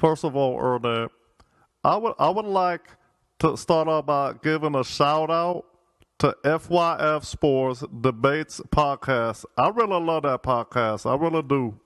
First of all, Ernest, I would like to start off by giving a shout out to FYF Sports Debates Podcast. I really love that podcast. I really do.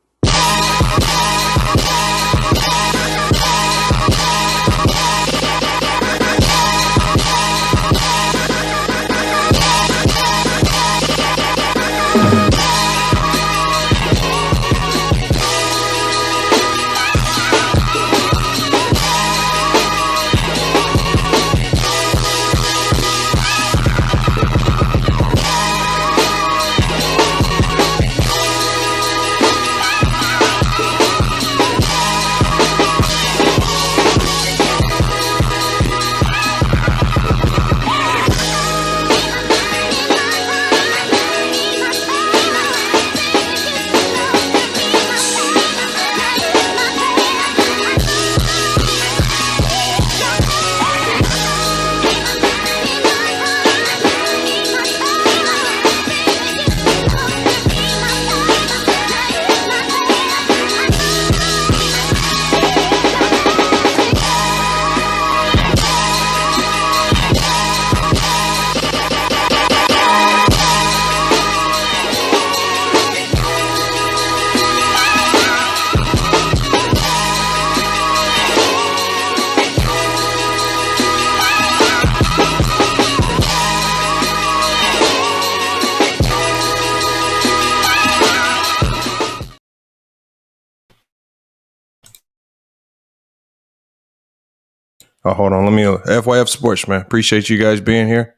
Oh, hold on. Let me FYF Sports, man. Appreciate you guys being here.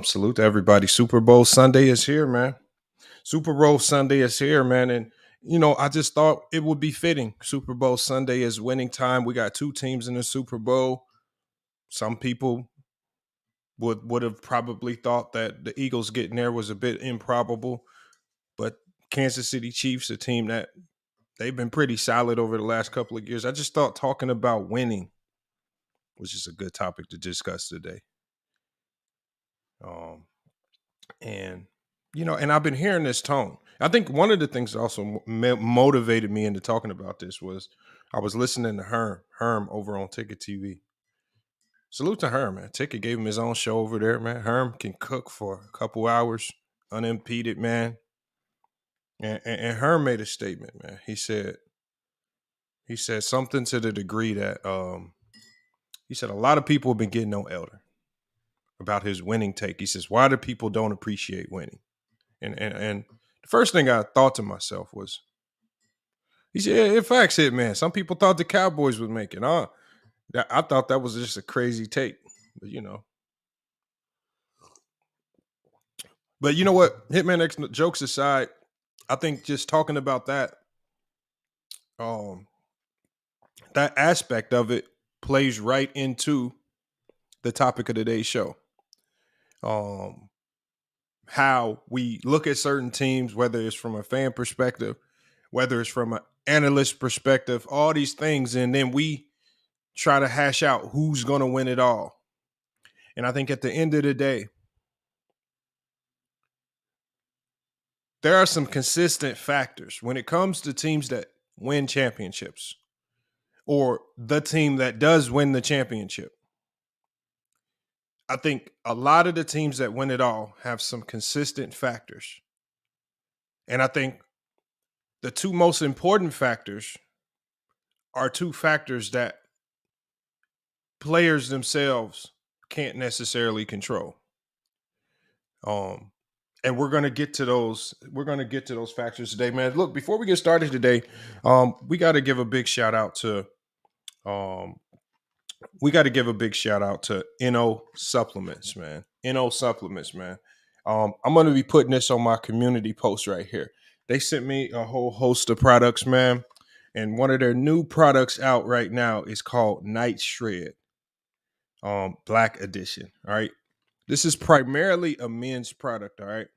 Salute to everybody. Super Bowl Sunday is here, man. Super Bowl Sunday is here, man. And, I just thought it would be fitting. Super Bowl Sunday is winning time. We got two teams in the Super Bowl. Some people would have probably thought that the Eagles getting there was a bit improbable. But Kansas City Chiefs, a team that they've been pretty solid over the last couple of years. I just thought talking about winning was just a good topic to discuss today. And I've been hearing this tone. I think one of the things that also motivated me into talking about this was I was listening to Herm over on Ticket TV. Salute to Herm, man. Ticket gave him his own show over there, man. Herm can cook for a couple hours unimpeded, man. And Herm made a statement, man. He said something to the degree that he said a lot of people have been getting on Elder about his winning take. He says, why do people don't appreciate winning? And the first thing I thought to myself was, he said, in fact, man, some people thought the Cowboys would make it. I thought that was just a crazy take, but But you know what? Hitman X, jokes aside, I think just talking about that aspect of it plays right into the topic of today's show. How we look at certain teams, whether it's from a fan perspective, whether it's from an analyst perspective, all these things, and then we try to hash out who's going to win it all. And I think at the end of the day, there are some consistent factors when it comes to teams that win championships or the team that does win the championship. I think a lot of the teams that win it all have some consistent factors. And I think the two most important factors are two factors that players themselves can't necessarily control. And we're going to get to those. We're going to get to those factors today, man. Look, before we get started today, we got to give a big shout out to Inno Supplements, man. Inno Supplements, man. I'm going to be putting this on my community post right here. They sent me a whole host of products, man. And one of their new products out right now is called Night Shred, Black Edition. All right. This is primarily a men's product. All right.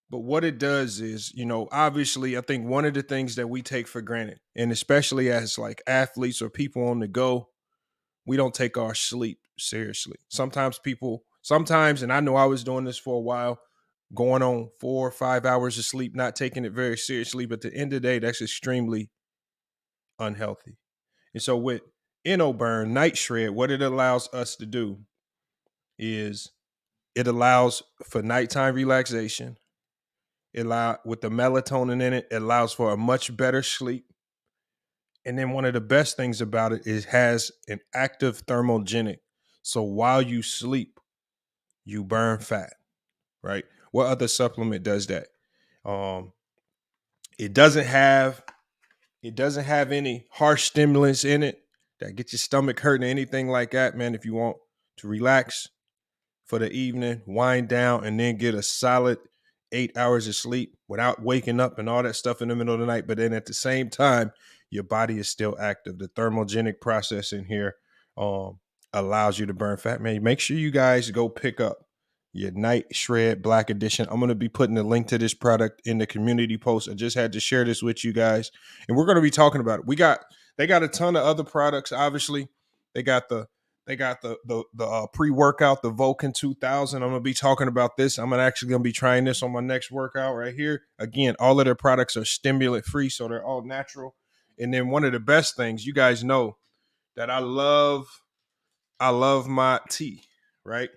But what it does is, obviously, I think one of the things that we take for granted, and especially as like athletes or people on the go, we don't take our sleep seriously. Sometimes, and I know I was doing this for a while, going on 4 or 5 hours of sleep, not taking it very seriously. But at the end of the day, that's extremely unhealthy. And so with Inno Burn Night Shred, what it allows us to do is it allows for nighttime relaxation. With the melatonin in it, it allows for a much better sleep. And then one of the best things about it is it has an active thermogenic. So while you sleep, you burn fat, right? What other supplement does that? Um, it doesn't have any harsh stimulants in it that get your stomach hurting or anything like that, man. If you want to relax for the evening, wind down, and then get a solid 8 hours of sleep without waking up and all that stuff in the middle of the night. But then at the same time, your body is still active. The thermogenic process in here allows you to burn fat. Man, make sure you guys go pick up your Night Shred Black Edition. I'm going to be putting a link to this product in the community post. I just had to share this with you guys, and we're going to be talking about it. They got a ton of other products. Obviously, they got the pre-workout, the Vulcan 2000. I'm going to be talking about this. I'm actually going to be trying this on my next workout right here. Again, all of their products are stimulant free, so they're all natural. And then one of the best things, you guys know that I love my tea, right?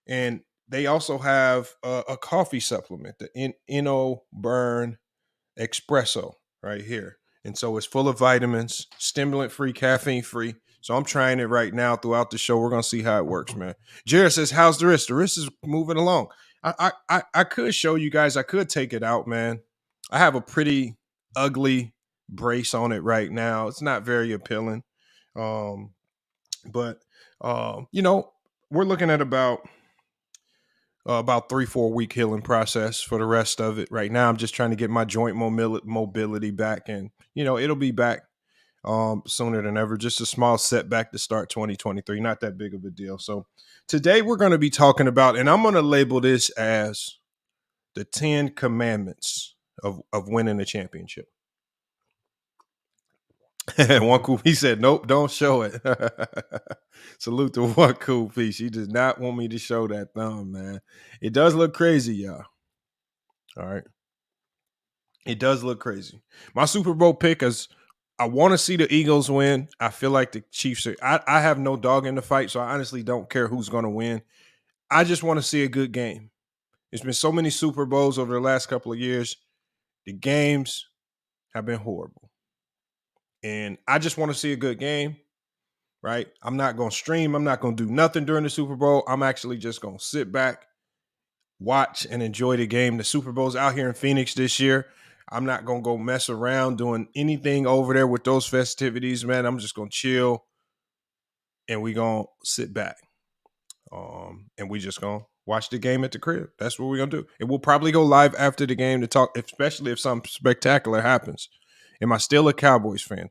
And they also have a coffee supplement, the Inno Burn Espresso right here. And so it's full of vitamins, stimulant free, caffeine free. So I'm trying it right now throughout the show. We're going to see how it works, man. Jared says, how's the wrist? The wrist is moving along. I could show you guys. I could take it out, man. I have a pretty ugly brace on it right now. It's not very appealing. But we're looking at about 3-4 week healing process for the rest of it. Right now, I'm just trying to get my joint mobility back, and it'll be back sooner than ever. Just a small setback to start 2023, not that big of a deal. So today we're going to be talking about, and I'm going to label this as the 10 commandments of winning a championship. One cool, he said, nope, don't show it. Salute to One Cool Piece. He does not want me to show that thumb, man. It does look crazy, y'all. All right. It does look crazy. My Super Bowl pick is, I want to see the Eagles win. I feel like the Chiefs are, I have no dog in the fight, so I honestly don't care who's going to win. I just want to see a good game. There's been so many Super Bowls over the last couple of years. The games have been horrible. And I just want to see a good game, right? I'm not going to stream. I'm not going to do nothing during the Super Bowl. I'm actually just going to sit back, watch, and enjoy the game. The Super Bowl's out here in Phoenix this year. I'm not going to go mess around doing anything over there with those festivities, man. I'm just going to chill, and we going to sit back. And we just going to watch the game at the crib. That's what we're going to do. And we'll probably go live after the game to talk, especially if something spectacular happens. Am I still a Cowboys fan?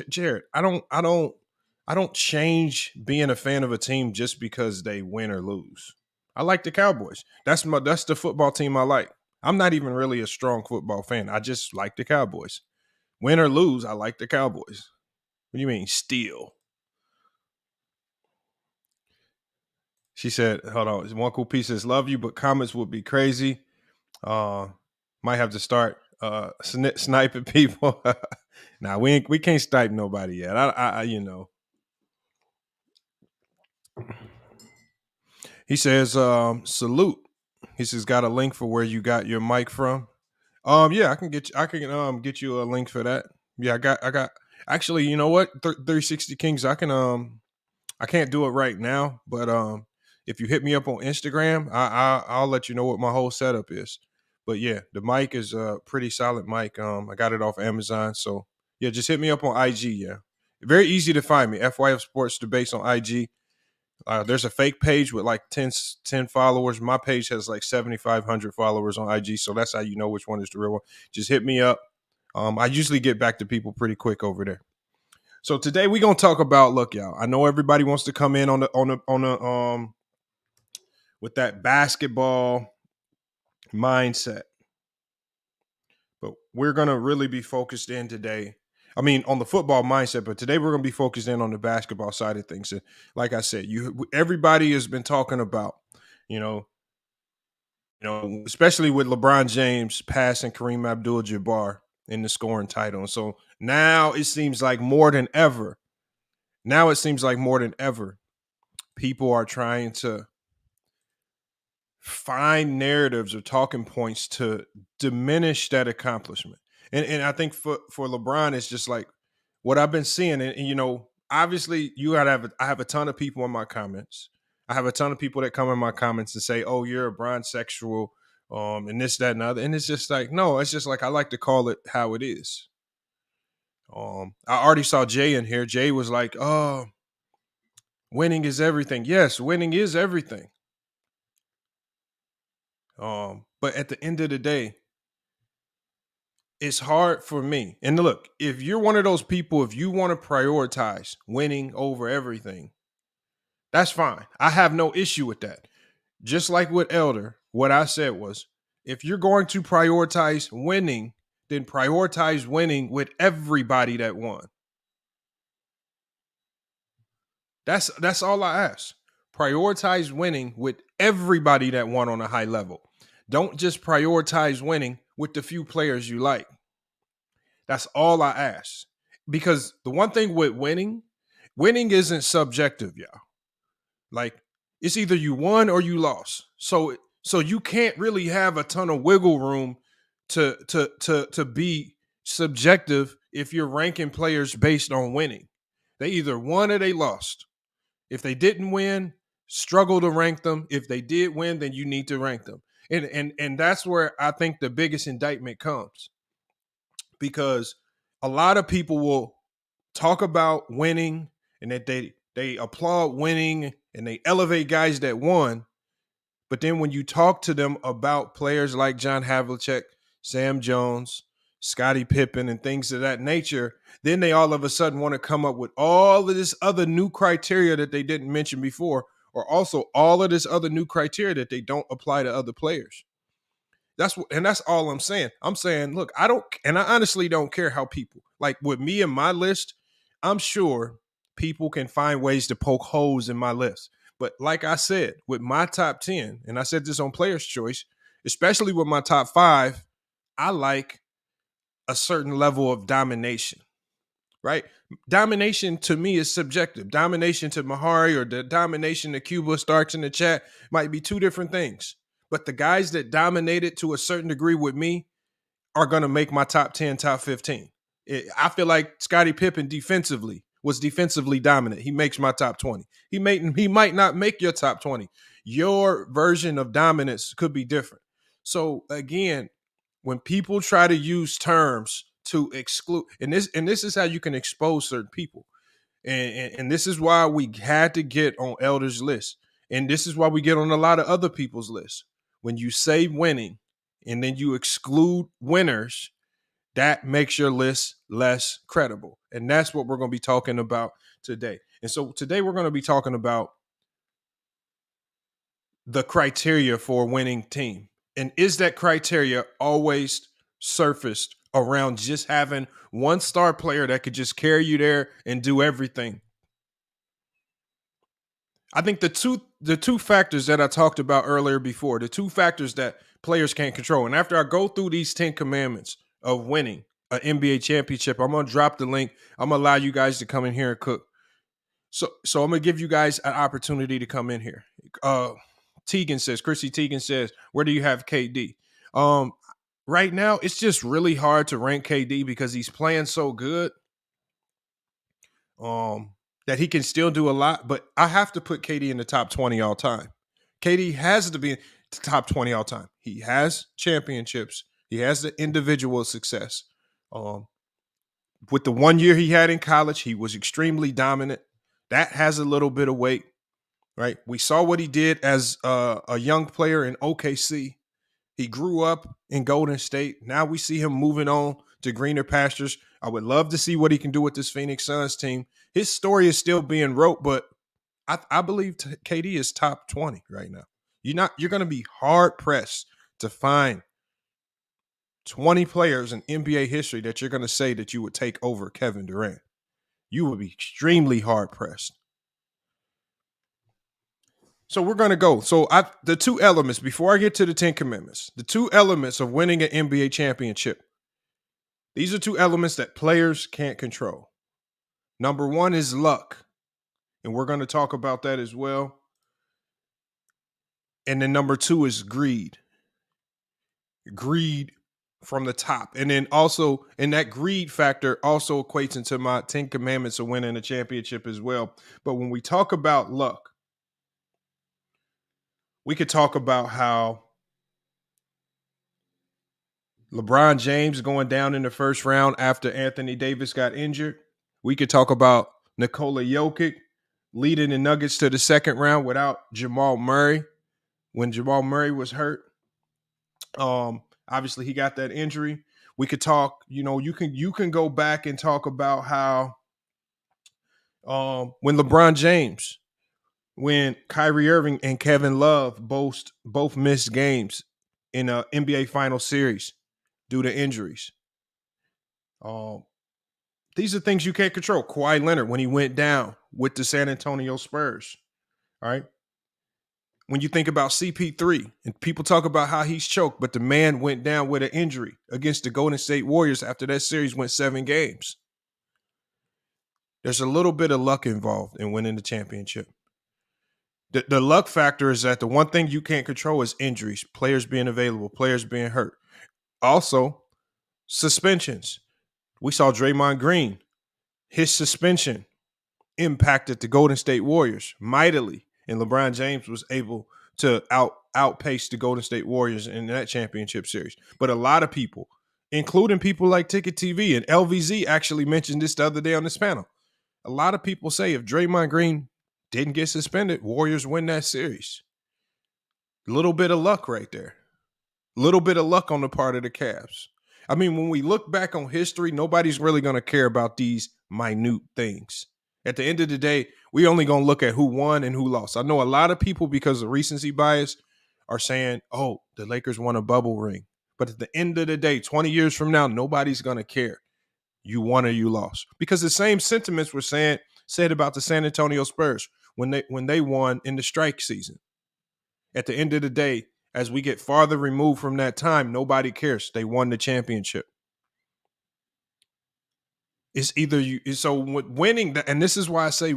Jared, I don't change being a fan of a team just because they win or lose. I like the Cowboys. That's the football team I like. I'm not even really a strong football fan. I just like the Cowboys. Win or lose, I like the Cowboys. What do you mean, steal? She said, hold on. One Cool Piece says, love you, but comments would be crazy. Might have to start sniping people. Nah, we can't snipe nobody yet. I He says, salute. He says, got a link for where you got your mic from. Yeah, I can get you a link for that. Yeah, I got actually, you know what? 360 Kings, I can't do it right now, but if you hit me up on Instagram, I'll let you know what my whole setup is. But yeah, the mic is a pretty solid mic. I got it off Amazon. So yeah, just hit me up on IG. Yeah. Very easy to find me. FYF Sports Debates on IG. There's a fake page with like 10 followers. My page has like 7,500 followers on IG. So that's how you know which one is the real one. Just hit me up. I usually get back to people pretty quick over there. So today we're gonna talk about, look, y'all. I know everybody wants to come in on the with that basketball mindset, but we're gonna really be focused in today. I mean, on the football mindset, but today we're gonna be focused in on the basketball side of things. And like I said, everybody has been talking about, especially with LeBron James passing Kareem Abdul-Jabbar in the scoring title. And so now it seems like more than ever. People are trying to find narratives or talking points to diminish that accomplishment. And I think for LeBron, it's just like what I've been seeing. And obviously I have a ton of people in my comments. I have a ton of people that come in my comments and say, "Oh, you're a bronzexual," and this, that, and other. And it's just like, no, it's just like I like to call it how it is. I already saw Jay in here. Jay was like, "Oh, winning is everything." Yes, winning is everything. But at the end of the day, it's hard for me. And look, if you're one of those people, if you want to prioritize winning over everything, that's fine. I have no issue with that. Just like with Elder, what I said was, if you're going to prioritize winning, then prioritize winning with everybody that won. That's all I ask. Prioritize winning with everybody that won on a high level. Don't just prioritize winning with the few players you like. That's all I ask. Because the one thing with winning isn't subjective, y'all. Like, it's either you won or you lost. So you can't really have a ton of wiggle room to be subjective if you're ranking players based on winning. They either won or they lost. If they didn't win, struggle to rank them. If they did win, then you need to rank them. And that's where I think the biggest indictment comes. Because a lot of people will talk about winning and that they applaud winning and they elevate guys that won. But then when you talk to them about players like John Havlicek, Sam Jones, Scottie Pippen, and things of that nature, then they all of a sudden want to come up with all of this other new criteria that they didn't mention before, or also all of this other new criteria that they don't apply to other players. That's all I'm saying. I'm saying, look, I honestly don't care how people, like with me and my list, I'm sure people can find ways to poke holes in my list. But like I said, with my top 10, and I said this on Player's Choice, especially with my top 5, I like a certain level of domination, right? Domination to me is subjective. Domination to Mahari or the domination to Cuba Starks in the chat might be two different things. But the guys that dominated to a certain degree with me are going to make my top 10, top 15. I feel like Scottie Pippen was defensively dominant. He makes my top 20. He might not make your top 20. Your version of dominance could be different. So again, when people try to use terms to exclude, and this is how you can expose certain people. And this is why we had to get on Elder's list. And this is why we get on a lot of other people's lists. When you say winning and then you exclude winners, that makes your list less credible. And that's what we're going to be talking about today. And so today we're going to be talking about the criteria for a winning team. And is that criteria always surfaced around just having one star player that could just carry you there and do everything? I think the two factors that I talked about earlier before, the two factors that players can't control. And after I go through these 10 commandments of winning an NBA championship, I'm going to drop the link. I'm going to allow you guys to come in here and cook. So I'm going to give you guys an opportunity to come in here. Chrissy Teigen says, where do you have KD? Right now, it's just really hard to rank KD because he's playing so good. That he can still do a lot, but I have to put KD in the top 20 all time. KD has to be in the top 20 all time. He has championships. He has the individual success. With the 1 year he had in college, he was extremely dominant. That has a little bit of weight, right? We saw what he did as a young player in OKC. He grew up in Golden State. Now we see him moving on to greener pastures. I would love to see what he can do with this Phoenix Suns team. His story is still being wrote, but I believe KD is top 20 right now. You're going to be hard pressed to find 20 players in NBA history that you're going to say that you would take over Kevin Durant. You would be extremely hard pressed. So we're going to go. So the two elements, before I get to the 10 commandments, the two elements of winning an NBA championship These are two elements that players can't control. Number one is luck, and we're going to talk about that as well. And then number two is greed. Greed from the top. And then also, and that greed factor also equates into my 10 commandments of winning a championship as well. But when we talk about luck, we could talk about how LeBron James going down in the first round after Anthony Davis got injured. We could talk about Nikola Jokic leading the Nuggets to the second round without Jamal Murray when Jamal Murray was hurt. Obviously he got that injury. We could talk, you can go back and talk about how when LeBron James, when Kyrie Irving and Kevin Love both missed games in a NBA final series due to injuries. These are things you can't control. Kawhi Leonard, when he went down with the San Antonio Spurs, all right? When you think about CP3, and people talk about how he's choked, but the man went down with an injury against the Golden State Warriors after that series went 7 games. There's a little bit of luck involved in winning the championship. The luck factor is that the one thing you can't control is injuries, players being available, players being hurt. Also, suspensions. We saw Draymond Green. His suspension impacted the Golden State Warriors mightily, and LeBron James was able to outpace the Golden State Warriors in that championship series. But a lot of people, including people like Ticket TV and LVZ, actually mentioned this the other day on this panel. A lot of people say if Draymond Green didn't get suspended, Warriors win that series. A little bit of luck right there. A little bit of luck on the part of the Cavs. I mean, when we look back on history, nobody's really going to care about these minute things. At the end of the day, we only going to look at who won and who lost. I know a lot of people, because of recency bias, are saying, oh, the Lakers won a bubble ring. But at the end of the day, 20 years from now, nobody's going to care. You won or you lost. Because the same sentiments were said about the San Antonio Spurs when they won in the strike season. At the end of the day, as we get farther removed from that time, nobody cares. They won the championship. It's either you. So winning, and this is why I say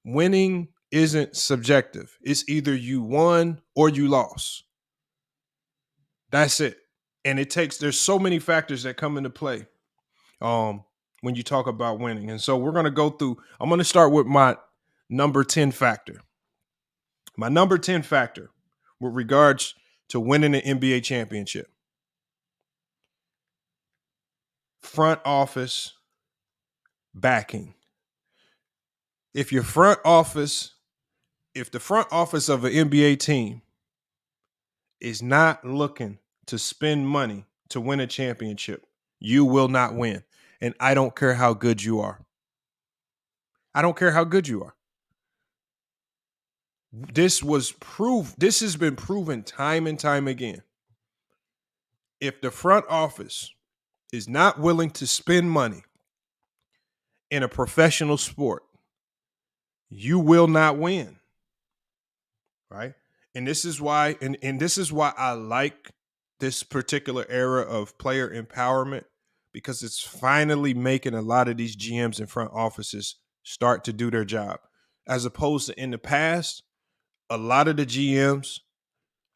winning isn't subjective. It's either you won or you lost. That's it. And there's so many factors that come into play when you talk about winning. And so we're going to go through, I'm going to start with my number 10 factor. My number 10 factor with regards to winning an NBA championship. Front office backing. If the front office of an NBA team is not looking to spend money to win a championship, you will not win. And I don't care how good you are. I don't care how good you are. This has been proven time and time again. If the front office is not willing to spend money in a professional sport, you will not win. Right? And this is why, and this is why I like this particular era of player empowerment, because it's finally making a lot of these GMs and front offices start to do their job. As opposed to in the past, a lot of the GMs,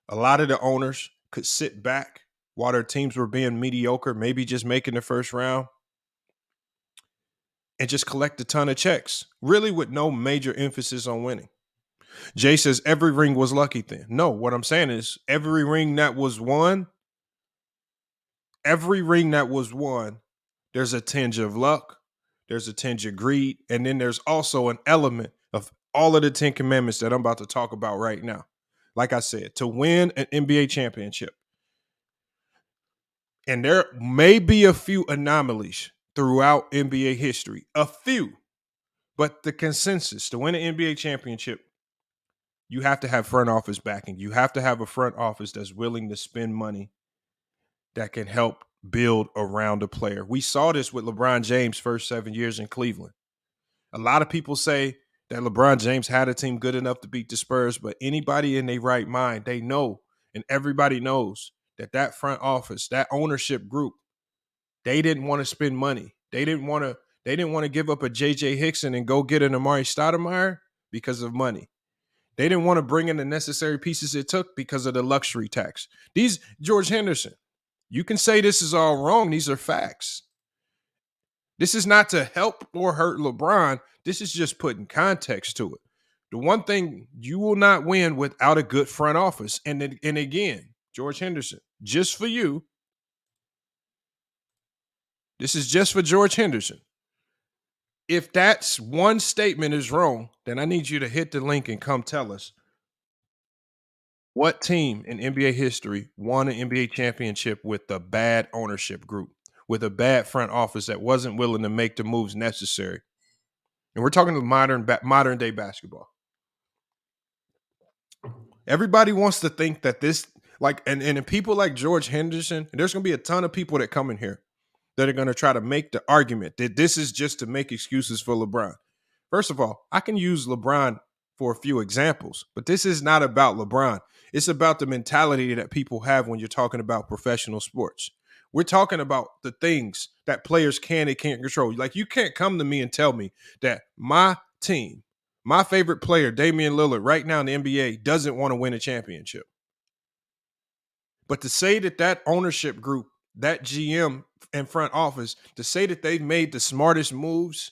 a lot of the owners could sit back while their teams were being mediocre, maybe just making the first round, and just collect a ton of checks, really with no major emphasis on winning. Jay says every ring was lucky then. No, what I'm saying is every ring that was won, there's a tinge of luck, there's a tinge of greed, and then there's also an element of all of the 10 commandments that I'm about to talk about right now. Like I said, to win an NBA championship. And there may be a few anomalies throughout NBA history, a few, but the consensus to win an NBA championship, you have to have front office backing. You have to have a front office that's willing to spend money that can help build around a player. We saw this with LeBron James' first 7 years in Cleveland. A lot of people say that LeBron James had a team good enough to beat the Spurs, but anybody in their right mind, they know, and everybody knows that front office, that ownership group, They didn't want to spend money. They didn't want to give up a J.J. Hickson and go get an Amari Stoudemire because of money. They didn't want to bring in the necessary pieces it took because of the luxury tax. George Henderson, you can say this is all wrong. These are facts. This is not to help or hurt LeBron. This is just putting context to it. The one thing, you will not win without a good front office. And again, George Henderson, just for you, this is just for George Henderson. If that's one statement is wrong, then I need you to hit the link and come tell us what team in NBA history won an NBA championship with a bad ownership group, with a bad front office that wasn't willing to make the moves necessary. And we're talking about modern day basketball. Everybody wants to think that this, like, and people like George Henderson, there's going to be a ton of people that come in here that are going to try to make the argument that this is just to make excuses for LeBron. First of all, I can use LeBron for a few examples, but this is not about LeBron. It's about the mentality that people have when you're talking about professional sports. We're talking about the things that players can and can't control. Like, you can't come to me and tell me that my team, my favorite player, Damian Lillard, right now in the NBA, doesn't want to win a championship. But to say that ownership group, that GM and front office, to say that they've made the smartest moves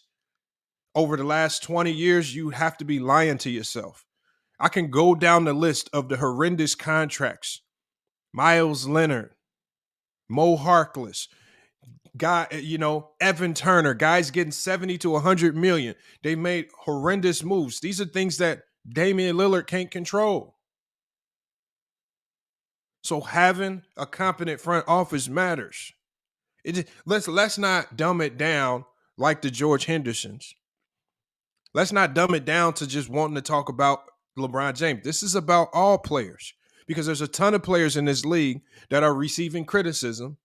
over the last 20 years, you have to be lying to yourself. I can go down the list of the horrendous contracts. Miles Leonard, Mo Harkless, Evan Turner, guys getting 70 to 100 million. They made horrendous moves. These are things that Damian Lillard can't control. So having a competent front office matters. Let's not dumb it down like the George Hendersons. Let's not dumb it down to just wanting to talk about LeBron James. This is about all players, because there's a ton of players in this league that are receiving criticism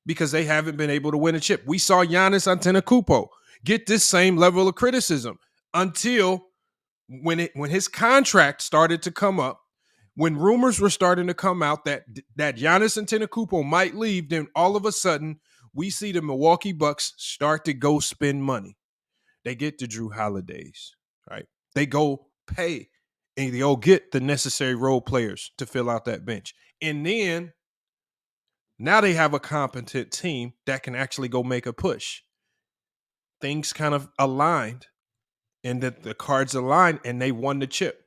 because they haven't been able to win a chip. We saw Giannis Antetokounmpo get this same level of criticism until when his contract started to come up, when rumors were starting to come out that Giannis Antetokounmpo might leave. Then all of a sudden, we see the Milwaukee Bucks start to go spend money. They get the Drew Holidays, right? They go pay and they'll get the necessary role players to fill out that bench. And then now they have a competent team that can actually go make a push. Things kind of aligned, and that the cards aligned, and they won the chip.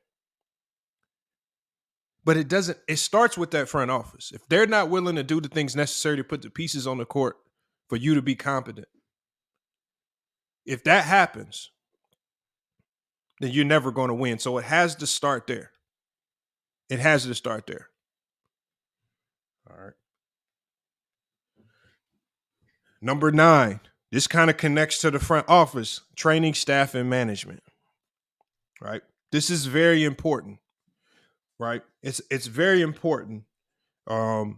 But it starts with that front office. If they're not willing to do the things necessary to put the pieces on the court for you to be competent, if that happens, then you're never going to win. So it has to start there. It has to start there. All right. Number 9, this kind of connects to the front office, training staff and management, right? This is very important, right? It's very important that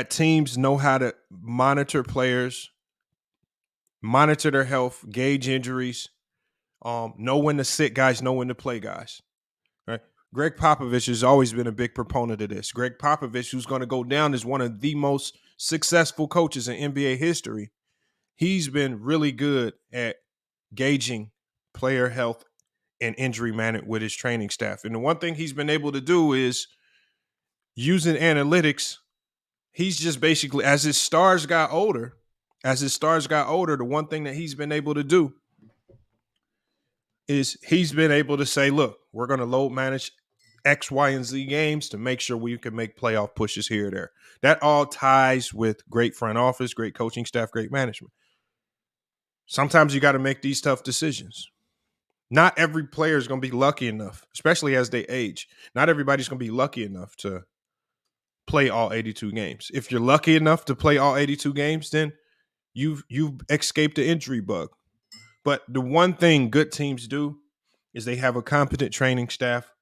teams know how to monitor players, monitor their health, gauge injuries, know when to sit guys, know when to play guys, right? Greg Popovich has always been a big proponent of this. Greg Popovich, who's going to go down as one of the most successful coaches in NBA history, he's been really good at gauging player health and injury management with his training staff. And the one thing he's been able to do is using analytics. He's just basically, as his stars got older, the one thing that he's been able to do is he's been able to say, look, we're going to load manage X, Y, and Z games to make sure we can make playoff pushes here or there. That all ties with great front office, great coaching staff, great management. Sometimes you got to make these tough decisions. Not every player is going to be lucky enough, especially as they age. Not everybody's going to be lucky enough to play all 82 games. If you're lucky enough to play all 82 games, then you've escaped the injury bug. But the one thing good teams do is they have a competent training staff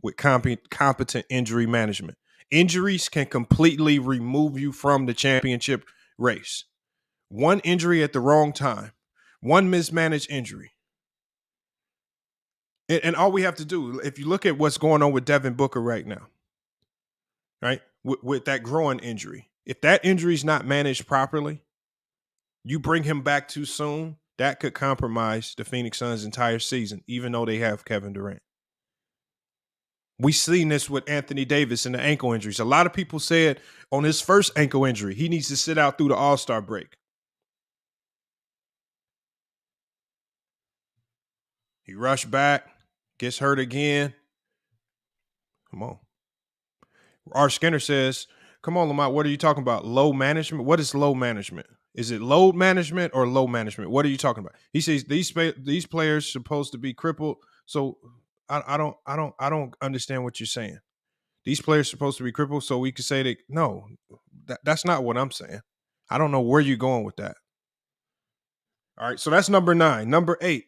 with competent injury management. Injuries can completely remove you from the championship race. One injury at the wrong time, one mismanaged injury. And all we have to do, if you look at what's going on with Devin Booker right now, right, with that groin injury, If that injury is not managed properly, you bring him back too soon, that could compromise the Phoenix Suns' entire season, even though they have Kevin Durant. We've seen this with Anthony Davis and the ankle injuries. A lot of people said on his first ankle injury, he needs to sit out through the All-Star break. He rushed back, gets hurt again. Come on. R. Skinner says, come on, Lamont, what are you talking about? Low management? What is low management? Is it load management or low management? What are you talking about? He says these players supposed to be crippled. So I don't understand what you're saying. These players supposed to be crippled, so we could say that no, that's not what I'm saying. I don't know where you're going with that. All right, so that's number 9. Number 8,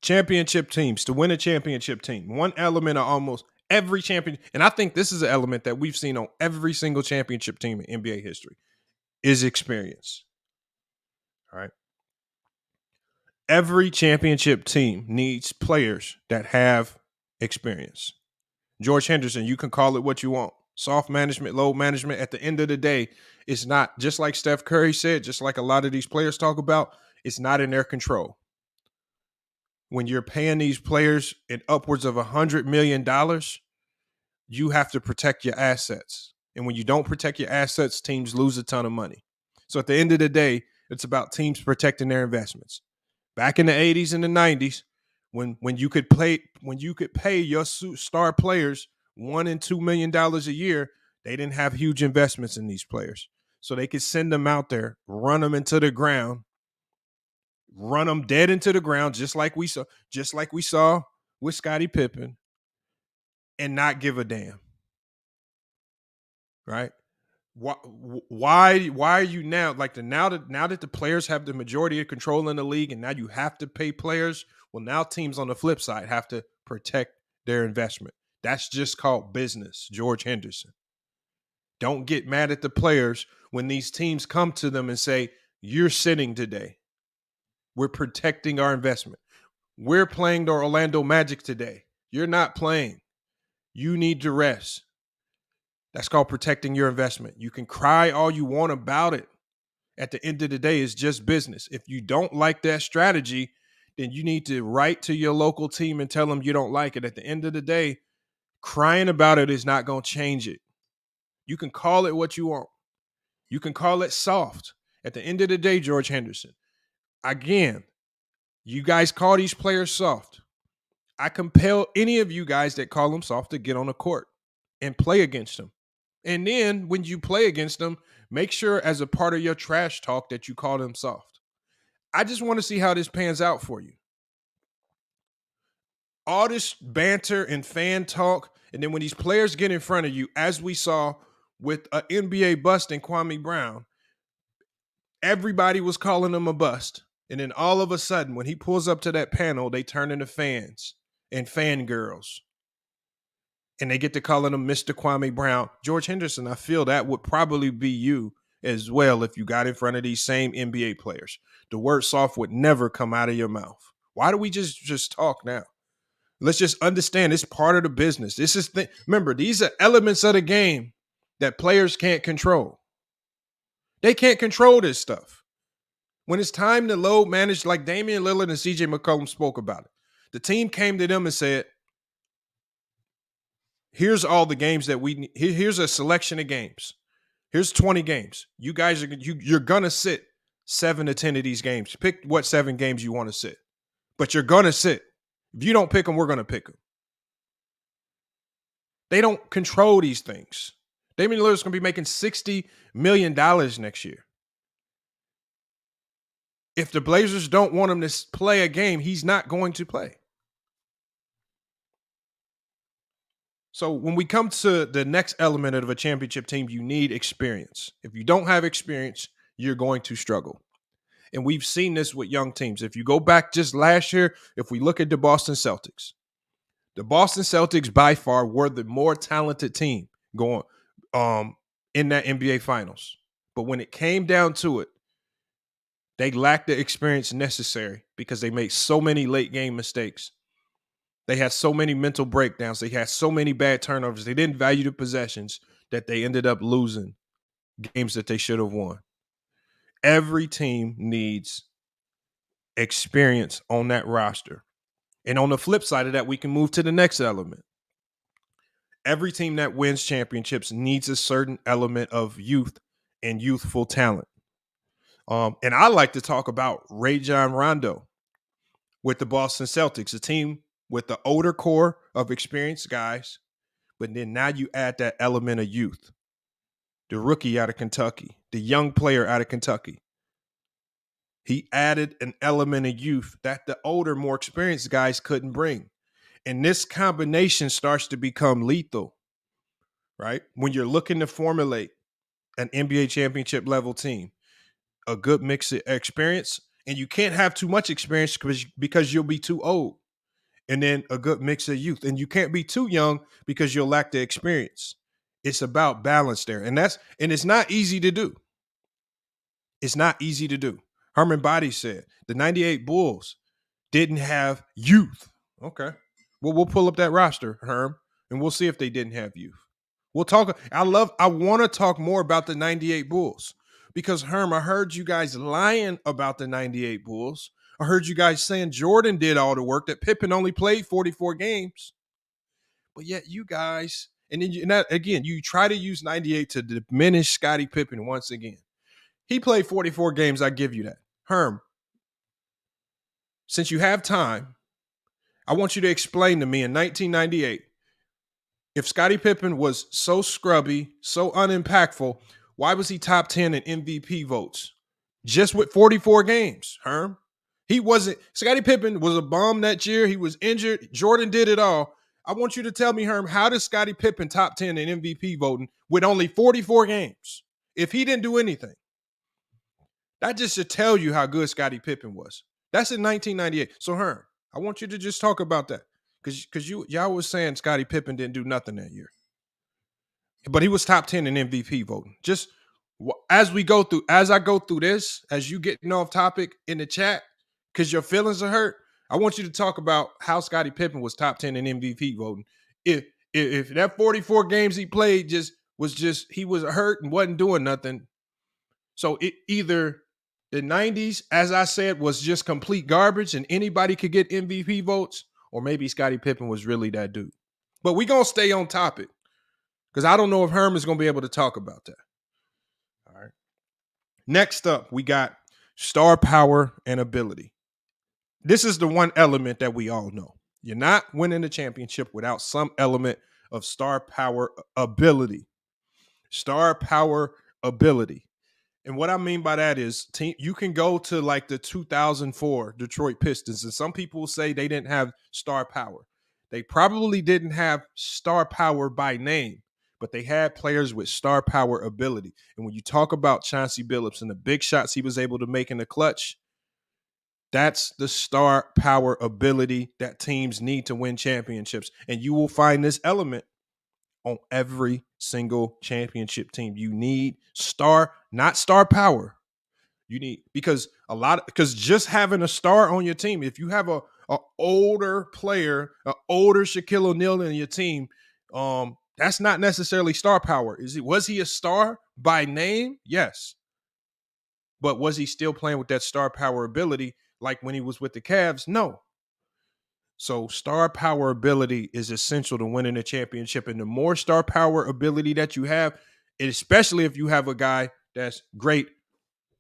championship teams. To win a championship team, one element of almost every champion, and I think this is an element that we've seen on every single championship team in NBA history, is experience. All right. Every championship team needs players that have experience. George Henderson, you can call it what you want. Soft management, load management. At the end of the day, it's not, just like Steph Curry said, just like a lot of these players talk about, it's not in their control. When you're paying these players in upwards of $100 million, you have to protect your assets. And when you don't protect your assets, teams lose a ton of money. So at the end of the day, it's about teams protecting their investments. Back in the 80s and the 90s, when you could pay your star players $1 and $2 million a year, they didn't have huge investments in these players. So they could send them out there, run them into the ground, run them dead into the ground, just like we saw with Scottie Pippen, and not give a damn. Right? Why are you now now that the players have the majority of control in the league and now you have to pay players? Well, now teams on the flip side have to protect their investment. That's just called business, George Henderson. Don't get mad at the players when these teams come to them and say, you're sitting today. We're protecting our investment. We're playing the Orlando Magic today. You're not playing. You need to rest. That's called protecting your investment. You can cry all you want about it. At the end of the day, it's just business. If you don't like that strategy, then you need to write to your local team and tell them you don't like it. At the end of the day, crying about it is not going to change it. You can call it what you want. You can call it soft. At the end of the day, George Henderson, again, you guys call these players soft. I compel any of you guys that call them soft to get on the court and play against them. And then when you play against them, make sure as a part of your trash talk that you call them soft. I just want to see how this pans out for you. All this banter and fan talk, and then when these players get in front of you, as we saw with an NBA bust in Kwame Brown, everybody was calling him a bust. And then all of a sudden, when he pulls up to that panel, they turn into fans and fangirls. And they get to calling him Mr. Kwame Brown. George Henderson, I feel that would probably be you as well if you got in front of these same NBA players. The word soft would never come out of your mouth. Why do we just talk now? Let's just understand it's part of the business. This is remember, these are elements of the game that players can't control. They can't control this stuff. When it's time to load manage, like Damian Lillard and CJ McCollum spoke about it, the team came to them and said, here's all the games that we need. Here's a selection of games. Here's 20 games. You guys you're gonna sit 7 to 10 of these games. Pick what 7 games you want to sit, but you're gonna sit. If you don't pick them, we're gonna pick them. They don't control these things. Damian Lillard's gonna be making $60 million next year. If the Blazers don't want him to play a game, he's not going to play. So when we come to the next element of a championship team, you need experience. If you don't have experience, you're going to struggle. And we've seen this with young teams. If you go back just last year, if we look at the Boston Celtics by far were the more talented team going in that NBA Finals. But when it came down to it, they lacked the experience necessary because they made so many late game mistakes. They had so many mental breakdowns. They had so many bad turnovers. They didn't value the possessions that they ended up losing games that they should have won. Every team needs experience on that roster. And on the flip side of that, we can move to the next element. Every team that wins championships needs a certain element of youth and youthful talent. And I like to talk about Rajon Rondo with the Boston Celtics, a team with the older core of experienced guys, but then now you add that element of youth. The rookie out of Kentucky, the young player out of Kentucky. He added an element of youth that the older, more experienced guys couldn't bring. And this combination starts to become lethal, right? When you're looking to formulate an NBA championship level team, a good mix of experience, and you can't have too much experience because you'll be too old. And then a good mix of youth. And you can't be too young because you'll lack the experience. It's about balance there. And it's not easy to do. It's not easy to do. Herman Body said the 98 Bulls didn't have youth. Okay. Well, we'll pull up that roster, Herm, and we'll see if they didn't have youth. We'll talk. I want to talk more about the 98 Bulls because, Herm, I heard you guys lying about the 98 Bulls. I heard you guys saying Jordan did all the work, that Pippen only played 44 games. But yet you guys, and then you try to use 98 to diminish Scottie Pippen once again. He played 44 games. I give you that. Herm, since you have time, I want you to explain to me in 1998, if Scottie Pippen was so scrubby, so unimpactful, why was he top 10 in MVP votes just with 44 games, Herm? Scottie Pippen was a bum that year. He was injured. Jordan did it all. I want you to tell me, Herm, how does Scottie Pippen top 10 in MVP voting with only 44 games if he didn't do anything? That just should tell you how good Scottie Pippen was. That's in 1998. So, Herm, I want you to just talk about that because y'all was saying Scottie Pippen didn't do nothing that year, but he was top 10 in MVP voting. Just as I go through this, as you getting off topic in the chat because your feelings are hurt, I want you to talk about how Scottie Pippen was top 10 in MVP voting. If that 44 games he played he was hurt and wasn't doing nothing. So it either the 90s, as I said, was just complete garbage and anybody could get MVP votes, or maybe Scottie Pippen was really that dude. But we're going to stay on topic because I don't know if Herm is going to be able to talk about that. All right. Next up, we got star power and ability. This is the one element that we all know. You're not winning the championship without some element of star power ability. Star power ability. And what I mean by that is you can go to like the 2004 Detroit Pistons, and some people say they didn't have star power. They probably didn't have star power by name, but they had players with star power ability. And when you talk about Chauncey Billups and the big shots he was able to make in the clutch, that's the star power ability that teams need to win championships. And you will find this element on every single championship team. You need not star power. You need because just having a star on your team, if you have a older player, an older Shaquille O'Neal in your team, that's not necessarily star power. Was he a star by name? Yes. But was he still playing with that star power ability like when he was with the Cavs? No. So star power ability is essential to winning a championship. And the more star power ability that you have, especially if you have a guy that's great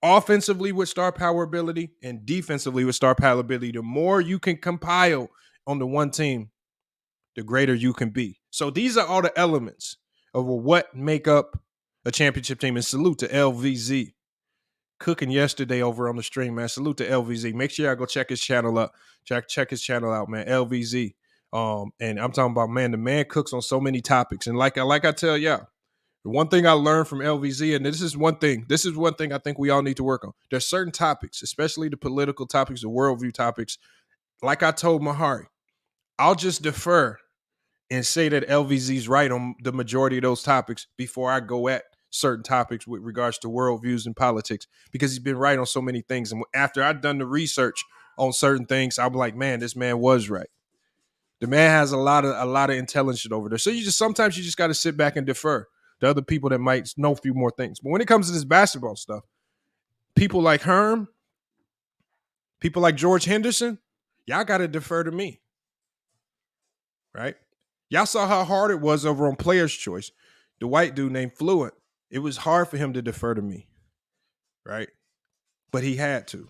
offensively with star power ability and defensively with star power ability, the more you can compile on the one team, the greater you can be. So these are all the elements of what make up a championship team. And salute to LVZ. Cooking yesterday over on the stream, man. Salute to LVZ. Make sure y'all go check his channel out. Check his channel out, man. LVZ. And I'm talking about, man, the man cooks on so many topics. And like I tell y'all, the one thing I learned from LVZ, and this is one thing I think we all need to work on. There's certain topics, especially the political topics, the worldview topics. Like I told Mahari, I'll just defer and say that LVZ's right on the majority of those topics before I go at certain topics with regards to worldviews and politics, because he's been right on so many things. And after I've done the research on certain things, I'm like, man, this man was right. The man has a lot of intelligence over there. So sometimes you just got to sit back and defer. to other people that might know a few more things. But when it comes to this basketball stuff, people like Herm, people like George Henderson, y'all got to defer to me, right? Y'all saw how hard it was over on Player's Choice. The white dude named Fluent, it was hard for him to defer to me, right? But he had to.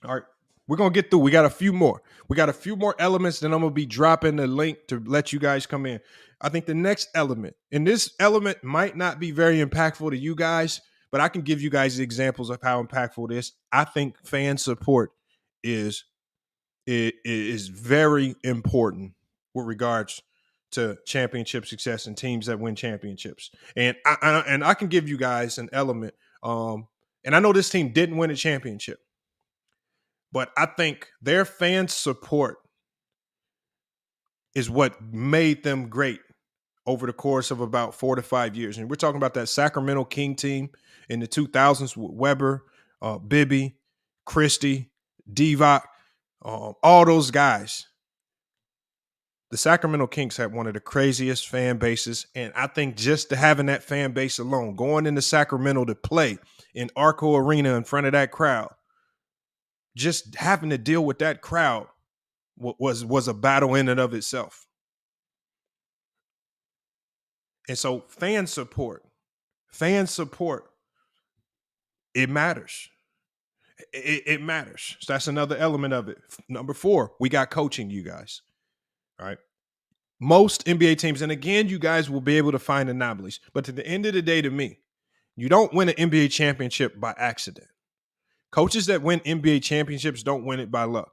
All right, we're going to get through. We got a few more. We got a few more elements, then I'm going to be dropping the link to let you guys come in. I think the next element, and this element might not be very impactful to you guys, but I can give you guys examples of how impactful it is. I think fan support is very important with regards to championship success and teams that win championships. And I can give you guys an element. And I know this team didn't win a championship, but I think their fan support is what made them great over the course of about 4 to 5 years. And we're talking about that Sacramento King team in the 2000s with Weber, Bibby, Christie, Divac, all those guys. The Sacramento Kings had one of the craziest fan bases. And I think just having that fan base alone, going into Sacramento to play in Arco Arena in front of that crowd, just having to deal with that crowd was a battle in and of itself. And so fan support, it matters. It matters. So that's another element of it. Number 4, we got coaching, you guys. All right. Most NBA teams, and again, you guys will be able to find anomalies, but to the end of the day, to me, you don't win an NBA championship by accident. Coaches that win NBA championships don't win it by luck.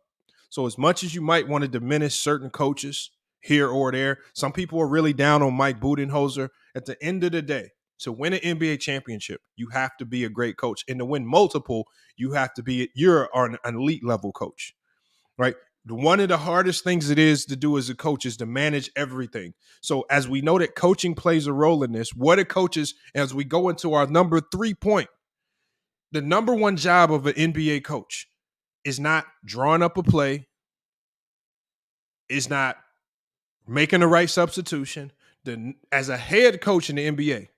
So as much as you might want to diminish certain coaches here or there, some people are really down on Mike Budenholzer. At the end of the day, to win an NBA championship, you have to be a great coach. And to win multiple, you're an elite level coach, right? One of the hardest things it is to do as a coach is to manage everything. So as we know that coaching plays a role in this, what are coaches, as we go into our number 3 point, the number one job of an NBA coach is not drawing up a play, is not making the right substitution. As a head coach in the NBA,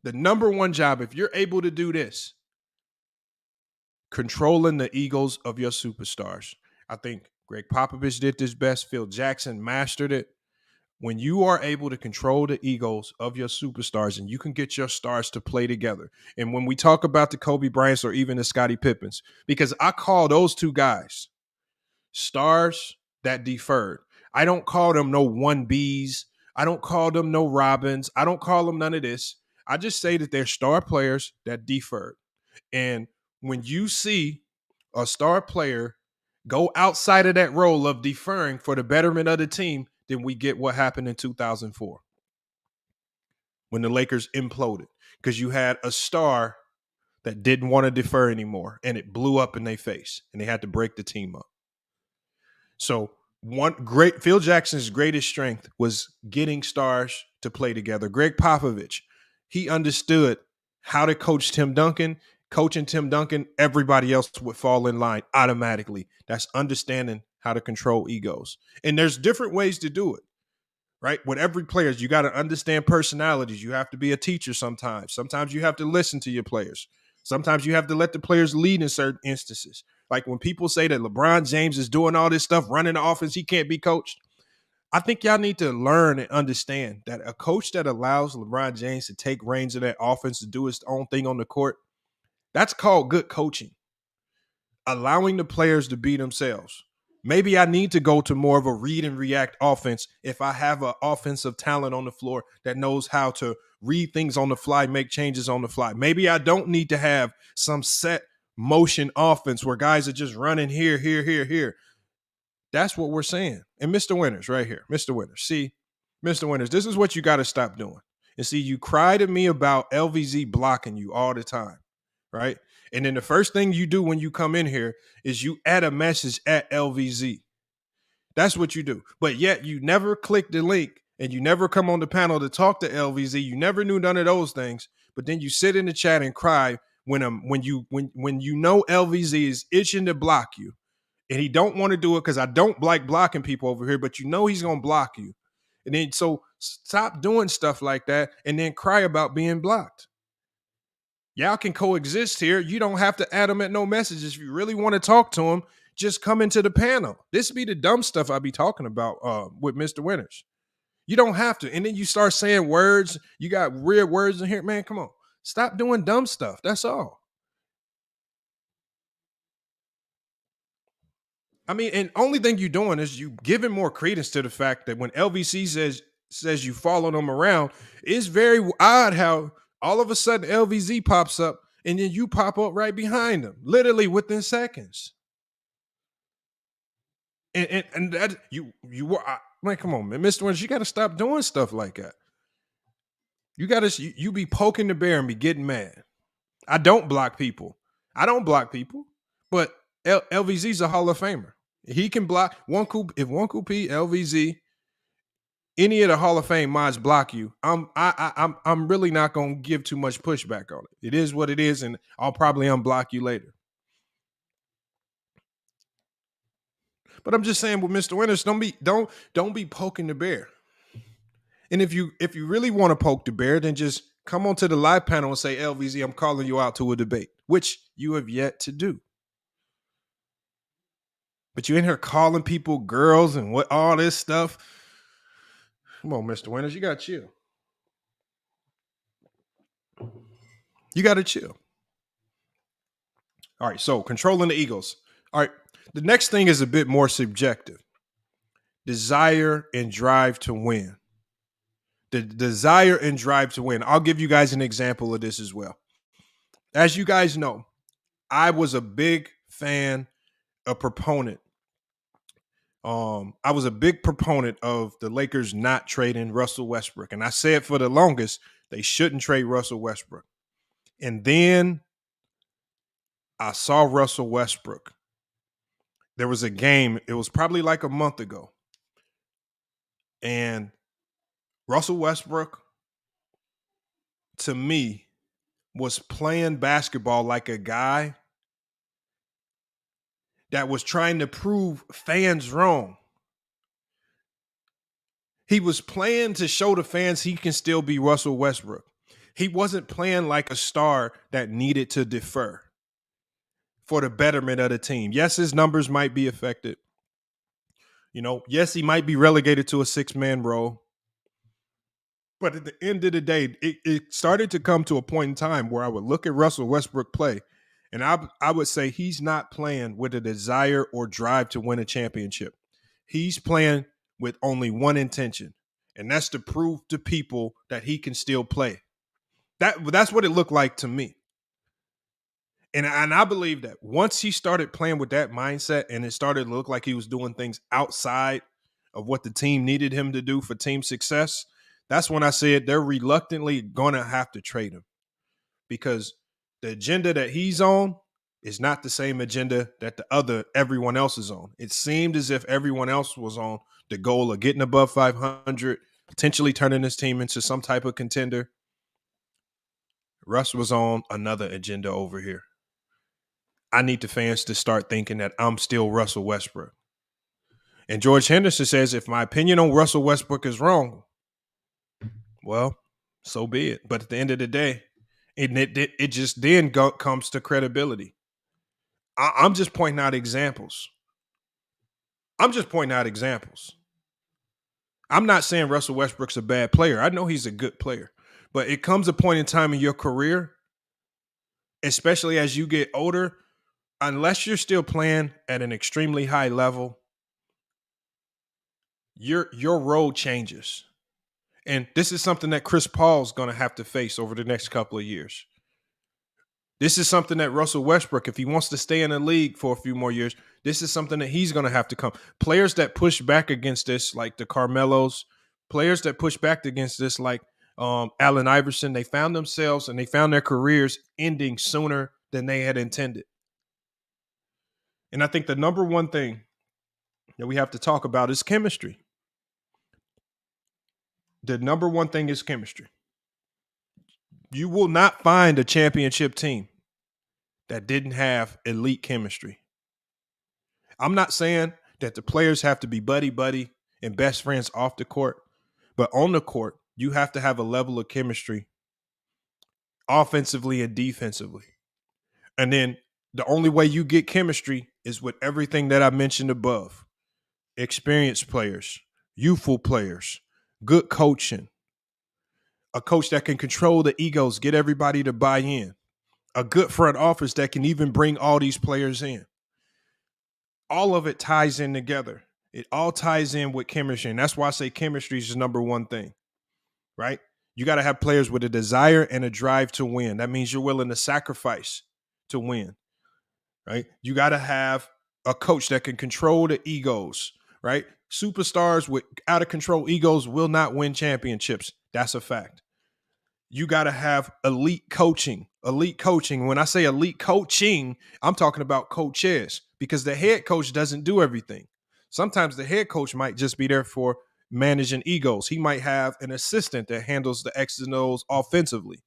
the number one job, if you're able to do this, controlling the egos of your superstars. I think Greg Popovich did this best. Phil Jackson mastered it. When you are able to control the egos of your superstars and you can get your stars to play together. And when we talk about the Kobe Bryants or even the Scottie Pippens, because I call those two guys stars that deferred. I don't call them no 1Bs. I don't call them no Robins. I don't call them none of this. I just say that they're star players that deferred. And when you see a star player go outside of that role of deferring for the betterment of the team, then we get what happened in 2004 when the Lakers imploded, because you had a star that didn't want to defer anymore, and it blew up in their face, and they had to break the team up. So Phil Jackson's greatest strength was getting stars to play together. Greg Popovich, he understood how to coach Tim Duncan. Coaching Tim Duncan, everybody else would fall in line automatically. That's understanding how to control egos. And there's different ways to do it, right? With every player, you got to understand personalities. You have to be a teacher sometimes. Sometimes you have to listen to your players. Sometimes you have to let the players lead in certain instances. Like when people say that LeBron James is doing all this stuff, running the offense, he can't be coached. I think y'all need to learn and understand that a coach that allows LeBron James to take reins of that offense to do his own thing on the court, that's called good coaching. Allowing the players to be themselves. Maybe I need to go to more of a read and react offense if I have an offensive talent on the floor that knows how to read things on the fly, make changes on the fly. Maybe I don't need to have some set motion offense where guys are just running here, here, here, here. That's what we're saying. And Mr. Winters right here, Mr. Winters. See, Mr. Winters, this is what you got to stop doing. And see, you cry to me about LVZ blocking you all the time. Right? And then the first thing you do when you come in here is you add a message at LVZ. That's what you do. But yet you never click the link and you never come on the panel to talk to LVZ. You never knew none of those things. But then you sit in the chat and cry when you know LVZ is itching to block you. And he don't want to do it because I don't like blocking people over here, but you know he's going to block you. And then so Stop doing stuff like that and then cry about being blocked. Y'all can coexist here. You don't have to add them at no messages. If you really want to talk to them, just come into the panel. This be the dumb stuff I be talking about with Mr. Winters. You don't have to. And then you start saying words. You got weird words in here. Man, come on. Stop doing dumb stuff. That's all. I mean, and only thing you're doing is you giving more credence to the fact that when LVC says you follow them around, it's very odd how all of a sudden LVZ pops up and then you pop up right behind them, literally within seconds. And that you were like, come on, man, Mr. Winters, you got to stop doing stuff like that. You be poking the bear and be getting mad. I don't block people. But LVZ's a Hall of Famer. He can block if one P, LVZ, any of the Hall of Fame mods block you. I'm really not gonna give too much pushback on it. It is what it is, and I'll probably unblock you later. But I'm just saying with Mr. Winters, don't be poking the bear. And if you really want to poke the bear, then just come onto the live panel and say, LVZ, I'm calling you out to a debate, which you have yet to do. But you're in here calling people girls and what all this stuff. Come on, Mr. Winters, you got to chill. You got to chill. All right, so controlling the egos. All right, the next thing is a bit more subjective. Desire and drive to win. The desire and drive to win. I'll give you guys an example of this as well. As you guys know, I was a big fan, a proponent. I was a big proponent of the Lakers not trading Russell Westbrook. And I said for the longest, they shouldn't trade Russell Westbrook. And then I saw Russell Westbrook. There was a game, it was probably like a month ago. And Russell Westbrook, to me, was playing basketball like a guy that was trying to prove fans wrong. He was playing to show the fans he can still be Russell Westbrook. He wasn't playing like a star that needed to defer for the betterment of the team. Yes, his numbers might be affected. Yes, he might be relegated to a 6-man role. But at the end of the day, it started to come to a point in time where I would look at Russell Westbrook play, and I would say he's not playing with a desire or drive to win a championship. He's playing with only one intention, and that's to prove to people that he can still play. That's what it looked like to me. And I believe that once he started playing with that mindset and it started to look like he was doing things outside of what the team needed him to do for team success, that's when I said they're reluctantly going to have to trade him, because the agenda that he's on is not the same agenda that everyone else is on. It seemed as if everyone else was on the goal of getting above 500, potentially turning this team into some type of contender. Russ was on another agenda over here. I need the fans to start thinking that I'm still Russell Westbrook. And George Henderson says, if my opinion on Russell Westbrook is wrong, well, so be it. But at the end of the day, it just then comes to credibility. I'm just pointing out examples. I'm not saying Russell Westbrook's a bad player. I know he's a good player. But it comes a point in time in your career, especially as you get older, unless you're still playing at an extremely high level, your road changes. And this is something that Chris Paul's going to have to face over the next couple of years. This is something that Russell Westbrook, if he wants to stay in the league for a few more years, this is something that he's going to have to come. Players that push back against this, like the Carmelos, players that push back against this, like Allen Iverson, they found themselves and they found their careers ending sooner than they had intended. And I think the number one thing that we have to talk about is chemistry. The number one thing is chemistry. You will not find a championship team that didn't have elite chemistry. I'm not saying that the players have to be buddy-buddy and best friends off the court, But on the court, you have to have a level of chemistry offensively and defensively. And then the only way you get chemistry is with everything that I mentioned above: experienced players, youthful players, good coaching, a coach that can control the egos, get everybody to buy in, a good front office that can even bring all these players in. All of it ties in together. It all ties in with chemistry. And that's why I say chemistry is the number one thing, right? You got to have players with a desire and a drive to win. That means you're willing to sacrifice to win, right? You got to have a coach that can control the egos, right? Superstars with out of control egos will not win championships. That's a fact. You got to have elite coaching. Elite coaching. When I say elite coaching, I'm talking about coaches, because the head coach doesn't do everything. Sometimes the head coach might just be there for managing egos. He might have an assistant that handles the X's and O's offensively.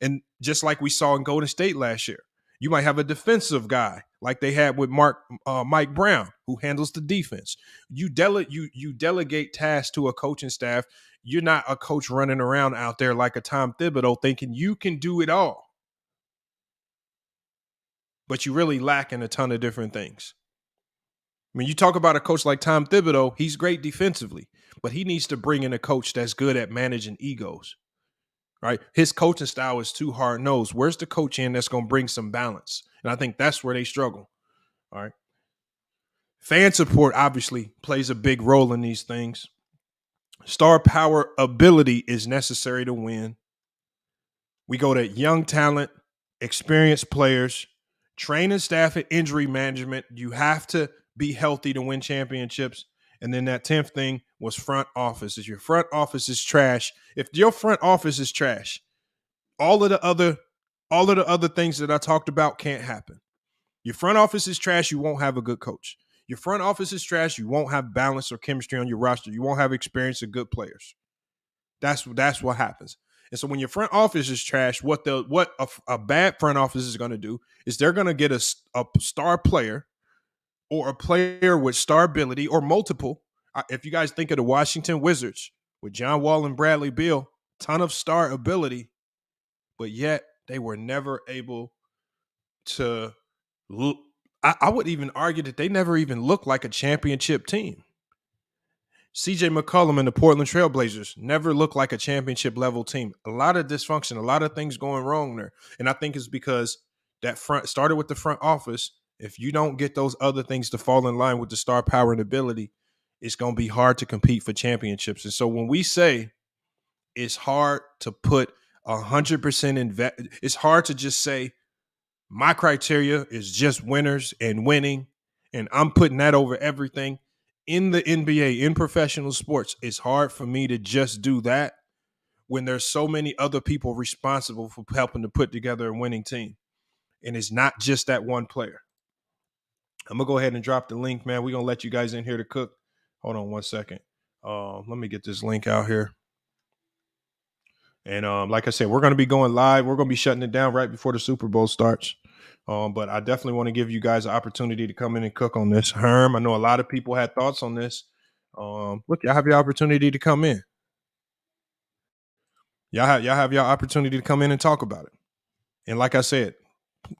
And just like we saw in Golden State last year, you might have a defensive guy like they had with Mike Brown, who handles the defense. You delegate tasks to a coaching staff. You're not a coach running around out there like a Tom Thibodeau thinking you can do it all. But you really lack in a ton of different things. When you talk about a coach like Tom Thibodeau, he's great defensively, but he needs to bring in a coach that's good at managing egos. Right? His coaching style is too hard-nosed. Where's the coach in that's going to bring some balance? And I think that's where they struggle. All right. Fan support obviously plays a big role in these things. Star power ability is necessary to win. We go to young talent, experienced players, training staff, and injury management. You have to be healthy to win championships. And then that 10th thing was front office. If your front office is trash, all of the other things that I talked about can't happen. Your front office is trash, you won't have a good coach. Your front office is trash, you won't have balance or chemistry on your roster. You won't have experience of good players. That's what happens. And so when your front office is trash, what a bad front office is going to do is they're going to get a star player or a player with star ability or multiple. If you guys think of the Washington Wizards with John Wall and Bradley Beal, ton of star ability, but yet they were never able to look. I would even argue that they never even looked like a championship team. CJ McCollum and the Portland Trailblazers never looked like a championship level team. A lot of dysfunction, a lot of things going wrong there. And I think it's because that front started with the front office. If you don't get those other things to fall in line with the star power and ability, it's going to be hard to compete for championships. And so when we say it's hard to put 100% it's hard to just say my criteria is just winners and winning, and I'm putting that over everything. In the NBA, in professional sports, it's hard for me to just do that when there's so many other people responsible for helping to put together a winning team. And it's not just that one player. I'm going to go ahead and drop the link, man. We're going to let you guys in here to cook. Hold on one second. Let me get this link out here. And like I said, we're going to be going live. We're going to be shutting it down right before the Super Bowl starts. But I definitely want to give you guys an opportunity to come in and cook on this. Herm, I know a lot of people had thoughts on this. Look, y'all have your opportunity to come in. Y'all have your opportunity to come in and talk about it. And like I said,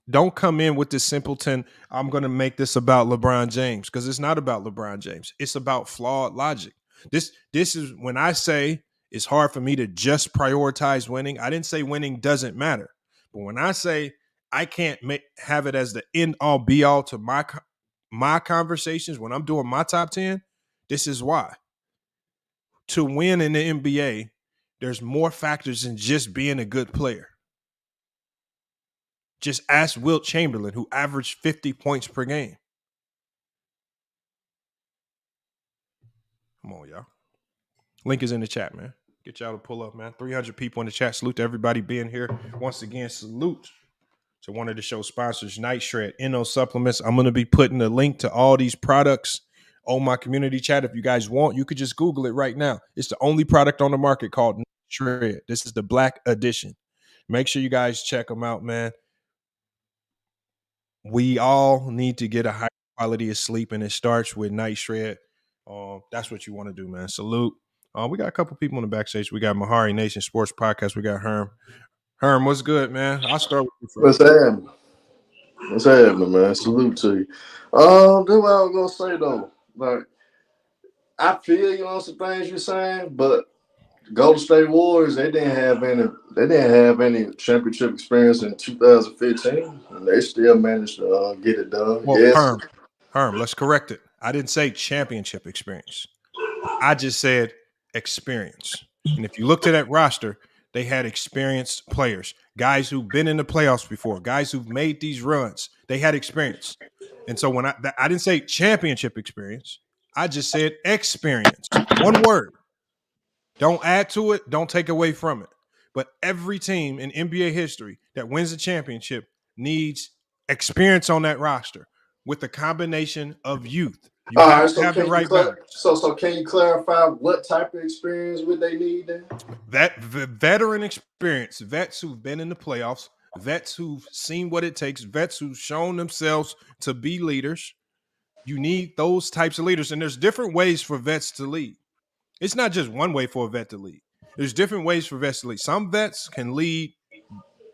don't come in with this simpleton, I'm going to make this about LeBron James, because it's not about LeBron James. It's about flawed logic. This is when I say it's hard for me to just prioritize winning. I didn't say winning doesn't matter. But when I say I can't have it as the end all be all to my conversations when I'm doing my top 10, this is why. To win in the NBA, there's more factors than just being a good player. Just ask Wilt Chamberlain, who averaged 50 points per game. Come on, y'all. Link is in the chat, man. Get y'all to pull up, man. 300 people in the chat. Salute to everybody being here. Once again, salute to one of the show sponsors, Night Shred, Inno Supplements. I'm going to be putting a link to all these products on my community chat. If you guys want, you could just Google it right now. It's the only product on the market called Night Shred. This is the Black Edition. Make sure you guys check them out, man. We all need to get a high quality of sleep, and it starts with Night Shred. That's what you want to do, man. Salute. We got a couple people in the backstage. We got Mahari Nation Sports Podcast. We got Herm. Herm, what's good, man? I'll start with you first. What's happening? What's happening, man? Salute to you. That's what I was gonna say though. Like, I feel you on some things you're saying, but Golden State Warriors, they didn't have any championship experience in 2015, and they still managed to get it done. Well, Yes. Herm, let's correct it. I didn't say championship experience. I just said experience. And if you looked at that roster, they had experienced players, guys who've been in the playoffs before, guys who've made these runs. They had experience. And so when I didn't say championship experience, I just said experience. One word. Don't add to it. Don't take away from it. But every team in NBA history that wins a championship needs experience on that roster with a combination of youth. You have to have the right balance. So can you clarify what type of experience would they need then? That veteran experience, vets who've been in the playoffs, vets who've seen what it takes, vets who've shown themselves to be leaders. You need those types of leaders. And there's different ways for vets to lead. It's not just one way for a vet to lead. There's different ways for vets to lead. Some vets can lead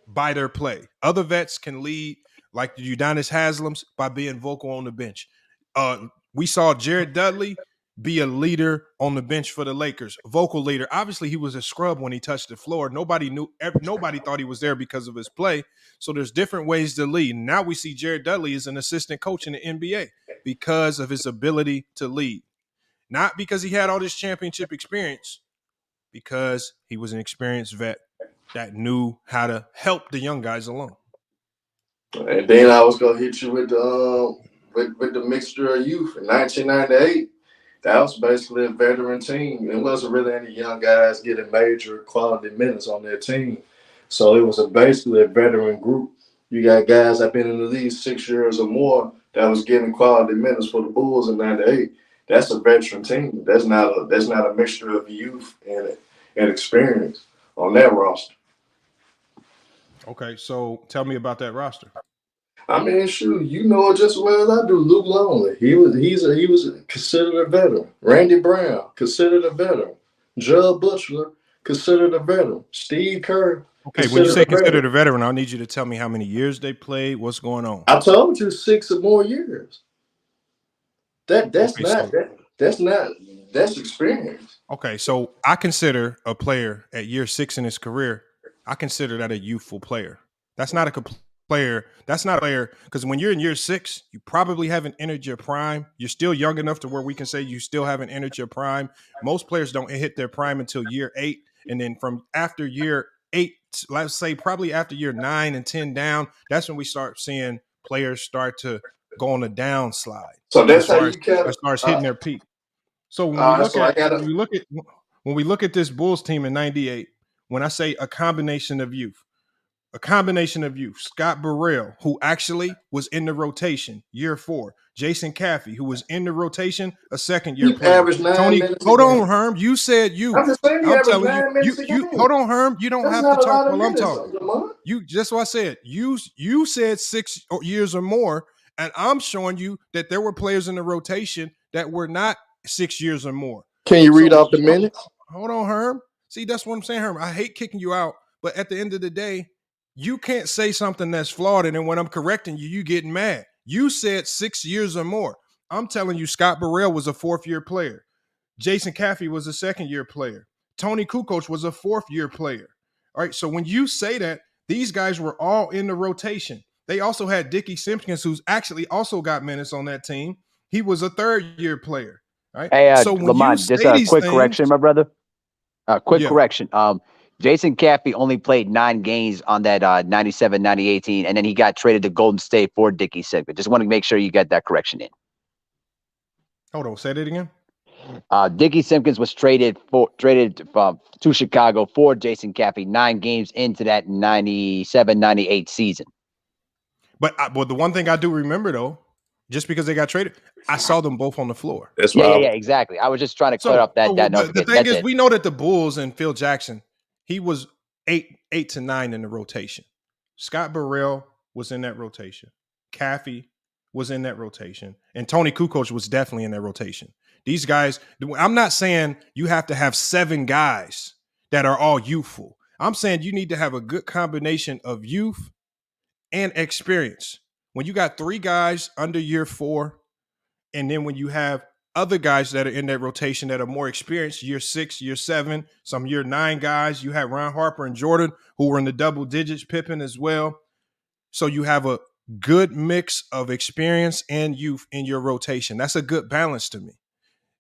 by their play. Other vets can lead like the Udonis Haslams by being vocal on the bench. We saw Jared Dudley be a leader on the bench for the Lakers, vocal leader. Obviously, he was a scrub when he touched the floor. Nobody thought he was there because of his play. So there's different ways to lead. Now we see Jared Dudley as an assistant coach in the NBA because of his ability to lead. Not because he had all this championship experience, because he was an experienced vet that knew how to help the young guys along. And then I was gonna hit you with the mixture of youth in 1998. That was basically a veteran team. It wasn't really any young guys getting major quality minutes on their team. So it was basically a veteran group. You got guys that been in the league 6 years or more that was getting quality minutes for the Bulls in '98. That's a veteran team. That's not a mixture of youth and experience on that roster. Okay, so tell me about that roster. I mean, shoot, you know it just as well as I do. Luke Longley, he was considered a veteran. Randy Brown, considered a veteran. Judd Butler, considered a veteran. Steve Kerr. Okay, when you say considered a veteran, I need you to tell me how many years they played. What's going on? I told you 6 or more years. That's experience. Okay, so I consider a player at year 6 in his career. I consider that a youthful player. That's not a player. That's not a player, because when you're in year 6, you probably haven't entered your prime. You're still young enough to where we can say you still haven't entered your prime. Most players don't hit their prime until year 8, and then from after year 8, let's say probably after year 9 and 10 down, that's when we start seeing players start to go on a downslide. So that's how you starts hitting their peak. So when we look at this Bulls team in '98, when I say a combination of youth, Scott Burrell, who actually was in the rotation year 4, Jason Caffey, who was in the rotation a second year player. Tony, hold on, Herm. You said you. I'm just saying I'm telling you. Hold on, Herm. You don't have to talk while I'm talking. Just what I said. You said 6 years or more, and I'm showing you that there were players in the rotation that were not 6 years or more. Can you read off the minutes? Hold on, Herm. See, that's what I'm saying, Herm. I hate kicking you out, but at the end of the day, you can't say something that's flawed, and then when I'm correcting you, you getting mad. You said 6 years or more. I'm telling you, Scott Burrell was a 4th-year player. Jason Caffey was a 2nd-year player. Tony Kukoc was a 4th-year player. All right, so when you say that, these guys were all in the rotation. They also had Dickie Simpkins, who's actually also got minutes on that team. He was a 3rd-year player. Right? Hey, so Lamont, just a quick correction, my brother. Correction. Jason Caffey only played 9 games on that 97-98 team, and then he got traded to Golden State for Dickie Simpkins. Just want to make sure you get that correction in. Hold on, say that again. Dickie Simpkins was traded to Chicago for Jason Caffey 9 games into that 97-98 season. But the one thing I do remember, though, just because they got traded, I saw them both on the floor. Yeah, exactly. I was just trying to clear up that note. The thing is, we know that the Bulls and Phil Jackson, he was 8 to 9 in the rotation. Scott Burrell was in that rotation. Caffey was in that rotation, and Tony Kukoc was definitely in that rotation. These guys, I'm not saying you have to have 7 guys that are all youthful. I'm saying you need to have a good combination of youth and experience. When you got 3 guys under year 4, and then when you have other guys that are in that rotation that are more experienced, year 6, year 7, some year 9 guys, you have Ron Harper and Jordan who were in the double digits, Pippen as well. So you have a good mix of experience and youth in your rotation. That's a good balance to me.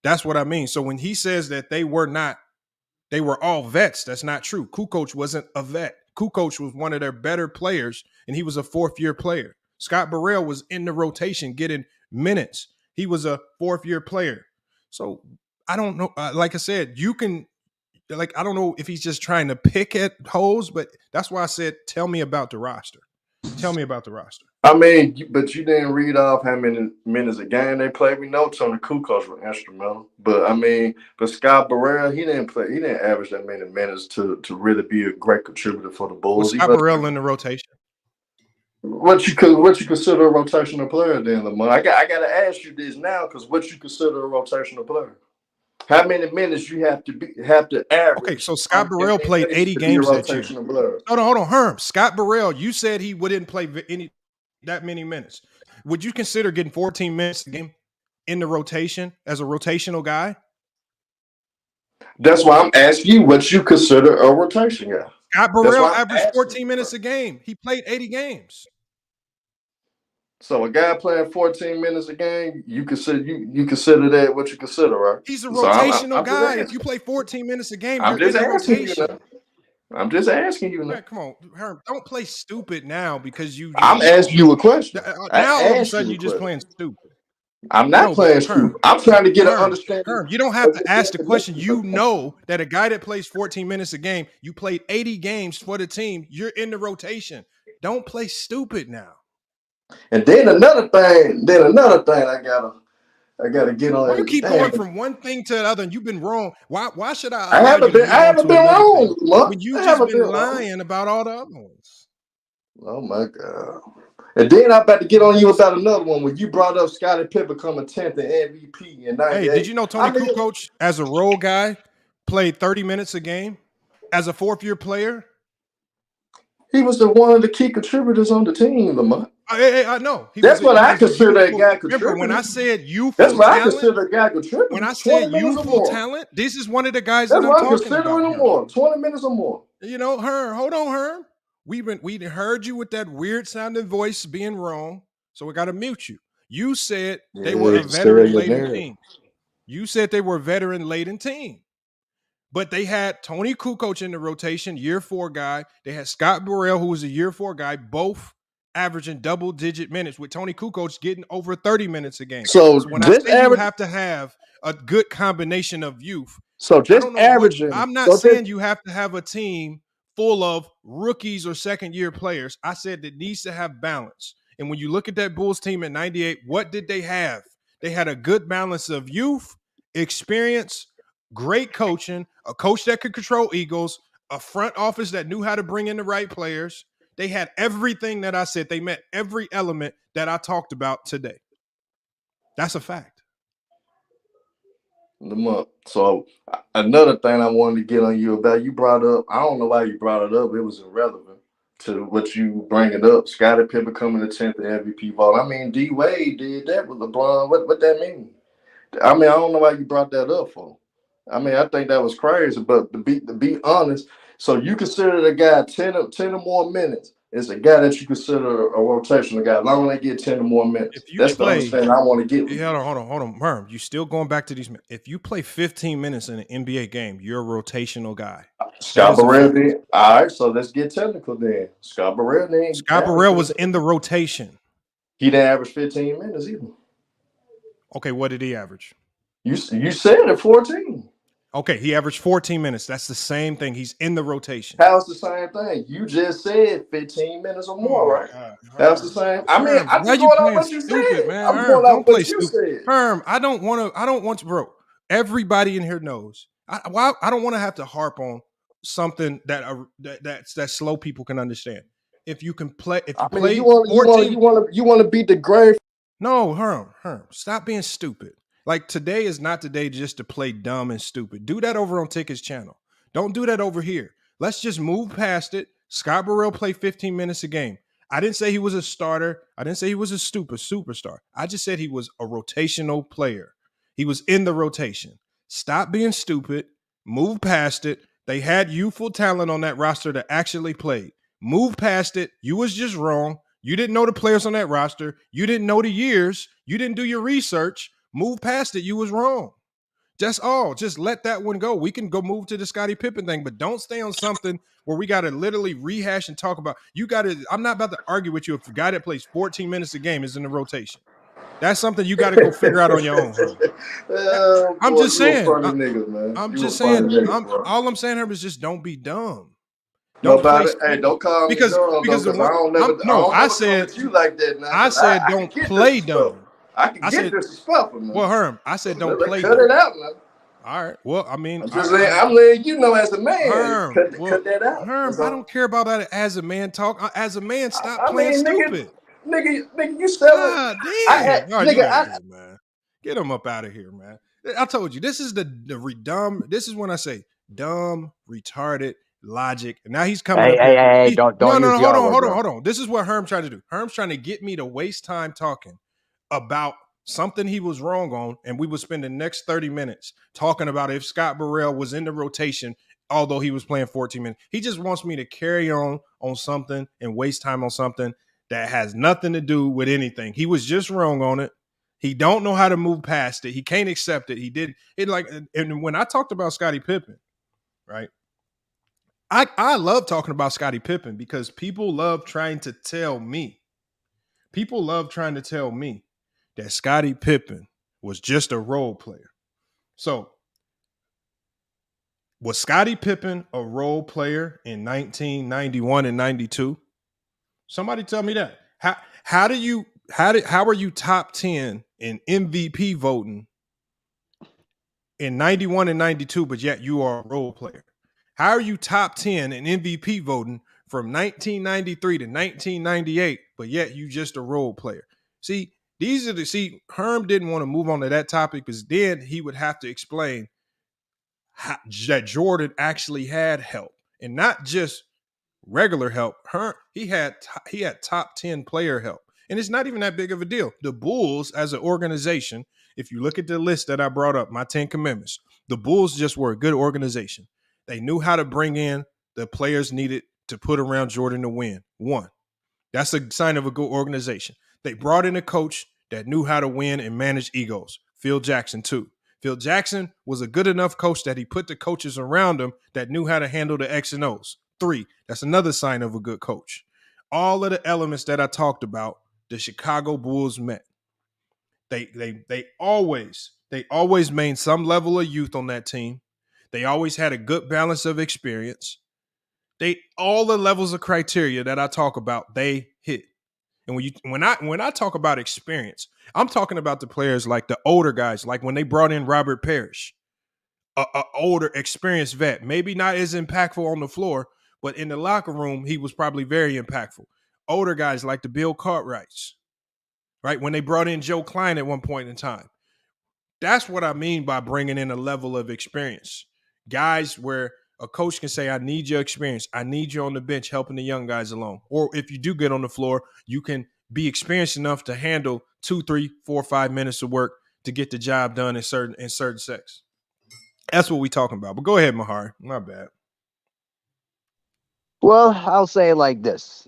That's what I mean. So when he says that they were all vets, that's not true. Kukoc wasn't a vet. Kukoc was one of their better players, and he was a 4th-year player. Scott Burrell was in the rotation getting minutes. He was a 4th-year player. So I don't know. Like I said, you can – I don't know if he's just trying to pick at holes, but that's why I said tell me about the roster. Tell me about the roster. I mean, but you didn't read off how many minutes a game they played. We know Tony Kukoc was instrumental, but Scott Burrell, he didn't average that many minutes to really be a great contributor for the Bulls. Was Scott Burrell in the rotation? What you consider a rotational player then, Lamar? I got to ask you this now, because what you consider a rotational player? How many minutes you have to average? Okay, so Scott Burrell played 80 games that year. Hold on, Herm. Scott Burrell, you said he wouldn't play that many minutes. Would you consider getting 14 minutes a game in the rotation as a rotational guy? That's why I'm asking you what you consider a rotation guy. Scott Burrell averaged 14 minutes a game. He played 80 games. So a guy playing 14 minutes a game, you consider that what you consider, right? He's a rotational guy. If you play 14 minutes a game, you're in the rotation. I'm just asking you now. Man, come on, Herm, don't play stupid now because I'm asking you a question. Now all of a sudden you're just playing stupid. I'm not playing stupid. I'm trying to get an understanding. Herm, you don't have to ask the question. You know that a guy that plays 14 minutes a game, you played 80 games for the team. You're in the rotation. Don't play stupid now. And then another thing I gotta get on. Why you keep going from one thing to the other, and you've been wrong. Why should I? I haven't been wrong. When you just been lying about all the other ones. Oh my God! And then I'm about to get on you about another one when you brought up Scottie Pippen becoming 10th in MVP in 98. Hey, did you know Tony Kukoc as a role guy played 30 minutes a game as a 4th-year player? He was one of the key contributors on the team, Lamar. I know. That's what I consider that guy contributing. Remember, when I said youthful talent, that's what I consider a guy contributing. When I said youthful talent, this is one of the guys that I'm talking about. More 20 minutes or more. You know, Herm, hold on, Herm. We heard you with that weird sounding voice being wrong, so we got to mute you. You said they were a veteran-laden team. You said they were a veteran-laden team. But they had Tony Kukoc in the rotation, year 4 guy. They had Scott Burrell, who was a year 4 guy, both averaging double-digit minutes, with Tony Kukoc getting over 30 minutes a game. So when I say you have to have a good combination of youth. So just averaging. I'm not saying you have to have a team full of rookies or second-year players. I said that needs to have balance. And when you look at that Bulls team in 98, what did they have? They had a good balance of youth, experience, great coaching, a coach that could control egos, a front office that knew how to bring in the right players. They had everything that I said. They met every element that I talked about today. That's a fact. So another thing I wanted to get on you about, you brought up, I don't know why you brought it up. It was irrelevant to what you bring it up. Scottie Pippen becoming the 10th MVP vote. I mean, D Wade did that with LeBron. What that mean? I mean, I don't know why you brought that up for. I mean, I think that was crazy, but to be honest, so you consider the guy 10 or more minutes is a guy that you consider a rotational guy. As long as they get 10 or more minutes. That's the understanding I want to get. Yeah, hold on. Herm, you still going back to these minutes. If you play 15 minutes in an NBA game, you're a rotational guy. Scott Burrell did. All right, so let's get technical then. Scott Burrell was in the rotation. He didn't average 15 minutes either. Okay, what did he average? You said it 14. Okay, he averaged 14 minutes. That's the same thing. He's in the rotation. How's the same thing? You just said 15 minutes or more, right? That's the same. I mean, I'm just going on what you said, man. I'm going on what you said. Herm, I don't want to, bro. Everybody in here knows. I don't want to have to harp on something that slow people can understand. If you can play, you want to beat the grave No, Herm, stop being stupid. Like, today is not the day just to play dumb and stupid. Do that over on Ticket's channel. Don't do that over here. Let's just move past it. Scott Burrell played 15 minutes a game. I didn't say he was a starter. I didn't say he was a stupid superstar. I just said he was a rotational player. He was in the rotation. Stop being stupid. Move past it. They had youthful talent on that roster that actually played. Move past it. You was just wrong. You didn't know the players on that roster. You didn't know the years. You didn't do your research. Move past it. You was wrong. That's all. Just let that one go. We can go move to the Scottie Pippen thing, but don't stay on something where we got to literally rehash and talk about. You got to. I'm not about to argue with you if a guy that plays 14 minutes a game is in the rotation. That's something you got to go figure out on your own. I'm just saying. I'm just saying. All I'm saying, Herb, is just don't be dumb. Don't call me dumb because I said you like that now. I said don't play dumb. I can get disrespectful, man. Well, Herm, I said don't play dumb. Cut it out, man. All right. Well, I mean, I'm letting you know as a man. Herm, cut that out. Herm, I don't care about that as a man talk. As a man, stop playing stupid. Nigga, you selling. Man. Get him up out of here, man. I told you, this is the dumb. This is when I say dumb, retarded logic. And now he's coming. Hey, don't. No, hold on. This is what Herm's trying to do. Herm's trying to get me to waste time talking about something he was wrong on, and we would spend the next 30 minutes talking about if Scott Burrell was in the rotation, although he was playing 14 minutes. He just wants me to carry on something and waste time on something that has nothing to do with anything. He was just wrong on it. He don't know how to move past it. He can't accept it. He did it and when I talked about Scottie Pippen, right? I love talking about Scottie Pippen because people love trying to tell me that Scottie Pippen was just a role player. So, was Scottie Pippen a role player in 1991 and 92? Somebody tell me that. How are you top 10 in MVP voting in 91 and 92, but yet you are a role player? How are you top 10 in MVP voting from 1993 to 1998, but yet you just a role player? See, Herm didn't want to move on to that topic because then he would have to explain that Jordan actually had help and not just regular help. He had top 10 player help. And it's not even that big of a deal. The Bulls as an organization, if you look at the list that I brought up, my 10 commandments, the Bulls just were a good organization. They knew how to bring in the players needed to put around Jordan to win. 1, that's a sign of a good organization. They brought in a coach that knew how to win and manage egos. Phil Jackson, 2. Phil Jackson was a good enough coach that he put the coaches around him that knew how to handle the X and O's. 3, that's another sign of a good coach. All of the elements that I talked about, the Chicago Bulls met. They always maintained some level of youth on that team. They always had a good balance of experience. All the levels of criteria that I talk about, they hit. And when I talk about experience, I'm talking about the players like the older guys, like when they brought in Robert Parrish, a older, experienced vet, maybe not as impactful on the floor, but in the locker room, he was probably very impactful. Older guys like the Bill Cartwrights, right? When they brought in Joe Klein at one point in time. That's what I mean by bringing in a level of experience. Guys where a coach can say, I need your experience. I need you on the bench helping the young guys along. Or if you do get on the floor, you can be experienced enough to handle 2, 3, 4, 5 minutes of work to get the job done in certain sex. That's what we're talking about. But go ahead, Mahar. My bad. Well, I'll say it like this.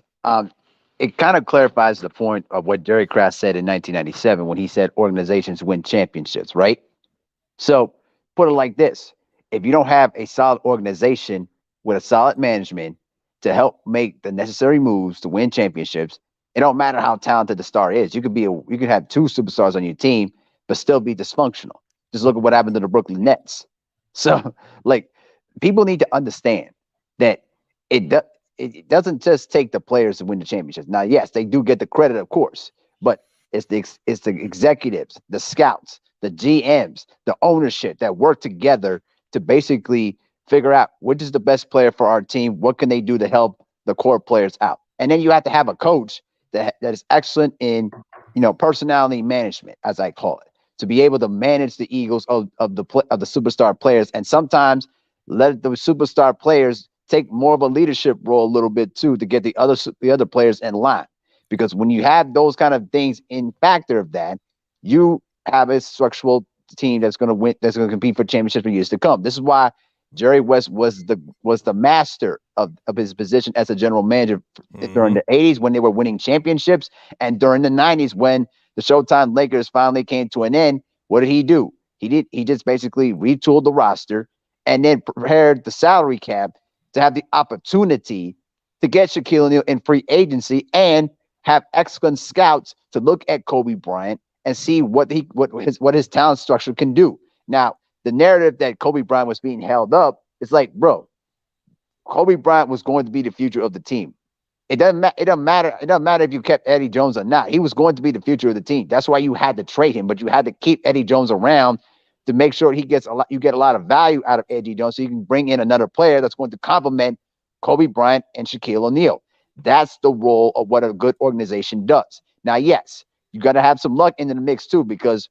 It kind of clarifies the point of what Derek Kraft said in 1997 when he said organizations win championships, right? So put it like this. If you don't have a solid organization with a solid management to help make the necessary moves to win championships, it don't matter how talented the star is. You could have 2 superstars on your team, but still be dysfunctional. Just look at what happened to the Brooklyn Nets. So, people need to understand that it doesn't just take the players to win the championships. Now, yes, they do get the credit, of course, but it's the executives, the scouts, the GMs, the ownership that work together to basically figure out which is the best player for our team. What can they do to help the core players out? And then you have to have a coach that is excellent in personality management, as I call it, to be able to manage the egos of the superstar players, and sometimes let the superstar players take more of a leadership role a little bit too, to get the other players in line. Because when you have those kind of things in factor of that, you have a structural team that's going to win, that's going to compete for championships for years to come. This is why Jerry West was the master of his position as a general manager during the 80s when they were winning championships, and during the 90s when the Showtime Lakers finally came to an end. What did he do? He just basically retooled the roster and then prepared the salary cap to have the opportunity to get Shaquille O'Neal in free agency and have excellent scouts to look at Kobe Bryant and see what his talent structure can do. Now, the narrative that Kobe Bryant was being held up, it's like, bro, Kobe Bryant was going to be the future of the team. It doesn't matter if you kept Eddie Jones or not. He was going to be the future of the team. That's why you had to trade him, but you had to keep Eddie Jones around to make sure you get a lot of value out of Eddie Jones, so you can bring in another player that's going to complement Kobe Bryant and Shaquille O'Neal. That's the role of what a good organization does. Now, yes, you got to have some luck into the mix too, because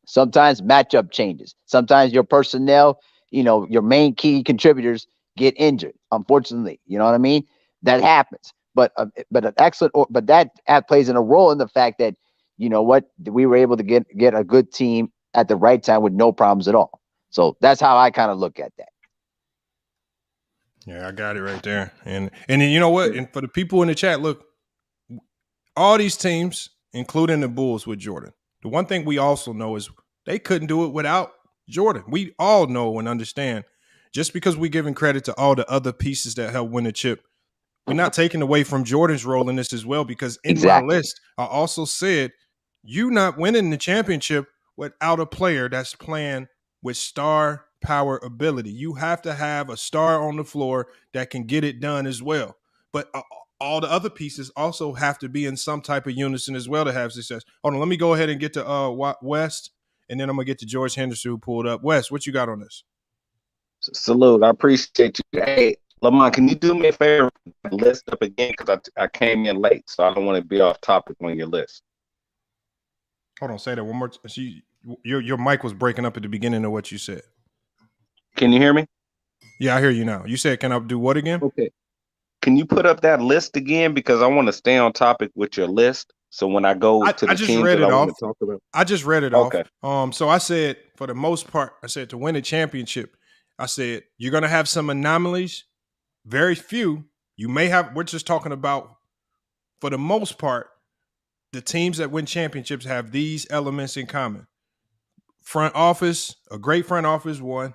sometimes matchup changes. Sometimes your personnel, your main key contributors get injured. Unfortunately, you know what I mean? That happens. But that plays in a role in the fact that, we were able to get a good team at the right time with no problems at all. So that's how I kind of look at that. Yeah, I got it right there. And you know what? And for the people in the chat, look, all these teams, including the Bulls with Jordan, the one thing we also know is they couldn't do it without Jordan. We all know and understand, just because we're giving credit to all the other pieces that helped win the chip, we're not taking away from Jordan's role in this as well, because in my list, I also said you not winning the championship without a player that's playing with star power ability. You have to have a star on the floor that can get it done as well. But all the other pieces also have to be in some type of unison as well to have success. Hold on, let me go ahead and get to West, and then I'm going to get to George Henderson, who pulled up. West, what you got on this? Salute. I appreciate you. Hey, Lamont, can you do me a favor? List up again, because I came in late, so I don't want to be off topic on your list. Hold on, say that one more. Your mic was breaking up at the beginning of what you said. Can you hear me? Yeah, I hear you now. You said, can I do what again? Okay. Can you put up that list again? Because I want to stay on topic with your list. So when I go to the teams that I want to talk about. I just read it off. So I said, for the most part, I said to win a championship, I said, you're going to have some anomalies, very few. You may have, we're just talking about, for the most part, the teams that win championships have these elements in common. Front office, a great front office, one.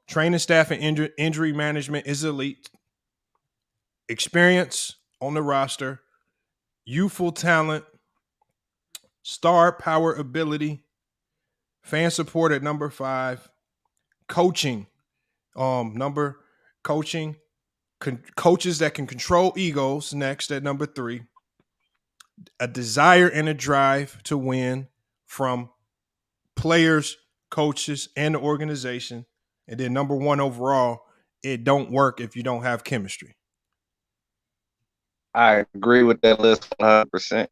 Training staff and injury management is elite. Experience on the roster, youthful talent, star power ability, fan support at number 5, coaching, coaches that can control egos next at number 3, a desire and a drive to win from players, coaches, and the organization. And then number 1 overall, it don't work if you don't have chemistry. I agree with that list 100%.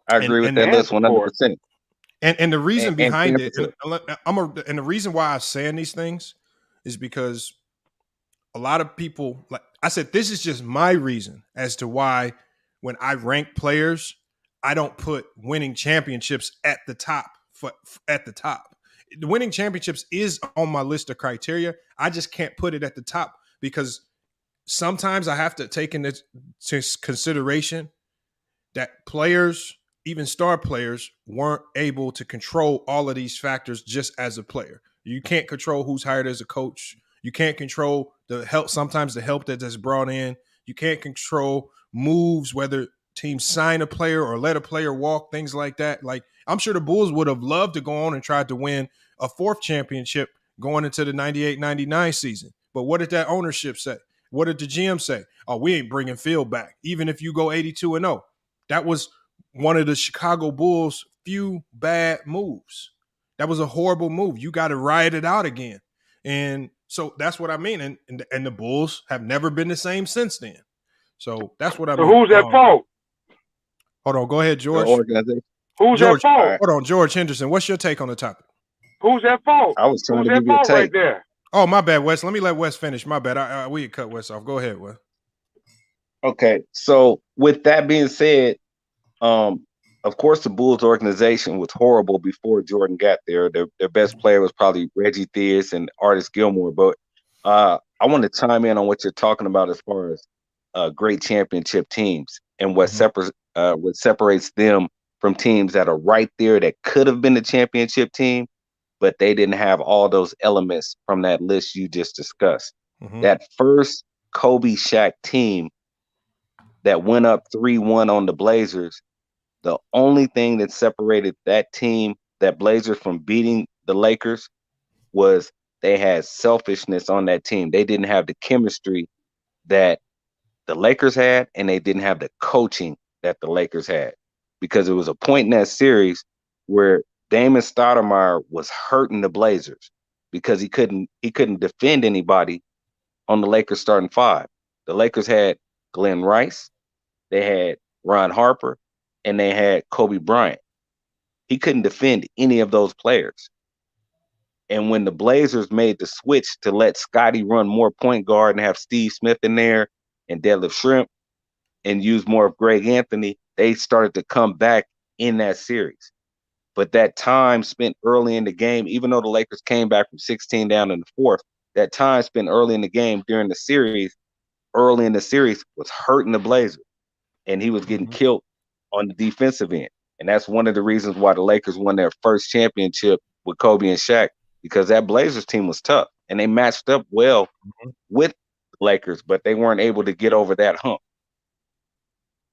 I agree with that list 100%. And the reason behind it, and the reason why I'm saying these things is because a lot of people, like I said, this is just my reason as to why when I rank players, I don't put winning championships at the top. The winning championships is on my list of criteria. I just can't put it at the top because sometimes I have to take into consideration that players, even star players, weren't able to control all of these factors just as a player. You can't control who's hired as a coach. You can't control the help, sometimes the help that's brought in. You can't control moves, whether teams sign a player or let a player walk, things like that. Like, I'm sure the Bulls would have loved to go on and tried to win a 4th championship going into the 98-99 season. But what did that ownership say? What did the GM say? Oh, we ain't bringing Phil back, even if you go 82-0. That was one of the Chicago Bulls' few bad moves. That was a horrible move. You got to ride it out again. And so that's what I mean. And the Bulls have never been the same since then. So that's what I So meant. who's at fault? Hold on. Go ahead, George. The organization. Who's George, at fault? hold on, George Henderson. What's your take on the topic? Who's at fault? I was trying Who's to at give you a fault right take. there? Oh, my bad, Wes. Let me let Wes finish. My bad. We had cut Wes off. Go ahead, Wes. Okay, so with that being said, of course the Bulls organization was horrible before Jordan got there. Their best player was probably Reggie Theus and Artis Gilmore. But I want to chime in on what you're talking about as far as great championship teams and what separates them from teams that are right there that could have been the championship team, but they didn't have all those elements from that list you just discussed. That first Kobe Shaq team that went up 3-1 on the Blazers, the only thing that separated that team, that Blazers, from beating the Lakers was they had selfishness on that team. They didn't have the chemistry that the Lakers had, and they didn't have the coaching that the Lakers had, because it was a point in that series where Damon Stoudemire was hurting the Blazers because he couldn't defend anybody on the Lakers starting five. The Lakers had Glenn Rice, they had Ron Harper, and they had Kobe Bryant. He couldn't defend any of those players. And when the Blazers made the switch to let Scottie run more point guard and have Steve Smith in there and Deadlift Shrimp and use more of Greg Anthony, they started to come back in that series. But that time spent early in the game, even though the Lakers came back from 16 down in the fourth, that time spent early in the game during the series, was hurting the Blazers. And he was getting killed on the defensive end. And that's one of the reasons why the Lakers won their first championship with Kobe and Shaq, because that Blazers team was tough and they matched up well with the Lakers, but they weren't able to get over that hump.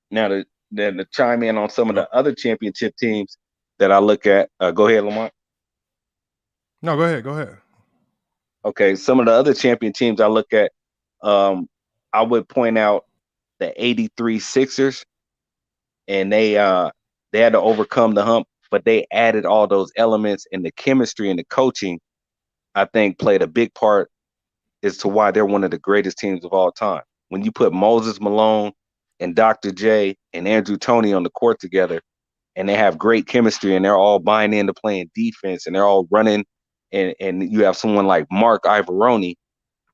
Now, to chime in on some of the other championship teams that I look at, go ahead, Lamont. No, go ahead. Okay, some of the other champion teams I look at, I would point out the 83 Sixers, and they had to overcome the hump, but they added all those elements, and the chemistry and the coaching, I think, played a big part as to why they're one of the greatest teams of all time. When you put Moses Malone and Dr. J and Andrew Toney on the court together, and they have great chemistry, and they're all buying into playing defense, and they're all running, and you have someone like Mark Ivoroni,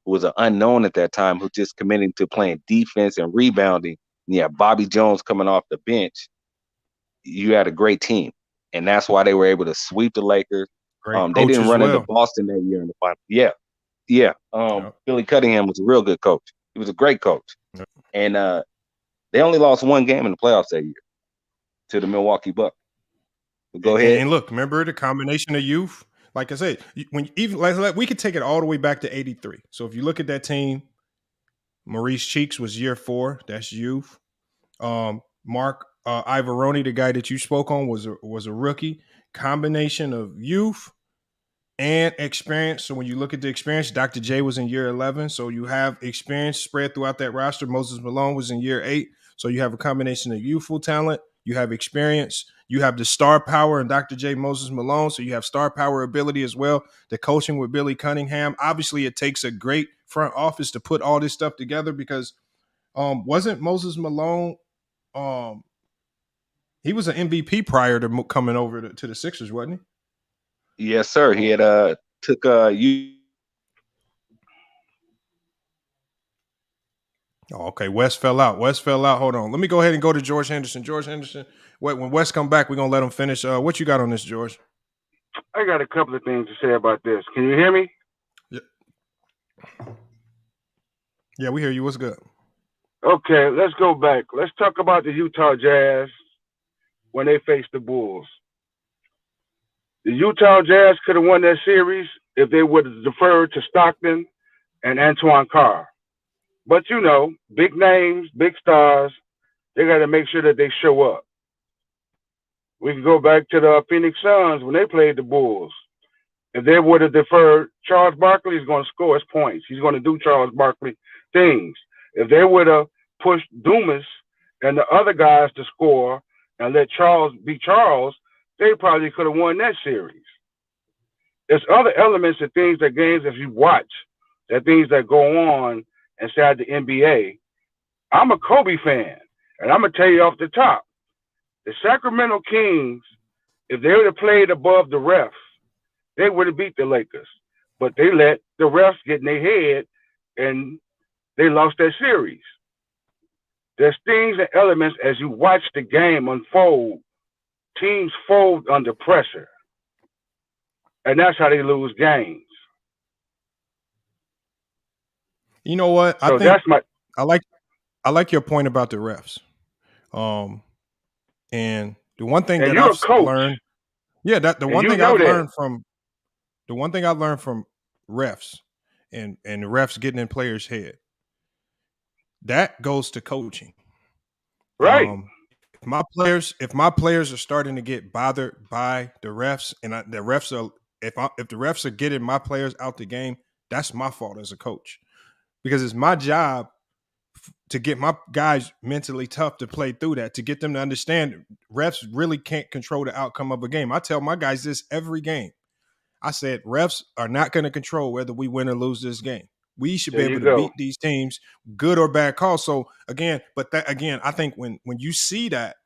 who was an unknown at that time, who just committed to playing defense and rebounding. And you have Bobby Jones coming off the bench. You had a great team, and that's why they were able to sweep the Lakers. They didn't run into Boston that year in the final. Yeah. Billy Cunningham was a real good coach. He was a great coach. And they only lost one game in the playoffs that year to the Milwaukee Bucks. Go ahead. And look, remember the combination of youth? Like I said, we could take it all the way back to 83. So if you look at that team, Maurice Cheeks was year 4. That's youth. Mark Ivoroni, the guy that you spoke on, was a rookie. Combination of youth and experience. So when you look at the experience, Dr. J was in year 11. So you have experience spread throughout that roster. Moses Malone was in year 8. So you have a combination of youthful talent. You have experience. You have the star power in Dr. J, Moses Malone. So you have star power ability as well. The coaching with Billy Cunningham. Obviously, it takes a great front office to put all this stuff together, because wasn't Moses Malone, he was an MVP prior to coming over to the Sixers, wasn't he? Yes, sir. He had took you. Oh, okay. Wes fell out. Hold on. Let me go ahead and go to George Henderson. When Wes come back, we're going to let him finish. What you got on this, George? I got a couple of things to say about this. Can you hear me? Yeah, we hear you. What's good? Okay, let's go back. Let's talk about the Utah Jazz when they faced the Bulls. The Utah Jazz could have won that series if they would have deferred to Stockton and Antoine Carr. But, big names, big stars, they got to make sure that they show up. We can go back to the Phoenix Suns when they played the Bulls. If they would have deferred, Charles Barkley is going to score his points. He's going to do Charles Barkley things. If they would have pushed Dumas and the other guys to score and let Charles be Charles, they probably could have won that series. There's other elements of things that games, if you watch, that things that go on inside the NBA. I'm a Kobe fan, and I'm gonna tell you off the top, the Sacramento Kings, if they would have played above the refs, they would have beat the Lakers. But they let the refs get in their head, and they lost that series. There's things and elements as you watch the game unfold. Teams fold under pressure, and that's how they lose games. You know what? So that's my. I like your point about the refs. And the one thing that I've learned, the one thing I learned from refs and the refs getting in players' head, that goes to coaching. Right. If my players are starting to get bothered by the refs, and if the refs are getting my players out the game, that's my fault as a coach, because it's my job to get my guys mentally tough to play through that, to get them to understand refs really can't control the outcome of a game. I tell my guys this every game. I said, refs are not going to control whether we win or lose this game. We should be able to beat these teams, good or bad calls. So again, I think when you see that,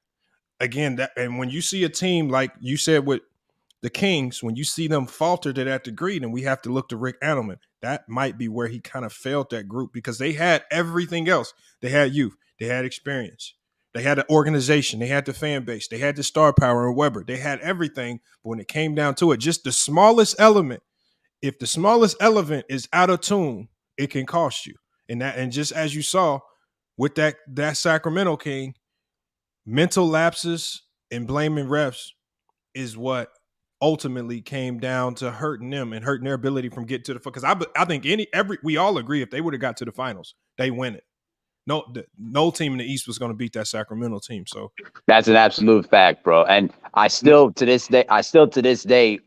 and when you see a team like you said with the Kings, when you see them falter to that degree, then we have to look to Rick Adelman. That might be where he kind of failed that group, because they had everything else. They had youth. They had experience. They had the organization. They had the fan base. They had the star power in Weber. They had everything. But when it came down to it, just the smallest element, if the smallest element is out of tune, it can cost you. And just as you saw with that Sacramento King, mental lapses and blaming refs is what ultimately came down to hurting them and hurting their ability from getting to the, because I think we all agree if they would have got to the finals, they win it. No team in the East was going to beat that Sacramento team. So that's an absolute fact, bro. And I still to this day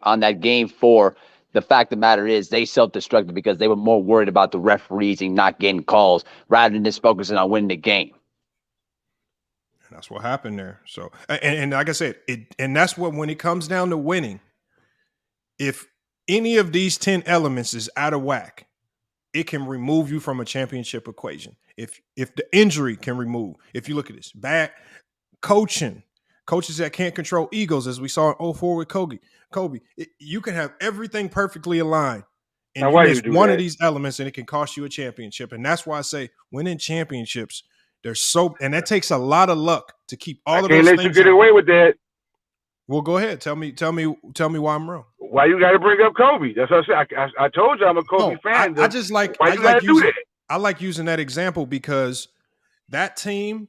on that game 4, the fact of the matter is they self-destructed because they were more worried about the referees and not getting calls rather than just focusing on winning the game. And that's what happened there. So, and like I said, and that's what, when it comes down to winning, if any of these 10 elements is out of whack, it can remove you from a championship equation. If the injury can remove, if you look at this, bad coaches that can't control egos, as we saw in 04 with Kobe, you can have everything perfectly aligned, and you miss one of these elements, and it can cost you a championship. And that's why I say winning championships, and that takes a lot of luck to keep all of those things. I can't let you get away with that. Well, go ahead. Tell me why I'm wrong. Why you got to bring up Kobe? That's what I said. I told you I'm a Kobe fan. I like using that example because that team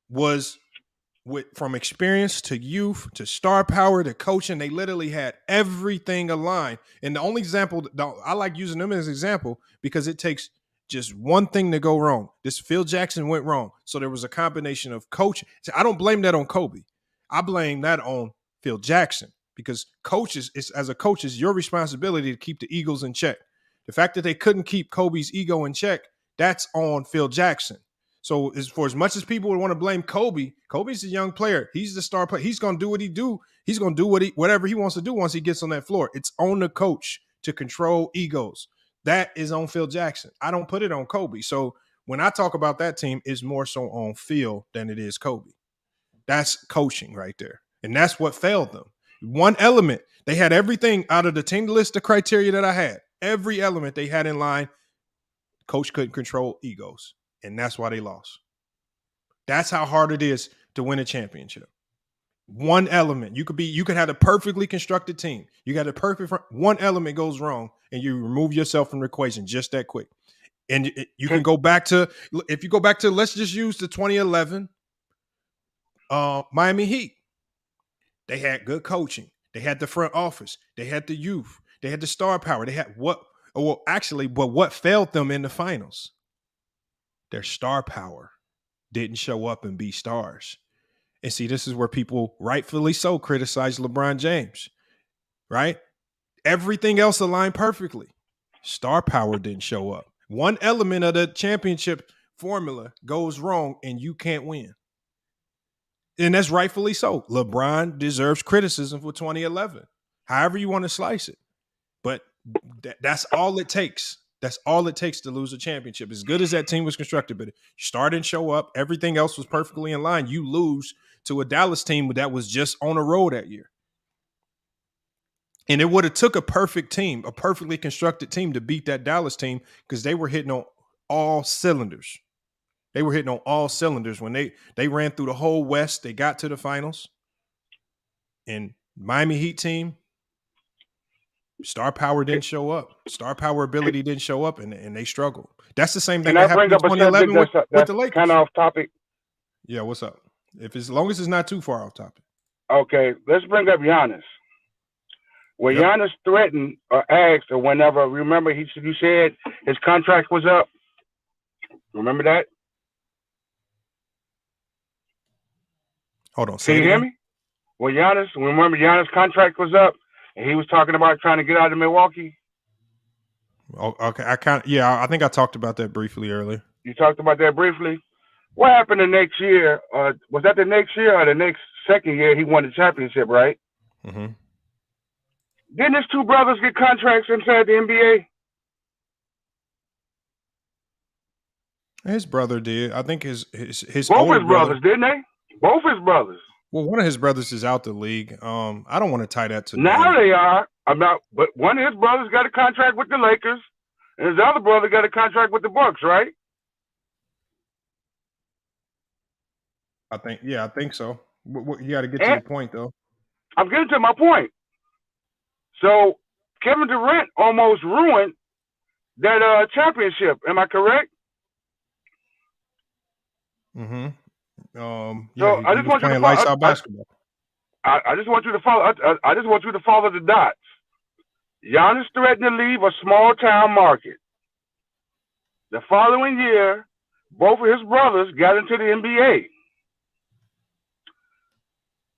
was from experience to youth to star power to coaching. They literally had everything aligned. And the only example I like using them as an example because it takes just one thing to go wrong. This Phil Jackson went wrong. So there was a combination of coaching. So I don't blame that on Kobe. I blame that on Phil Jackson, because as a coach, it's your responsibility to keep the egos in check. The fact that they couldn't keep Kobe's ego in check, that's on Phil Jackson. So for as much as people would want to blame Kobe, Kobe's a young player. He's the star player. He's going to do what he do. He's going to do whatever he wants to do once he gets on that floor. It's on the coach to control egos. That is on Phil Jackson. I don't put it on Kobe. So when I talk about that team, it's more so on Phil than it is Kobe. That's coaching right there. And that's what failed them. One element, they had everything out of the 10 list of criteria that I had. Every element they had in line, coach couldn't control egos. And that's why they lost. That's how hard it is to win a championship. One element, you could have a perfectly constructed team. You got a perfect, one element goes wrong and you remove yourself from the equation just that quick. And you can go back to, let's just use the 2011 Miami Heat. They had good coaching. They had the front office. They had the youth. They had the star power. They had what failed them in the finals? Their star power didn't show up and be stars. And see, this is where people rightfully so criticize LeBron James, right? Everything else aligned perfectly. Star power didn't show up. One element of the championship formula goes wrong and you can't win. And that's rightfully so. LeBron deserves criticism for 2011. However you want to slice it. But that's all it takes. That's all it takes to lose a championship. As good as that team was constructed, but you start and show up, everything else was perfectly in line. You lose to a Dallas team that was just on a roll that year. And it would have took a perfect team, a perfectly constructed team to beat that Dallas team because they were hitting on all cylinders. They were hitting on all cylinders when they ran through the whole West. They got to the finals. And Miami Heat team, star power didn't show up. Star power ability didn't show up, and they struggled. That's the same thing that happened in 2011 with the Lakers. Kind of off topic. Yeah, what's up? As long as it's not too far off topic. Okay, let's bring up Giannis. When Giannis threatened or asked or whenever, remember you said his contract was up? Remember that? Hold on. Can you hear me? Remember Giannis' contract was up and he was talking about trying to get out of Milwaukee? Oh, okay. I think I talked about that briefly earlier. You talked about that briefly? What happened the next year? Was that the next year or the next second year he won the championship, right? Mm-hmm. Didn't his two brothers get contracts inside the NBA? His brother did. I think his both older his brothers, didn't they? Both his brothers. Well, one of his brothers is out the league. I don't want to tie that to now they are. But one of his brothers got a contract with the Lakers, and his other brother got a contract with the Bucks, right? I think so. You got to get to your point, though. I'm getting to my point. So Kevin Durant almost ruined that championship. Am I correct? Mm-hmm. So I just want you to lights out basketball. I just want you to follow. I just want you to follow the dots. Giannis threatened to leave a small town market. The following year, both of his brothers got into the NBA.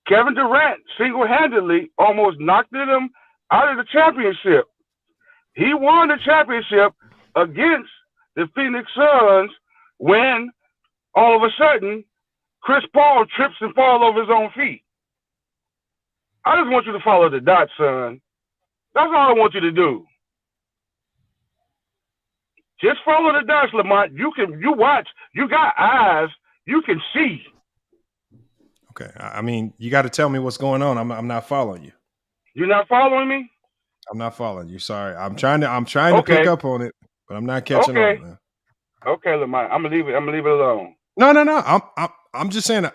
Kevin Durant single-handedly almost knocked them out of the championship. He won the championship against the Phoenix Suns when all of a sudden Chris Paul trips and falls over his own feet. I just want you to follow the dots, son. That's all I want you to do. Just follow the dots, Lamont. You watch. You got eyes. You can see. Okay. I mean, you got to tell me what's going on. I'm not following you. You're not following me? I'm not following you. Sorry. I'm trying to pick up on it, but I'm not catching on, man. Okay, Lamont. I'm gonna leave it alone. No. I'm just saying.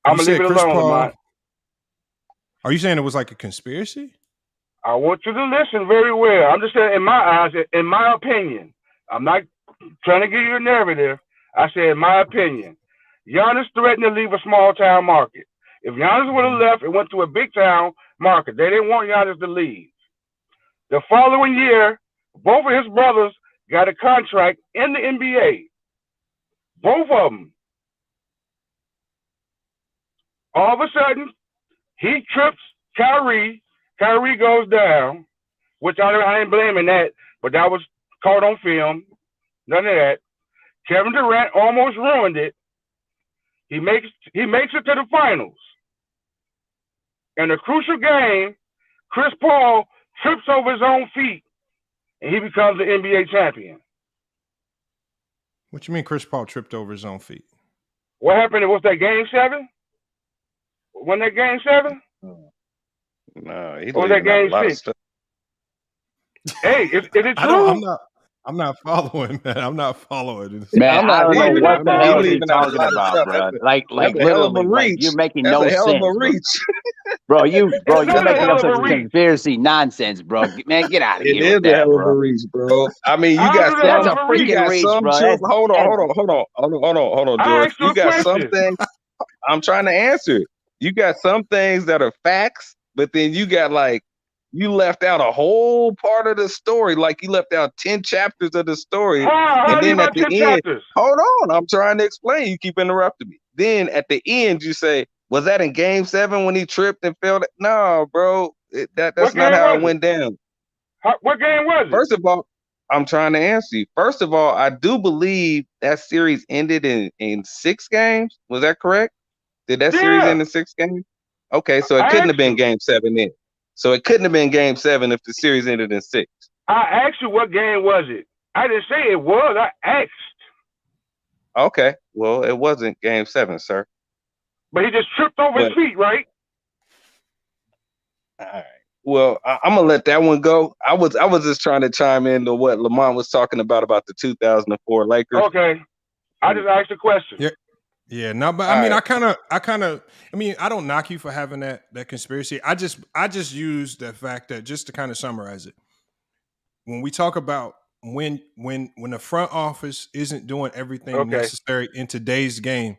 I'm gonna leave it alone, Lamont. Are you saying it was like a conspiracy? I want you to listen very well. I'm just saying, in my eyes, in my opinion, I'm not trying to give you a narrative. I said, in my opinion, Giannis threatened to leave a small town market. If Giannis would have left and went to a big town market, they didn't want Giannis to leave. The following year, both of his brothers got a contract in the NBA. Both of them. All of a sudden, he trips Kyrie. Kyrie goes down, which I ain't blaming that, but that was caught on film. None of that. Kevin Durant almost ruined it. He makes it to the finals. In a crucial game, Chris Paul trips over his own feet, and he becomes the NBA champion. What you mean Chris Paul tripped over his own feet? What happened? Was that Game 7? Wasn't that Game 7? No, he was that Game 6? Hey, is it true? I'm not following, man. I'm not following. Man, I don't know what the hell he's talking about, bro. Like literally, like, you're making no sense. That's a hell of a reach. Bro, you're making up some conspiracy nonsense, bro. Man, get out of here. It is a hell of a reach, bro. I mean, you got that's a freaking reach, bro. Hold on, George. You got some things. I'm trying to answer it. You got some things that are facts, but then you got you left out a whole part of the story. Like you left out 10 chapters of the story. And then at the end, hold on, I'm trying to explain. You keep interrupting me. Then at the end, you say, was that in Game 7 when he tripped and fell? No, bro. That's not how it went down. What game was it? First of all, I'm trying to answer you. First of all, I do believe that series ended in 6 games. Was that correct? Did that series end in 6 games? Okay, so it couldn't have been Game 7 then. So it couldn't have been Game 7 if the series ended in 6. I asked you what game was it, I didn't say it was. I asked. Okay. Well, it wasn't Game 7, sir. But he just tripped over his feet, right? All right. Well, I'm gonna let that one go. I was just trying to chime in to what Lamont was talking about the 2004 Lakers. Okay. I just asked a question. Yeah. Yeah, no, but I mean, I don't knock you for having that conspiracy. I just use the fact that, just to kind of summarize it, when we talk about when the front office isn't doing everything necessary in today's game,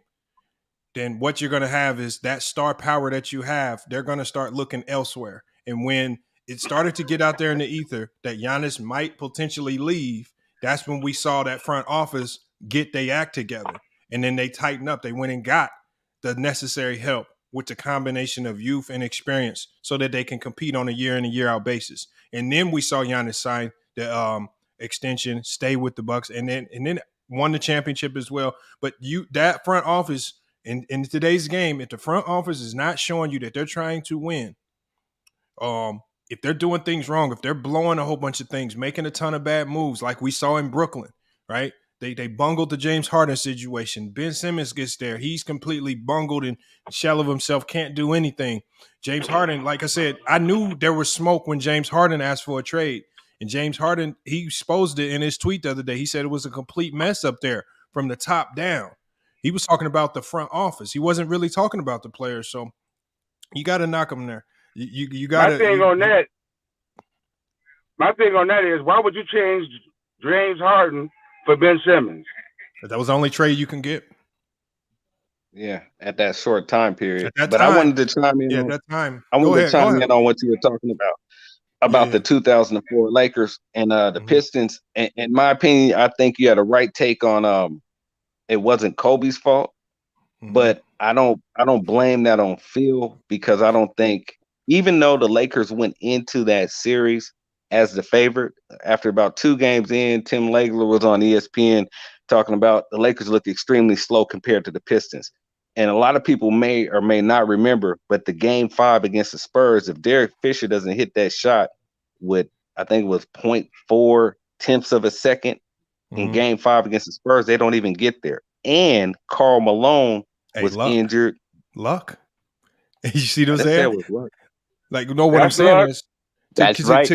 then what you're going to have is that star power that you have, they're going to start looking elsewhere. And when it started to get out there in the ether that Giannis might potentially leave, that's when we saw that front office get their act together. And then they tightened up. They went and got the necessary help with the combination of youth and experience so that they can compete on a year in and year out basis. And then we saw Giannis sign the extension, stay with the Bucks, and then won the championship as well. But that front office in today's game, if the front office is not showing you that they're trying to win, if they're doing things wrong, if they're blowing a whole bunch of things, making a ton of bad moves like we saw in Brooklyn, right? They bungled the James Harden situation. Ben Simmons gets there. He's completely bungled and shell of himself, can't do anything. James Harden, like I said, I knew there was smoke when James Harden asked for a trade. And James Harden, he exposed it in his tweet the other day. He said it was a complete mess up there from the top down. He was talking about the front office. He wasn't really talking about the players. So you got to knock him there. You got to. My thing on that is, why would you change James Harden for Ben Simmons? That was the only trade you can get. Yeah, at that short time period. But I wanted to chime in. That time. I wanted to chime in on what you were talking about the 2004 Lakers and the Pistons. And in my opinion, I think you had a right take on it wasn't Kobe's fault, but I don't blame that on Phil, because I don't think, even though the Lakers went into that series as the favorite, after about 2 games in, Tim Legler was on ESPN talking about the Lakers look extremely slow compared to the Pistons. And a lot of people may or may not remember, but the Game 5 against the Spurs, if Derek Fisher doesn't hit that shot with, I think it was 0.4 tenths of a second in Game 5 against the Spurs, they don't even get there. And Karl Malone was injured. Luck. You see those ads? Like, what I'm saying luck. is, That's right.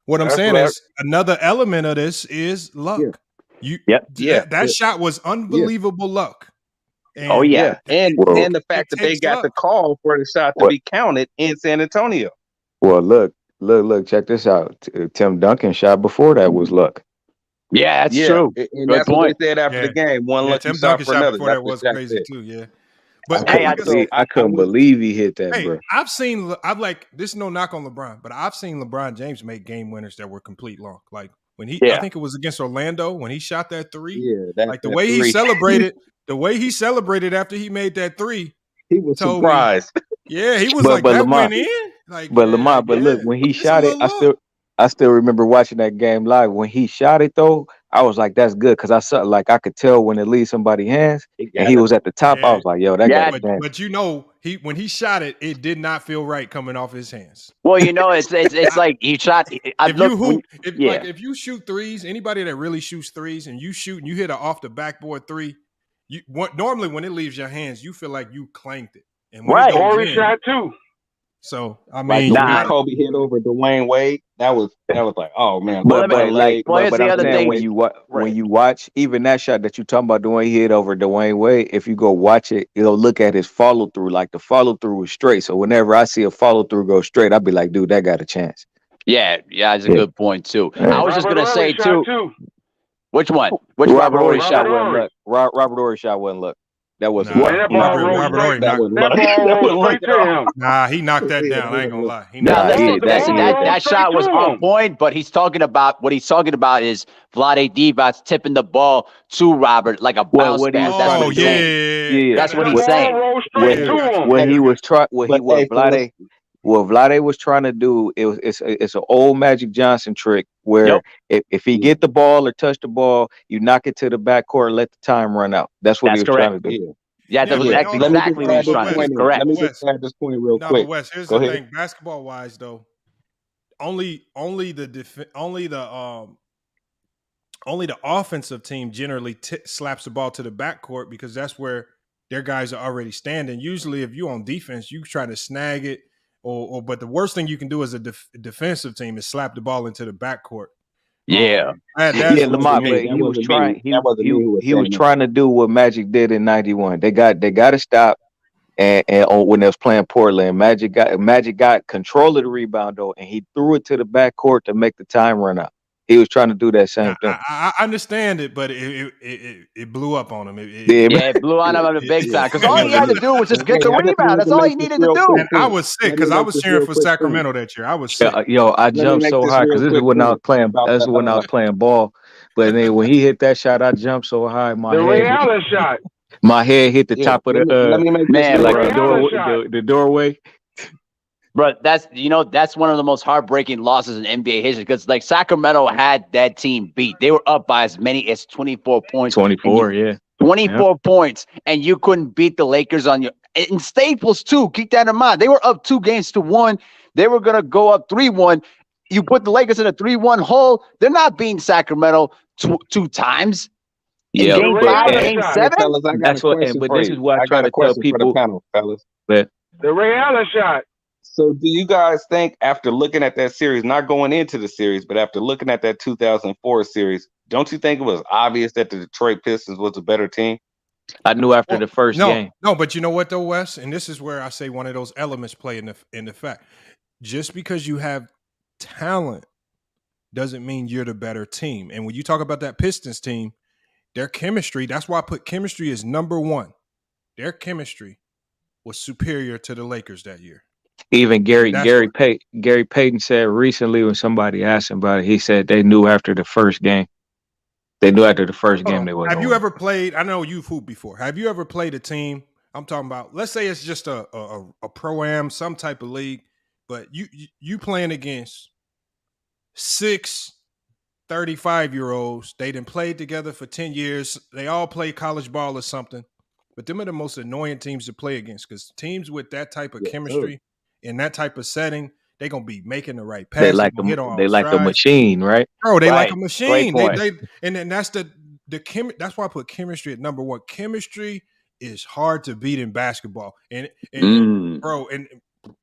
What I'm saying is, another element of this is luck. That shot was unbelievable luck. And and the fact that they got the call for the shot to be counted in San Antonio. Well, look, check this out. Tim Duncan shot before that was luck. Yeah, that's true. And that's what they said after the game. One lucky Tim shot Duncan for shot another. before that was crazy too. Yeah. But I couldn't believe he hit that, bro. This is no knock on LeBron, but I've seen LeBron James make game winners that were complete luck. Like when I think it was against Orlando when he shot that 3. Yeah, the way he celebrated after he made that 3. He was surprised. He was that went in. Lamar, look, when he shot it, I still remember watching that game live. When he shot it though, I was like, that's good, because I could tell when it leaves somebody's hands, and he was at the top. I was like, yo, that guy. But when he shot it, it did not feel right coming off his hands. Well, it's like he shot. If you shoot threes, anybody that really shoots threes, and you shoot and you hit an off the backboard 3, normally when it leaves your hands, you feel like you clanked it. And when Or he shot 2. So I mean, Kobe hit over Dwayne Wade. That was like, oh man. But I'm saying, when you watch even that shot that you talking about, the way he hit over Dwayne Wade, if you go watch it, you'll look at his follow through. Like the follow through was straight. So whenever I see a follow through go straight, I'd be like, dude, that got a chance. Yeah, that's a good point too. I was just gonna say too. Which one? Which Robert Horry shot wasn't luck. Robert Horry shot wasn't luck. That was Robert Horry he knocked that down. I ain't gonna lie. That shot was on point, but he's talking about what he's talking about is Vlade Divac tipping the ball to Robert like a bounce pass. That's what he's saying. That's what he's saying. When he was trying, what Vlade was trying to do, it's an old Magic Johnson trick where if he get the ball or touch the ball, you knock it to the backcourt and let the time run out. That's what he was trying to do. Yeah, that's exactly what he's trying to do. Correct. Let me just add this point real quick. But Wes, here's the thing: basketball wise, though, only the only the offensive team generally slaps the ball to the backcourt because that's where their guys are already standing. Usually, if you're on defense, you try to snag it, but the worst thing you can do as a defensive team is slap the ball into the backcourt. Yeah, Lamont, but he was trying. He was trying to do what Magic did in '91. They got to stop. And when they was playing Portland, Magic got control of the rebound though, and he threw it to the backcourt to make the time run out. He was trying to do that same thing. I understand it, but it blew up on him. It blew on him on a big time because all he had to do was just get the rebound. That's all he needed to do. And I was sick because I was cheering for Sacramento that year. I was sick. I jumped so high because this is when I was playing. That's when I was playing ball. But then when he hit that shot, I jumped so high. The Ray Allen shot. My head hit the top of the doorway. Bro, that's one of the most heartbreaking losses in NBA history because like Sacramento had that team beat. They were up by as many as 24 points. 24 points, and you couldn't beat the Lakers on your in Staples too. Keep that in mind. They were up 2-1. They were gonna go up 3-1. You put the Lakers in a 3-1 hole. They're not beating Sacramento two times. Yeah, Game 5, Game 7. Fellas, that's what. But this is what I try to tell people. Panel, fellas. The Ray Allen shot. So, do you guys think after looking at that series, not going into the series, but after looking at that 2004 series, don't you think it was obvious that the Detroit Pistons was a better team? I knew after the first game. No, but you know what though, Wes, and this is where I say one of those elements play in the fact. Just because you have talent doesn't mean you're the better team. And when you talk about that Pistons team, their chemistry, that's why I put chemistry as number one. Their chemistry was superior to the Lakers that year. Even Gary Payton said recently when somebody asked him about it, he said they knew after the first game. They knew after the first game they were. Have you ever played? I know you've hooped before. Have you ever played a team? I'm talking about. Let's say it's just a pro-am, some type of league, but you playing against 6 35-year-olds. They done played together for 10 years. They all play college ball or something. But them are the most annoying teams to play against because teams with that type of chemistry in that type of setting, they're going to be making the right pass. They like the machine, right? Bro, they like a machine. And then that's that's why I put chemistry at number one. Chemistry is hard to beat in basketball. And bro, and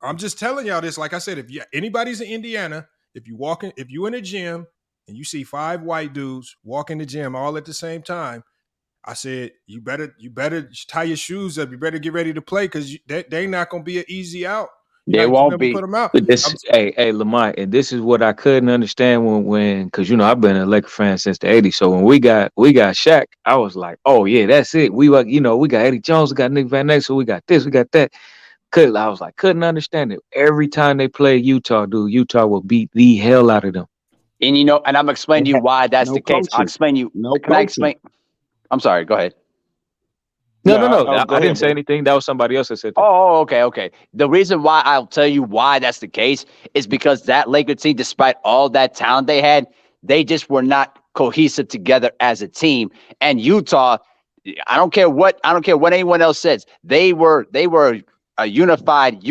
I'm just telling y'all this, like I said, if anybody's in Indiana, if you in a gym and you see 5 white dudes walk in the gym all at the same time, I said, you better tie your shoes up. You better get ready to play because they're not going to be an easy out. They won't be. Put them out. Hey, Lamont, and this is what I couldn't understand when because I've been a Laker fan since the '80s. So when we got Shaq, I was like, oh yeah, that's it. We got Eddie Jones, we got Nick Van Exel, we got this, we got that. I was like, couldn't understand it. Every time they play Utah, Utah will beat the hell out of them. And and I'm gonna explain to you why that's the case. I'll explain you. Can I explain? I'm sorry. Go ahead. No. I didn't say anything. That was somebody else that said that. Oh, okay. The reason why I'll tell you why that's the case is because that Laker team, despite all that talent they had, they just were not cohesive together as a team. And Utah, I don't care what anyone else says. They were a unified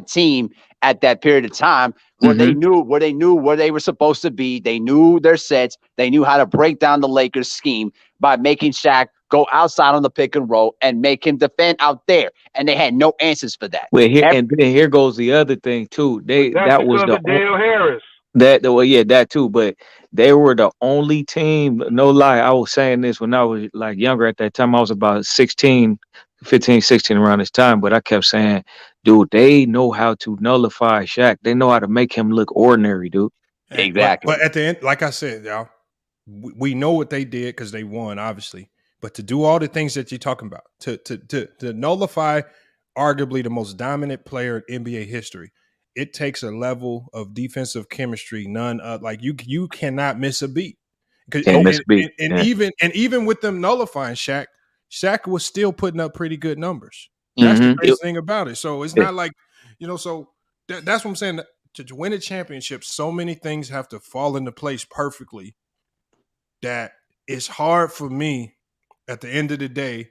team at that period of time where they knew where they were supposed to be. They knew their sets. They knew how to break down the Lakers scheme by making Shaq go outside on the pick and roll and make him defend out there. And they had no answers for that. Well, here goes the other thing too. That was the Dale Harris. That too. But they were the only team. No lie, I was saying this when I was like younger at that time. I was about 15, 16 around this time. But I kept saying, dude, they know how to nullify Shaq. They know how to make him look ordinary, dude. Exactly. But at the end, like I said, y'all, we know what they did because they won, obviously. But to do all the things that you're talking about, to nullify arguably the most dominant player in NBA history, it takes a level of defensive chemistry you cannot miss a beat. Even with them nullifying Shaq was still putting up pretty good numbers. That's the crazy thing about it. So it's not like So that's what I'm saying. To win a championship, so many things have to fall into place perfectly that it's hard for me. At the end of the day,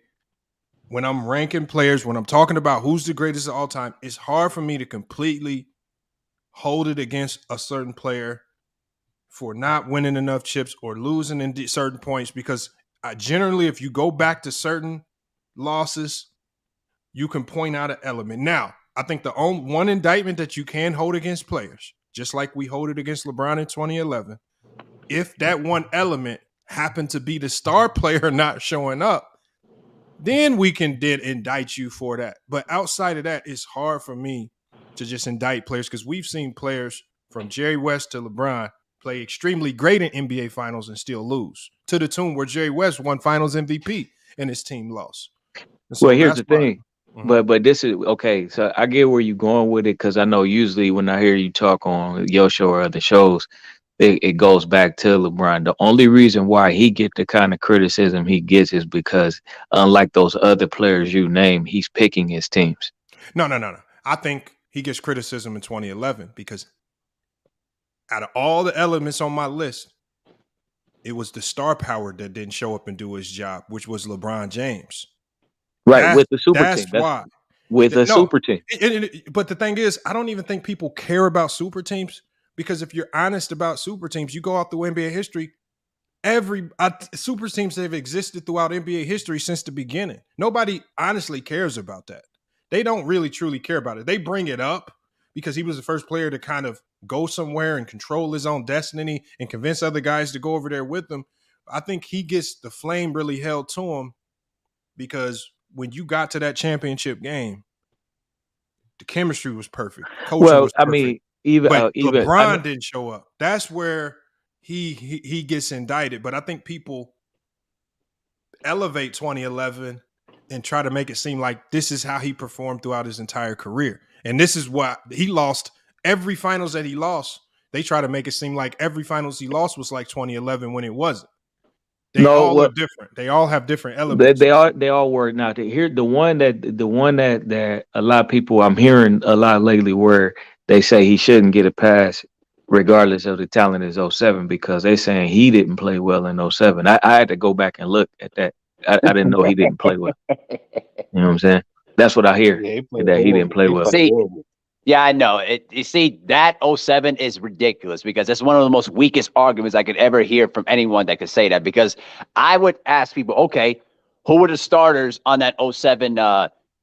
when I'm ranking players, when I'm talking about who's the greatest of all time, it's hard for me to completely hold it against a certain player for not winning enough chips or losing in certain points, because generally, if you go back to certain losses, you can point out an element. Now, I think the only one indictment that you can hold against players, just like we hold it against LeBron in 2011, if that one element happened to be the star player not showing up, then we can indict you for that. But outside of that, it's hard for me to just indict players, because we've seen players from Jerry West to LeBron play extremely great in NBA finals and still lose, to the tune where Jerry West won finals MVP and his team lost. So well, here's the thing. But this is okay. So I get where you're going with it, because I know usually when I hear you talk on your show or other shows, it goes back to LeBron. The only reason why he get the kind of criticism he gets is because, unlike those other players you name, he's picking his teams. No. I think he gets criticism in 2011 because out of all the elements on my list, it was the star power that didn't show up and do his job, which was LeBron James. Right, with the super team. That's why. With a super team. But the thing is, I don't even think people care about super teams, because if you're honest about super teams, you go out through NBA history, super teams have existed throughout NBA history since the beginning. Nobody honestly cares about that. They don't really truly care about it. They bring it up because he was the first player to kind of go somewhere and control his own destiny and convince other guys to go over there with him. I think he gets the flame really held to him because when you got to that championship game, the chemistry was perfect. Coaching was perfect. I mean, even LeBron didn't show up. That's where he gets indicted. But I think people elevate 2011 and try to make it seem like this is how he performed throughout his entire career. And this is what he lost. Every finals that he lost, they try to make it seem like every finals he lost was like 2011 when it wasn't. They all are different. They all have different elements. They all were. Now, here the one that a lot of people I'm hearing a lot lately, where they say he shouldn't get a pass regardless of the talent, is 07, because they're saying he didn't play well in 07. I had to go back and look at that. I didn't know he didn't play well. You know what I'm saying? That's what I hear, he didn't play well. See, yeah, I know. You see, that 07 is ridiculous, because it's one of the most weakest arguments I could ever hear from anyone that could say that. Because I would ask people, okay, who were the starters on that 07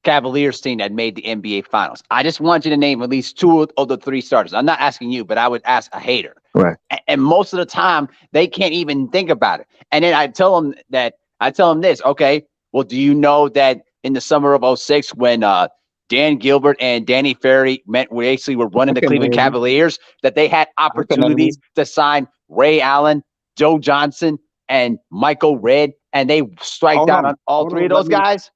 Cavaliers team that made the NBA Finals? I just want you to name at least 2 of the 3 starters. I'm not asking you, but I would ask a hater. Right. And most of the time, they can't even think about it. And then I tell them this, okay, well, do you know that in the summer of 06, when Dan Gilbert and Danny Ferry basically were running the Cleveland Cavaliers, that they had opportunities to sign Ray Allen, Joe Johnson, and Michael Redd, and they strike down on all 3 of those guys?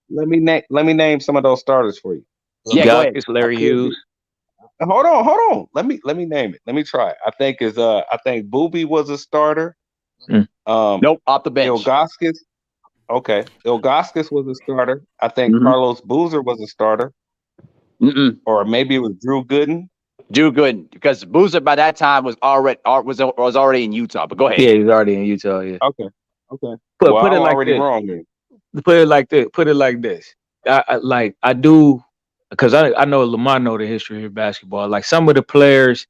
Let me name some of those starters for you. Yeah, go ahead. Larry Hughes. Hold on. Let me name it. Let me try. I think Boobie was a starter. Nope, off the bench. Ilgauskas. Okay, Ilgauskas was a starter. I think Carlos Boozer was a starter. Or maybe it was Drew Gooden. Drew Gooden, because Boozer by that time was already in Utah. But go ahead. Yeah, he was already in Utah. Yeah. Okay. Put it like already this. Wrong then. Put it like this. I do, because I know Lamar know the history of basketball. Like some of the players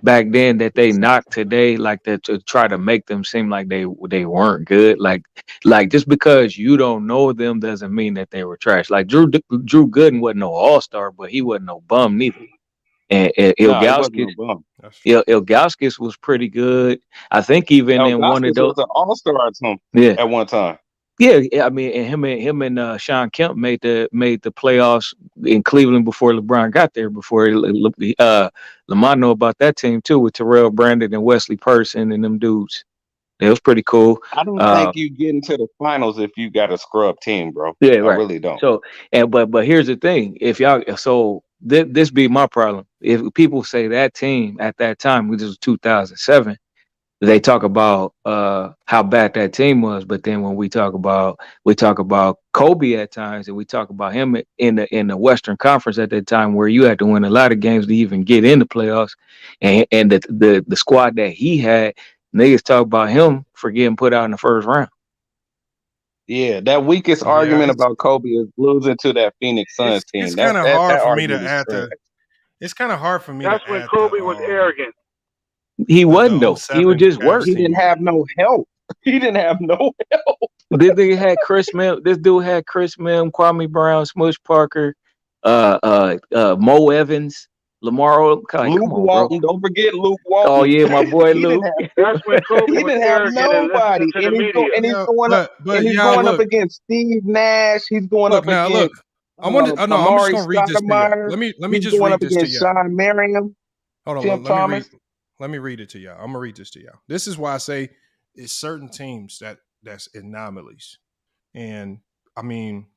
back then that they knocked today, like that, to try to make them seem like they weren't good. Like just because you don't know them doesn't mean that they were trash. Like Drew Gooden wasn't no all-star, but he wasn't no bum neither. And Ilgauskas was pretty good. I think even in one of those, was an all-star at one time. Yeah, I mean, and him and Sean Kemp made the playoffs in Cleveland before LeBron got there. Before Lamar know about that team too, with Terrell Brandon and Wesley Person and them dudes. It was pretty cool. I don't think you get into the finals if you got a scrub team, bro. Yeah, right. I really don't. So, but here's the thing: if y'all, this be my problem. If people say that team at that time, which was 2007. They talk about how bad that team was, but then when we talk about Kobe at times, and we talk about him in the Western Conference at that time, where you had to win a lot of games to even get in the playoffs, and the squad that he had, niggas talk about him for getting put out in the first round. Yeah, that weakest argument about Kobe is losing to that Phoenix Suns team. It's kind of hard for me to add that. It's kind of hard for me. That's when Kobe was arrogant. He wasn't though. He was just worse. He didn't have no help. He didn't have no help. This dude had Chris Mill. This dude had Chris Mill, Kwame Brown, Smush Parker, Mo Evans, Lamar. Luke Walton. Don't forget Luke Walton. Oh yeah, my boy Luke. That's when Kobe he didn't have nobody, and he's going up against Steve Nash. He's going up against. Look, I'm just gonna read this to you. Let me just read this to you. Sean Merriam. Hold on, let me read it to y'all. I'm gonna read this to y'all. This is why I say it's certain teams that's anomalies, and I mean,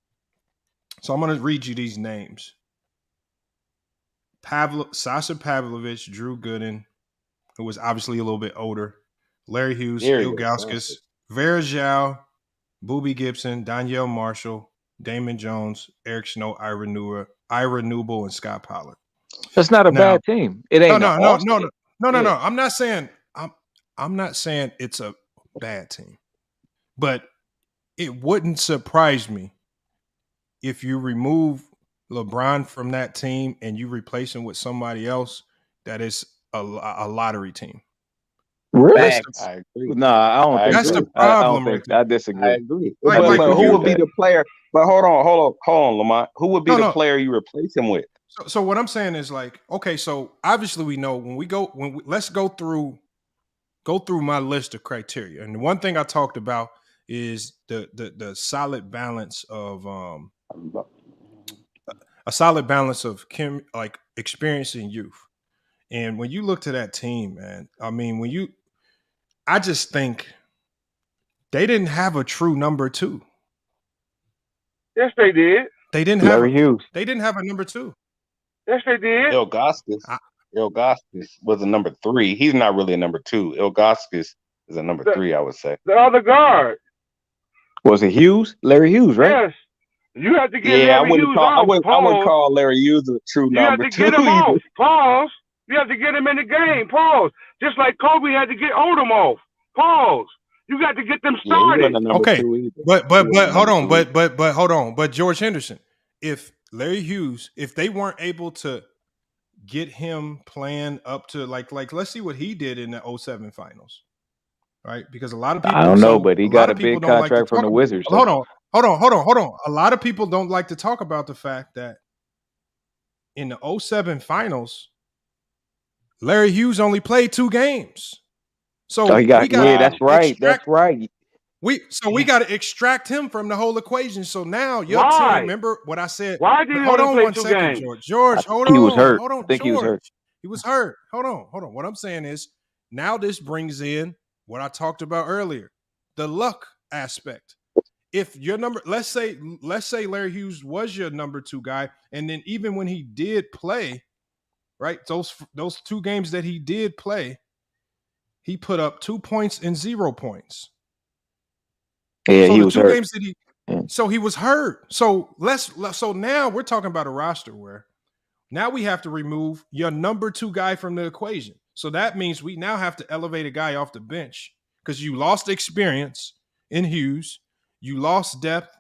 so I'm gonna read you these names. Sasha Pavlovich, Drew Gooden, who was obviously a little bit older, Larry Hughes, Ilgauskas, Vera Zhao, Boobie Gibson, Danielle Marshall, Damon Jones, Eric Snow, Ira Newble, and Scott Pollard. That's not a bad team. It ain't. No. I'm not saying it's a bad team, but it wouldn't surprise me if you remove LeBron from that team and you replace him with somebody else that is a lottery team. Really? I agree. No, I don't think that's so. the problem. I disagree. I agree. But who would be the player? But hold on, Lamont. Who would be the player you replace him with? So what I'm saying is like, okay, so obviously we know let's go through my list of criteria. And the one thing I talked about is the solid balance of a solid balance of experience and youth. And when you look to that team, man, I mean, I just think they didn't have a true number two. Yes, they did. They didn't have Larry Hughes. They didn't have a number two. Yes, they did. Ilgauskas was a number 3. He's not really a number 2. Ilgauskas is a number 3, I would say. The other guard. Was it Hughes? Larry Hughes, right? Yes. You have to get Larry Hughes off. I wouldn't call Larry Hughes a true number 2. You have to get him off. Pause. You have to get him in the game. Pause. Just like Kobe had to get Odom off. Pause. You got to get them started. Okay, but hold on, but hold on, but George Henderson, if Larry Hughes, if they weren't able to get him playing up to like let's see what he did in the 07 finals, right? Because a lot of people, I don't know, but he got a big contract from the Wizards. Hold on. A lot of people don't like to talk about the fact that in the 07 finals, Larry Hughes only played 2 games. So that's right. That's right. We got to extract him from the whole equation. So now your team, remember what I said? Why did he only play 2 games? George, hold on. He was hurt. Hold on. I think he was hurt. He was hurt. Hold on. What I'm saying is now this brings in what I talked about earlier, the luck aspect. If your number, let's say Larry Hughes was your number 2 guy, and then even when he did play, right, those 2 games that he did play, he put up 2 points and 0 points. Yeah, so he was hurt. So he was hurt. So so now we're talking about a roster where now we have to remove your number 2 guy from the equation. So that means we now have to elevate a guy off the bench because you lost experience in Hughes, you lost depth,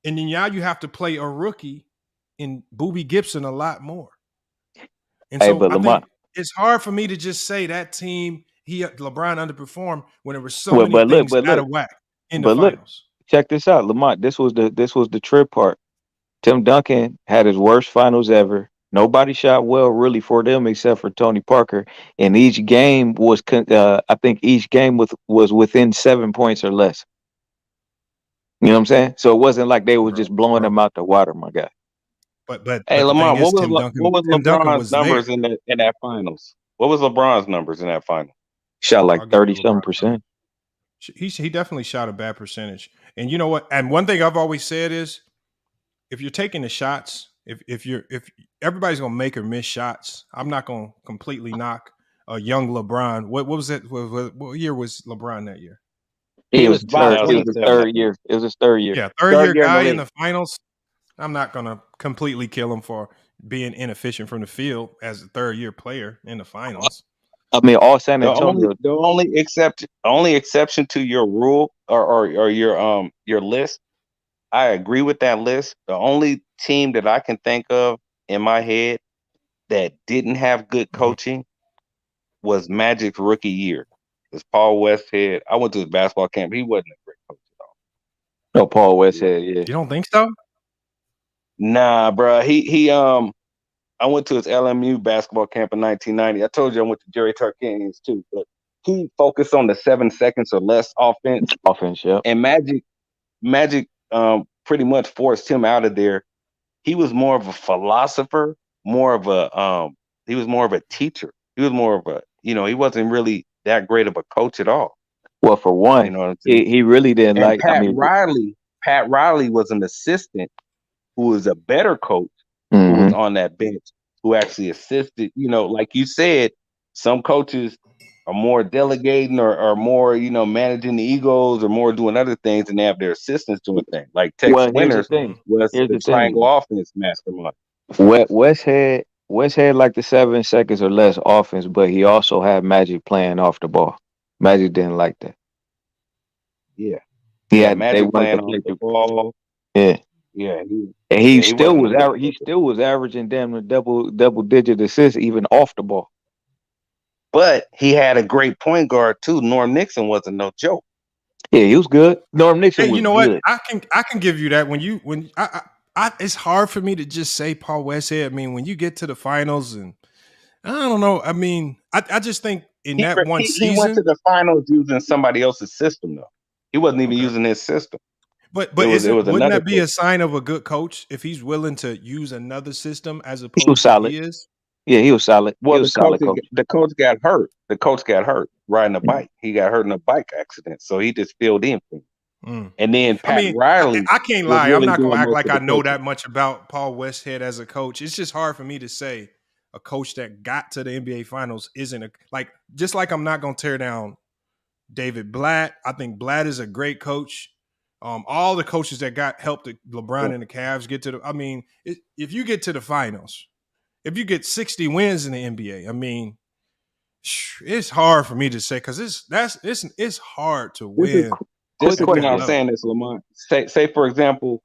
and then now you have to play a rookie in Boobie Gibson a lot more. And so I think it's hard for me to just say that team, LeBron underperformed when there were so many things out of whack in the finals. Check this out, Lamont. This was the trip part. Tim Duncan had his worst finals ever. Nobody shot well really for them except for Tony Parker. And each game was, I think each game was within 7 points or less. You know what I'm saying? So it wasn't like they were just blowing them out the water, my guy. But hey, Lamont, what was LeBron's numbers in that finals? What was LeBron's numbers in that final? Shot like 30-something%. He definitely shot a bad percentage. And you know what? And one thing I've always said is, if you're taking the shots, if everybody's gonna make or miss shots, I'm not gonna completely knock a young LeBron. What was it? What year was LeBron that year? It was his third year. It was his third year. Yeah, third year guy in the finals. I'm not gonna completely kill him for being inefficient from the field as a third-year player in the finals. I mean, all San Antonio. The only exception to your rule or your list, I agree with that list. The only team that I can think of in my head that didn't have good coaching was Magic's rookie year. Because Paul Westhead, I went to his basketball camp. He wasn't a great coach at all. No, Paul Westhead, yeah. You don't think so? Nah, bro. I went to his LMU basketball camp in 1990. I told you I went to Jerry Tarkanian's too, but he focused on the 7 seconds or less offense. Yeah. And Magic pretty much forced him out of there. He was more of a philosopher, he was more of a teacher. He was more of a, he wasn't really that great of a coach at all. Well, for one, you know what I'm saying? He really didn't like Riley. Pat Riley was an assistant who was a better coach who was on that bench, who actually assisted. Like you said, some coaches are more delegating or more, managing the egos or more doing other things, and they have their assistants doing things. Like Tex Winters was the triangle offense mastermind. West had like the 7 seconds or less offense, but he also had Magic playing off the ball. Magic didn't like that. Yeah. Yeah, Magic playing off the ball. Yeah. Yeah. He still was averaging damn near double digit assists even off the ball. But he had a great point guard too. Norm Nixon wasn't no joke. Yeah, he was good. Norm Nixon was you know good. What? I can give you that. When it's hard for me to just say Paul Westhead. I mean, when you get to the finals, and I don't know. I mean, I just think season he went to the finals using somebody else's system though. He wasn't even using his system. But wouldn't that be a sign of a good coach if he's willing to use another system as opposed to he is? Yeah, he was solid. Well, the coach got hurt. The coach got hurt riding a bike. He got hurt in a bike accident, so he just filled in for him. And then Pat Riley. I can't lie. I'm not going to act like I know that much about Paul Westhead as a coach. It's just hard for me to say a coach that got to the NBA Finals isn't just like I'm not going to tear down David Blatt. I think Blatt is a great coach. All the coaches that helped LeBron and the Cavs get to if you get to the finals, if you get 60 wins in the NBA, I mean, it's hard for me to say because it's hard to win. This is what I'm saying. This Lamont. Say for example,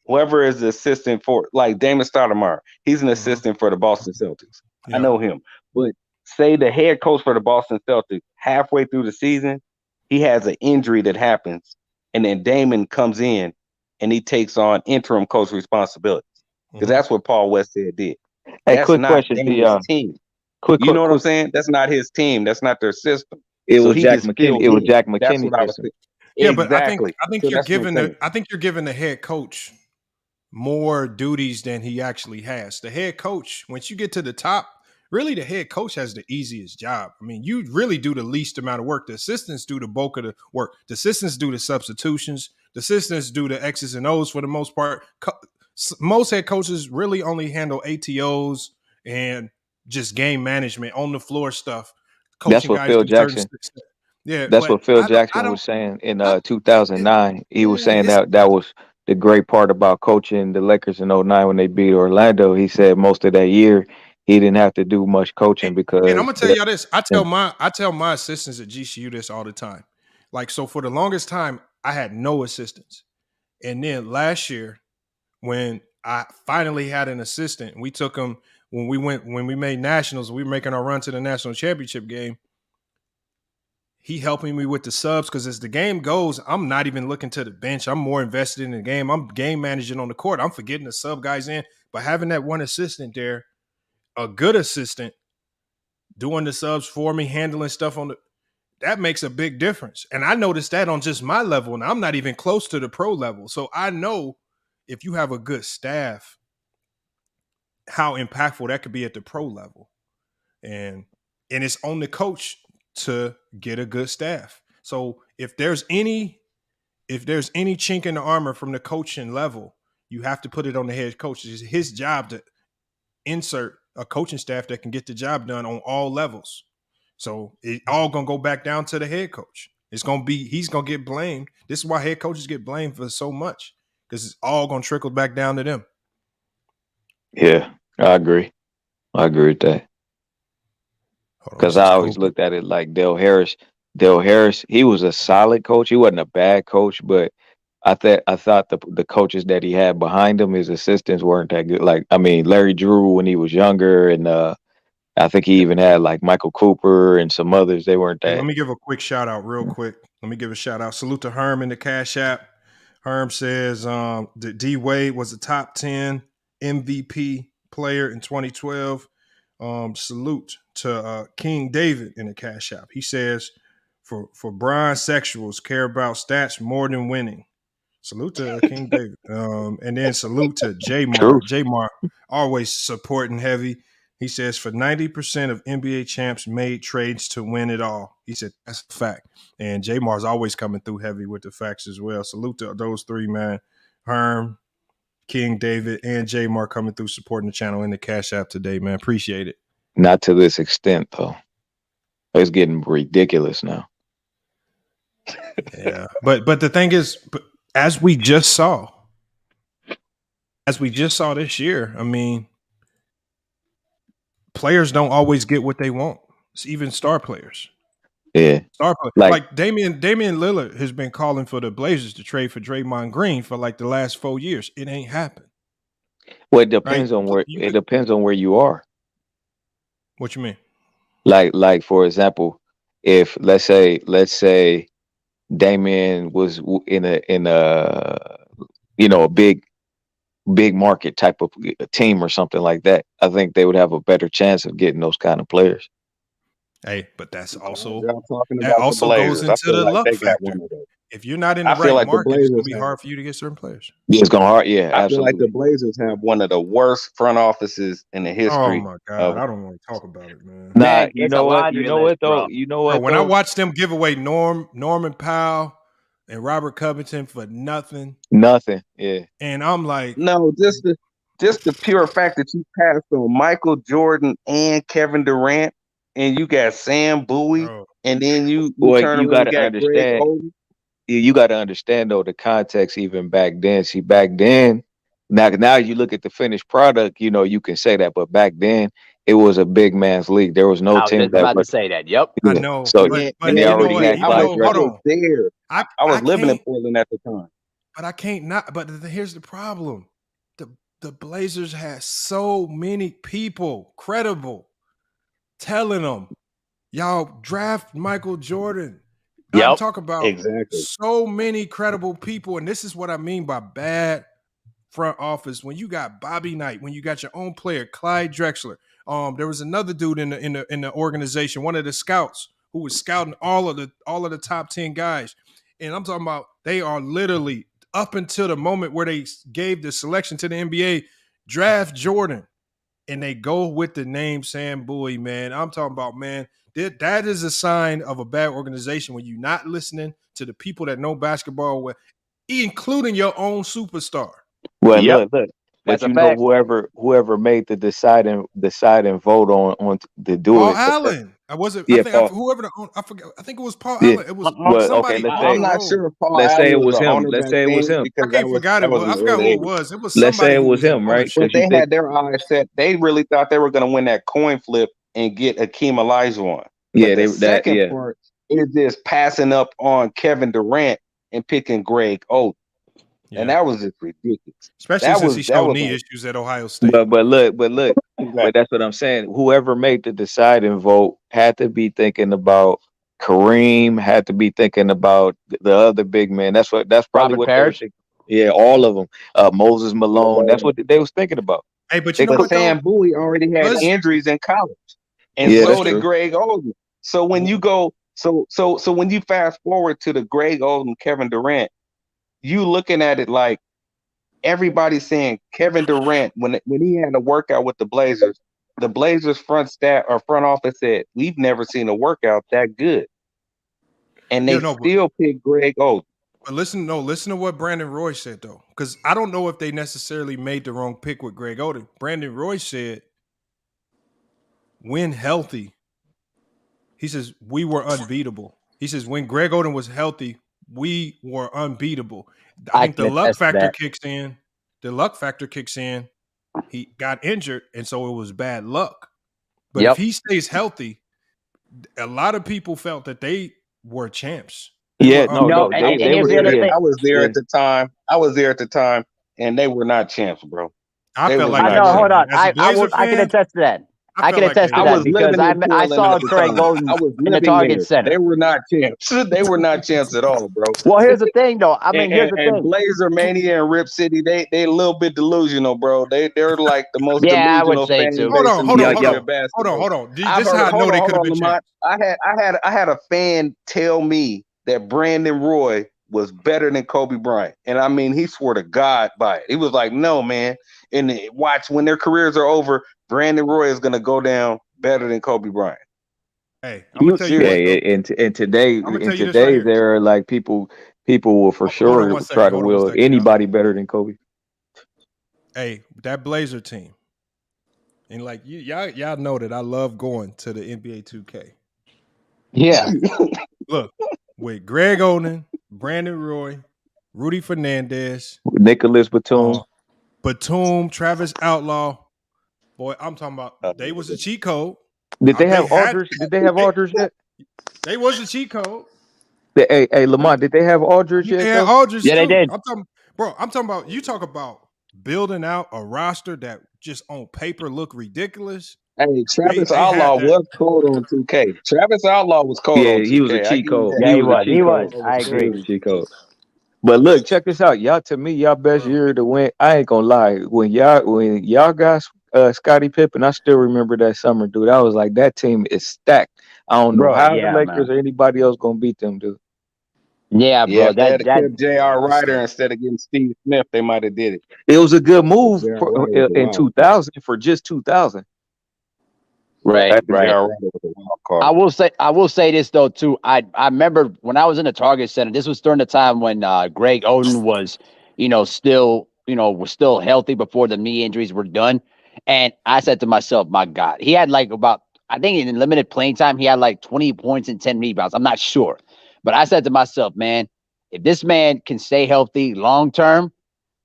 whoever is the assistant for like Damon Stoudemire, he's an assistant for the Boston Celtics. I know him, but say the head coach for the Boston Celtics halfway through the season, he has an injury that happens. And then Damon comes in and he takes on interim coach responsibilities because that's what Paul Westhead did. Hey, quick question. Damon's team. You know what I'm saying? That's not his team. That's not their system. It was Jack McKinney. It was Jack McKinney. Yeah, but exactly. I think you're giving the head coach more duties than he actually has. The head coach, once you get to the top, really the head coach has the easiest job. I mean, you really do the least amount of work. The assistants do the bulk of the work. The assistants do the substitutions. The assistants do the X's and O's for the most part. Most head coaches really only handle ATOs and just game management, on the floor stuff. That's what Phil Jackson. Yeah, that's what Phil Jackson was saying in 2009. He was saying that was the great part about coaching the Lakers in 2009 when they beat Orlando. He said most of that year he didn't have to do much coaching because. And I'm gonna tell y'all this. I tell my assistants at GCU this all the time. Like, so for the longest time, I had no assistants, and then last year, when I finally had an assistant, we took him when we made nationals. We were making our run to the national championship game. He helping me with the subs because as the game goes, I'm not even looking to the bench. I'm more invested in the game. I'm game managing on the court. I'm forgetting the sub guys in, but having that one assistant there, a good assistant, doing the subs for me, handling stuff that makes a big difference. And I noticed that on just my level, and I'm not even close to the pro level. So I know if you have a good staff, how impactful that could be at the pro level. And it's on the coach to get a good staff. So if there's any chink in the armor from the coaching level, you have to put it on the head coach. It's his job to insert a coaching staff that can get the job done on all levels. So it all gonna go back down to the head coach. He's gonna get blamed. This is why head coaches get blamed for so much, because it's all gonna trickle back down to them. Yeah, I agree with that. Because I always looked at it like Dale Harris, he was a solid coach. He wasn't a bad coach, but I thought the coaches that he had behind him, his assistants weren't that good. Like, I mean, Larry Drew when he was younger, and I think he even had like Michael Cooper and some others. They weren't that. Let me give a quick shout out real quick. Let me give a shout out. Salute to Herm in the Cash App. Herm says D Wade was a top 10 MVP player in 2012. Salute to King David in the Cash App. He says for Brian sexuals care about stats more than winning. Salute to King David. And then salute to J-Mar. J-Mar always supporting heavy. He says for 90% of NBA champs made trades to win it all. He said that's a fact. And J-Mar's always coming through heavy with the facts as well. Salute to those three, man. Herm, King David, and J-Mar coming through supporting the channel in the Cash App today, man. Appreciate it. Not to this extent, though. It's getting ridiculous now. Yeah. But the thing is, as we just saw this year, I mean, players don't always get what they want. It's even star players. Yeah. Star players. Like Damian Lillard has been calling for the Blazers to trade for Draymond Green for like the last 4 years. It ain't happened. Well, it depends on where you are. What you mean? Like for example, if let's say Damian was in a big market type of team or something like that, I think they would have a better chance of getting those kind of players. Hey, but that's also that also goes into the luck factor. If you're not in the right market, it's gonna be hard for you to get certain players. Yeah, it's gonna hard. Yeah, I absolutely. feel like the Blazers have one of the worst front offices in the history. Oh my God, I don't want to talk about it, man. Nah, you know what though? When I watched them give away Norman Powell and Robert Covington for nothing, yeah, and I'm like, no, just the pure fact that you passed on Michael Jordan and Kevin Durant, and you got Sam Bowie, and then you turn around and got Greg Oden. You got to understand though the context even back then. See, back then, now you look at the finished product, you can say that, but back then it was a big man's league. There was no team that to say that. Yep, I know. So but they already had guys. There, I was living in Portland at the time. But I can't not. But here's the problem: the Blazers had so many people credible telling them, "Y'all draft Michael Jordan." I'm talking about so many credible people, and this is what I mean by bad front office. When you got Bobby Knight, when you got your own player, Clyde Drexler, there was another dude in the organization, one of the scouts who was scouting all of the top 10 guys, and I'm talking about they are literally up until the moment where they gave the selection to the NBA, draft Jordan, and they go with the name Sam Bowie, man. I'm talking about, man. That is a sign of a bad organization when you're not listening to the people that know basketball, including your own superstar. Well, look. But whoever made the decide and vote on to do Paul it. Allen. I forget. I think it was Paul Allen. It was somebody. I'm not sure if Paul let's Allen say it was him. Let's say it was him. I forgot who it was. It was somebody. Let's say it was him, right? But they had their eyes set. They really thought they were going to win that coin flip and get Akeem Olajuwon. Yeah, the second part is just passing up on Kevin Durant and picking Greg Oden. Yeah. And that was just ridiculous. Especially since he showed knee issues at Ohio State. But look, but that's what I'm saying. Whoever made the deciding vote had to be thinking about Kareem, had to be thinking about the other big men. That's probably Robert what Parrish. Yeah, all of them. Moses Malone. That's what they was thinking about. Hey, but you know what? Sam Bowie already had injuries in college, and so did Greg Oden. So when you go, so when you fast forward to the Greg Oden, Kevin Durant, you looking at it like everybody's saying Kevin Durant when he had a workout with the Blazers front office said we've never seen a workout that good, and they still pick Greg Oden. But listen to what Brandon Roy said though, because I don't know if they necessarily made the wrong pick with Greg Oden. Brandon Roy said, when healthy, he says we were unbeatable. He says when Greg Oden was healthy, we were unbeatable. I think the luck factor kicks in. The luck factor kicks in. He got injured, and so it was bad luck. But if he stays healthy, a lot of people felt that they were champs. I was there at the time. I was there at the time, and they were not champs, bro. I felt like hold on. I can attest to that. I can attest to that because I saw Craig Golden in the Target Center. They were not champs. They were not champs at all, bro. Well, here's the thing, though. I mean, here's the thing. Blazer Mania and Rip City, they a little bit delusional, bro. They're like the most I would delusional say fan too. Hold on. This is how I know they could have been champs. I had a fan tell me that Brandon Roy was better than Kobe Bryant, and I mean, he swore to God by it. He was like, "No, man." And watch, when their careers are over, Brandon Roy is gonna go down better than Kobe Bryant. Hey, I'm gonna tell you. In today's era, like people will for sure try to will anybody better than Kobe. Hey, that Blazer team, and like y'all know that I love going to the NBA 2K. Yeah. Look, with Greg Oden, Brandon Roy, Rudy Fernandez, Nicholas Batum, Travis Outlaw. Boy, I'm talking about they was a cheat code. Did they have Aldridge? Did they have Aldridge yet? They was a cheat code. Hey, Lamont, did they have Aldridge yet? They had Aldridge. Yeah, they did. I'm talking about. You talk about building out a roster that just on paper look ridiculous. Hey, Travis Outlaw was cold on 2K. Travis Outlaw was cold on 2K. He was a cheat code. Yeah, he was. I agree. He was a cheat code. But look, check this out. Y'all best year to win. I ain't gonna lie. When y'all got Scottie Pippen, I still remember that summer, dude. I was like, that team is stacked. I don't know how the Lakers or anybody else gonna beat them, dude. Yeah, bro. They had kept J.R. Ryder instead of getting Steve Smith, they might have did it. It was a good move in 2000 for just 2000. Right. I will say this though too. I remember when I was in the Target Center. This was during the time when Greg Oden was, was still healthy before the knee injuries were done. And I said to myself, my God, he had like I think in limited playing time, he had like 20 points and 10 rebounds. I'm not sure, but I said to myself, man, if this man can stay healthy long term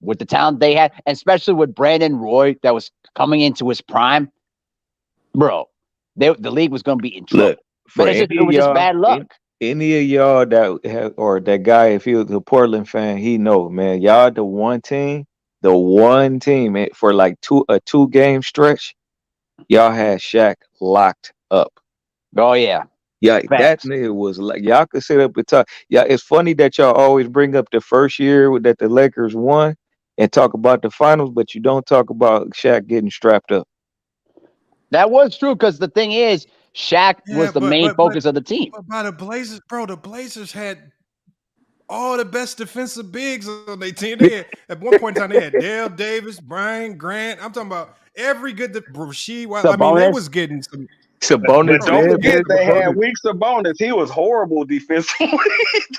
with the talent they had, and especially with Brandon Roy that was coming into his prime, bro, the league was going to be in trouble. Look, but it was just bad luck. Any of y'all that guy, if he was a Portland fan, he know, man, y'all the one team for like a 2-game stretch, y'all had Shaq locked up. Oh yeah. Yeah, that nigga was like, y'all could sit up and talk. Yeah, it's funny that y'all always bring up the first year that the Lakers won and talk about the finals, but you don't talk about Shaq getting strapped up. That was true because the thing is, Shaq was the main focus of the team. But by the Blazers, bro, the Blazers had all the best defensive bigs on their team. They had, at one point in time, they had Dale Davis, Brian Grant. I'm talking about every good Rasheed. I mean, they was getting some. Sabonis. But don't forget they had weak Sabonis. He was horrible defensively.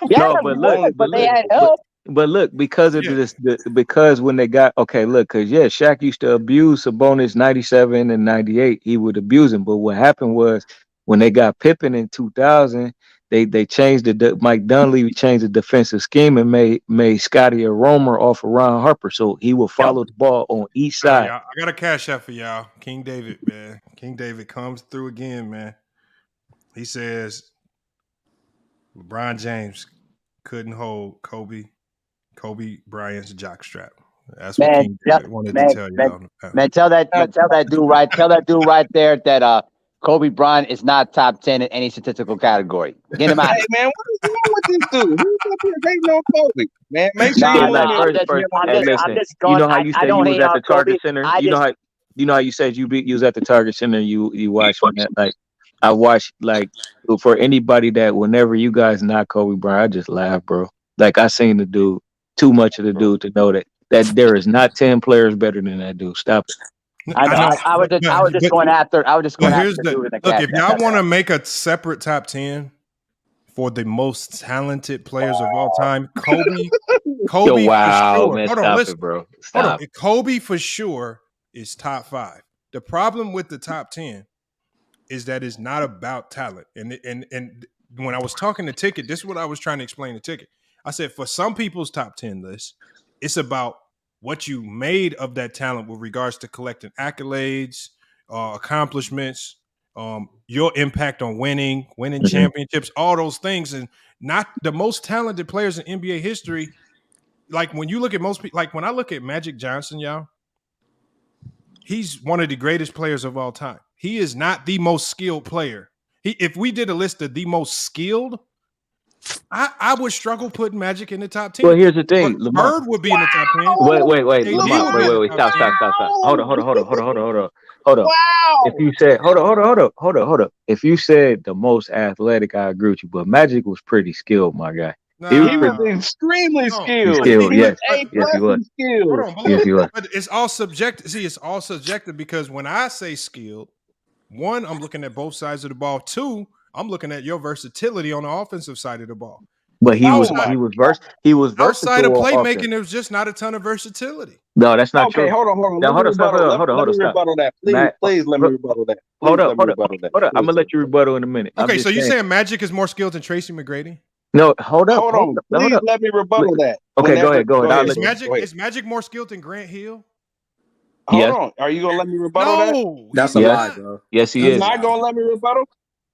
But they had help. But look, because of this, because when they got because Shaq used to abuse Sabonis 97 and 98. He would abuse him. But what happened was when they got Pippen in 2000, they changed Mike Dudley changed the defensive scheme and made Scotty a roamer off of Ron Harper, so he will follow the ball on each side. I got a cash out for y'all. King David, man. King David comes through again, man. He says LeBron James couldn't hold Kobe Bryant's jockstrap. That's what King David wanted to tell you. Man, tell that dude right there that Kobe Bryant is not top 10 in any statistical category. Get him out. Hey man, what is wrong with this dude? Who's up here hating on Kobe? Man, make sure you know how you said you was at the Target Center. You know how you said you was at the Target Center. You watched that. Like I watched. Like for anybody that whenever you guys knock Kobe Bryant, I just laugh, bro. Like I seen the dude. Too much of the dude to know that there is not 10 players better than that dude. Stop it. I was just going after. Look, if y'all want to make a separate top 10 for the most talented players of all time, Kobe. Wow, for sure. man, Hold stop on, listen. It, bro. Hold on. Kobe for sure is top 5. The problem with the top 10 is that it's not about talent. And when I was talking to Ticket, this is what I was trying to explain to Ticket. I said, for some people's top 10 list, it's about what you made of that talent with regards to collecting accolades, accomplishments, your impact on winning championships, all those things. And not the most talented players in NBA history. Like when you look at most people, like when I look at Magic Johnson, y'all, he's one of the greatest players of all time. he is not the most skilled player. If we did a list of the most skilled, I would struggle putting Magic in the top 10. Well, here's the thing. Bird would be in the top 10. Wait. Lamont, Wait. Stop. Hold on. Wow. If you said, hold on. If you said the most athletic, I agree with you. But Magic was pretty skilled, my guy. He was extremely skilled. Yes, he was. Yes, he was. But it's all subjective. See, it's all subjective because when I say skilled, one, I'm looking at both sides of the ball. Two, I'm looking at your versatility on the offensive side of the ball. But he was versatile. Outside of playmaking, there was just not a ton of versatility. No, that's not true. Okay, hold on. Hold on. Let me rebuttal that. Please let me rebuttal that. Hold on. I'm gonna let you rebuttal in a minute. Okay, so you're saying Magic is more skilled than Tracy McGrady? No, hold on. Please let me rebuttal that. Okay, go ahead. Is Magic more skilled than Grant Hill? Hold on. Are you gonna let me rebuttal that? That's a lie, bro. Yes, he is. You're not gonna let me rebuttal?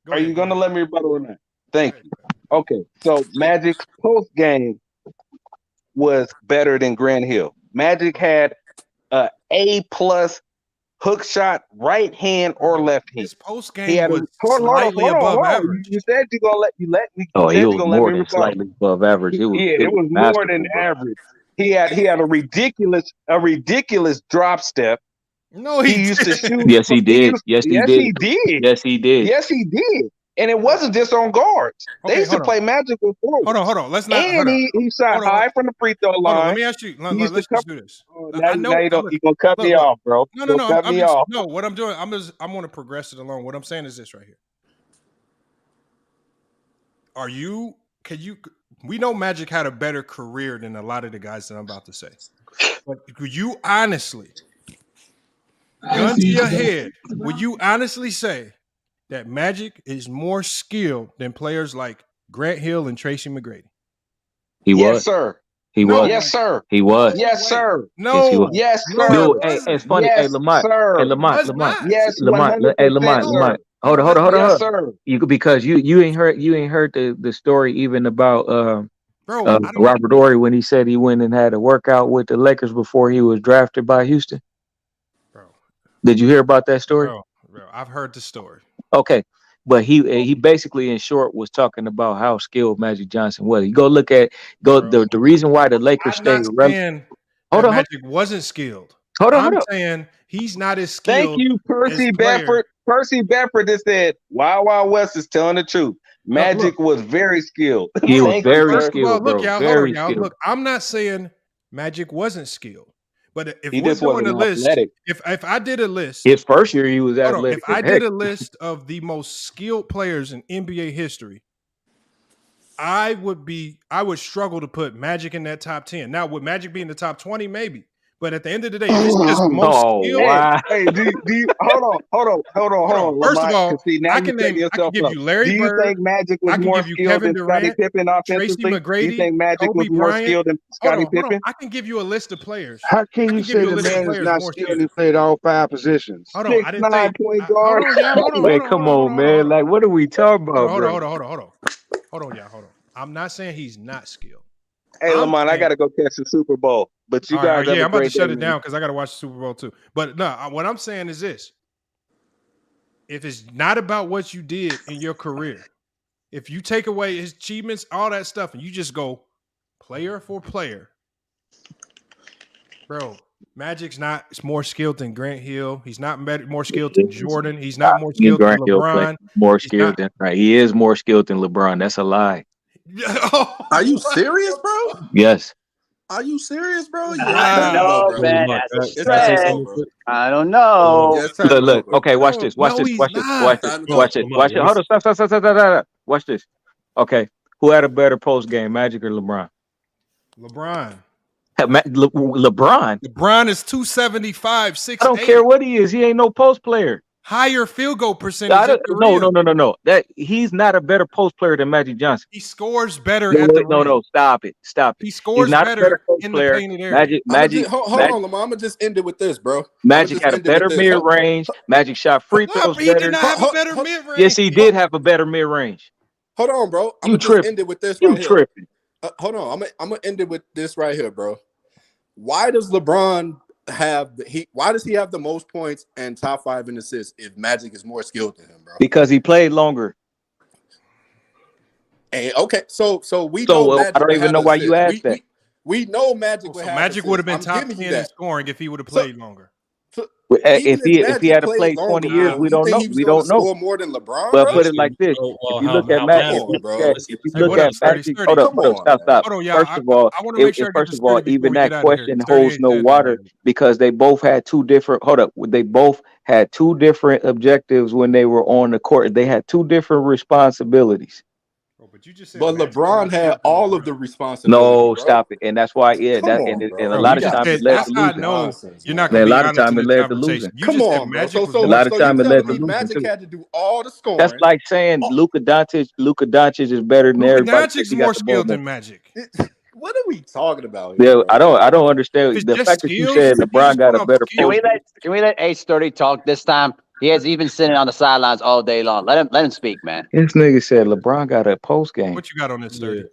Are you gonna let me rebuttal or not? Thank you. Okay, so Magic's post game was better than Grant Hill. Magic had a A+ hook shot, right hand or left hand. His post game was slightly hold above on. average. You said you're gonna let me. Oh, he was more than slightly above average. It was more than average. He had a ridiculous drop step. No, he used to shoot. Yes, he did. Yes, he did. And it wasn't just on guards. They used to play Magic with forwards. Hold on. Let's not. And he shot high from the free throw line. Let me ask you. Let's just do this. Now you're gonna cut me off, bro. No. Cut me off. No, what I'm doing, I'm going to progress it along. What I'm saying is this right here. We know Magic had a better career than a lot of the guys that I'm about to say. But could you honestly, gun to your head, would you honestly say that Magic is more skilled than players like Grant Hill and Tracy McGrady? Yes, sir. He was. Yes, sir. He was. Yes, sir. No. Yes, sir. Dude, it's funny. Yes, hey, Lamont. sir. Hey, Lamont. Yes, Lamont. Hey, Lamont. Hold on. Yes, sir. Because you ain't heard the story even about Robert Ory when he said he went and had a workout with the Lakers before he was drafted by Houston. Bro. Did you hear about that story? Bro, I've heard the story. Okay. But he basically, in short, was talking about how skilled Magic Johnson was. You go look at the reason why the Lakers stayed relevant. Magic wasn't skilled. I'm saying he's not as skilled. Thank you, Percy Bedford. Percy Bedford just said, Wild Wild West is telling the truth. Magic was very skilled. He was very skilled, bro. Look, y'all, hold on, y'all. Look, I'm not saying Magic wasn't skilled. But if we're doing a list, if I did a list, his first year he was athletic. If I did a list of the most skilled players in NBA history, I would struggle to put Magic in that top 10. Now, would Magic be in the top 20? Maybe. But at the end of the day, it's just most skilled. Wow. Hey, do you, hold on. First of all, I can give you Larry Bird. Do you think Magic was more skilled than Scottie Pippen offensively? Tracy McGrady, do you think Magic was more skilled than Scottie Pippen? I can give you a list of players. How can you say the man is not skilled and he played all 5 positions? Hold on, I didn't say point guard. Wait, come on, man. Like, what are we talking about? Hold on, y'all. Hold on. I'm not saying he's not skilled. Hey, Lamont, I got to go catch the Super Bowl. But you guys, I'm about to shut it down because I got to watch the Super Bowl too. But no, what I'm saying is this: if it's not about what you did in your career, if you take away his achievements, all that stuff, and you just go player for player, bro, Magic's not more skilled than Grant Hill. He's not more skilled than Jordan. He's not more skilled than LeBron. He is more skilled than LeBron. That's a lie. Are you serious, bro? Yes. Are you serious, bro? I don't know, man. That's a stretch. I don't know. Look. Okay, watch this. Watch this. Hold on. Stop. Watch this. Okay. Who had a better post game, Magic or LeBron? LeBron. LeBron is 275, 6'8". I don't care what he is. He ain't no post player. Higher field goal percentage. No. That he's not a better post player than Magic Johnson. He scores better at the rim. No, stop it. He scores better in the painted area. Magic. Hold on, Lamar. I'm gonna just end it with this, bro. Magic had a better mid range. Magic shot free throws better. He did not have a better mid range. Yes, he did have a better mid range. Hold on, bro. I'm gonna just end it with this right here. Hold on. I'm gonna end it with this right here, bro. Why does LeBron why does he have the most points and top 5 in assists if Magic is more skilled than him, bro? Because he played longer. And okay, so we know Magic. I don't even know why you asked that. We know Magic would have Magic would have been top 10 in scoring if he would have played longer. If he had to play 20 years, we don't know. We don't know. Score more than LeBron. But put it like this: if you look at Magic, if you look at Magic, hold up, stop. First of all, even that question holds no water because they both had two different. Hold up, they both had two different objectives when they were on the court. They had two different responsibilities. But you just said LeBron had all of the responsibility. No, stop it, and that's why. Yeah, and a lot of times it led to losing. You're not going to be honest time in it this led to losing. Come on, bro. So a lot of time it led to losing. Magic had to do all the scoring. That's like saying Luka Doncic is better than everybody. Luka Doncic's more skilled than Magic. What are we talking about here? Yeah, I don't understand the fact that you said LeBron got a better. Can we let H30 talk this time? He has even sitting on the sidelines all day long. Let him speak, man. This nigga said LeBron got a post game. What you got on this, 30?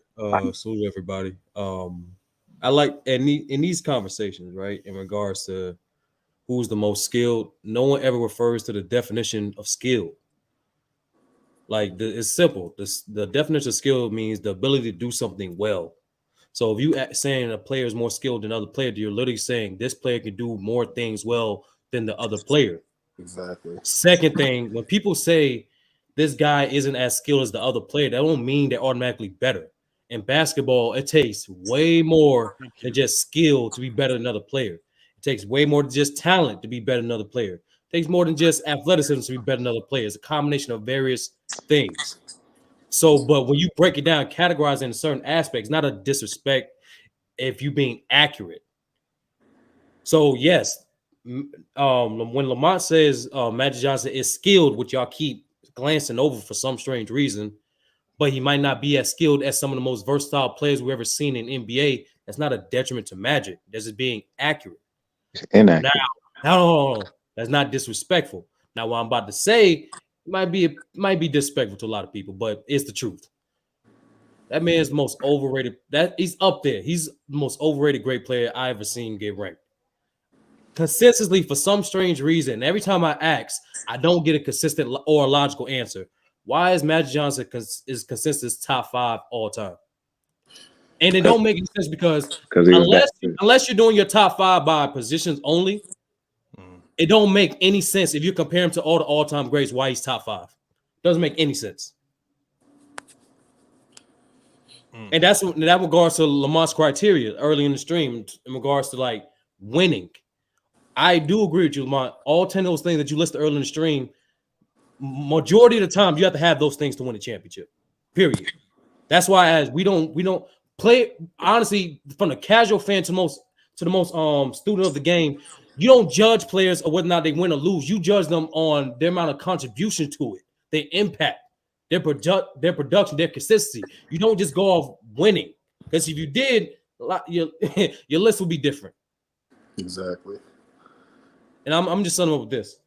Salute everybody. I like in these conversations, right, in regards to who's the most skilled, no one ever refers to the definition of skill. Like it's simple. The definition of skill means the ability to do something well. So if you saying a player is more skilled than other player, you're literally saying this player can do more things well than the other player. Exactly. Second thing, when people say this guy isn't as skilled as the other player, that don't mean they're automatically better. In basketball, it takes way more than just skill to be better than another player. It takes way more than just talent to be better than another player. It takes more than just athleticism to be better than another player. It's a combination of various things. So, but when you break it down, categorize it in certain aspects, not a disrespect if you're being accurate. So, yes. When Lamont says Magic Johnson is skilled, which y'all keep glancing over for some strange reason, but he might not be as skilled as some of the most versatile players we've ever seen in NBA, that's not a detriment to Magic. That's just being accurate. Inaccurate. Now, that's not disrespectful. Now, what I'm about to say might be disrespectful to a lot of people, but it's the truth. That man's the most overrated. He's up there. He's the most overrated great player I ever seen get ranked. Consistently, for some strange reason, every time I ask, I don't get a consistent or a logical answer. Why is Magic Johnson is consistent top 5 all time? And it don't make any sense because unless you're doing your top 5 by positions only, it don't make any sense if you compare him to all the all-time greats. Why he's top 5 doesn't make any sense. And that's in that regards to Lamont's criteria early in the stream in regards to like winning. I do agree with you, Lamont. All 10 of those things that you listed early in the stream, majority of the time you have to have those things to win a championship. Period. That's why as we don't play honestly from the casual fan to the most student of the game. You don't judge players or whether or not they win or lose. You judge them on their amount of contribution to it, their impact, their production, their consistency. You don't just go off winning because if you did, your list would be different. Exactly. And I'm just summing up with this.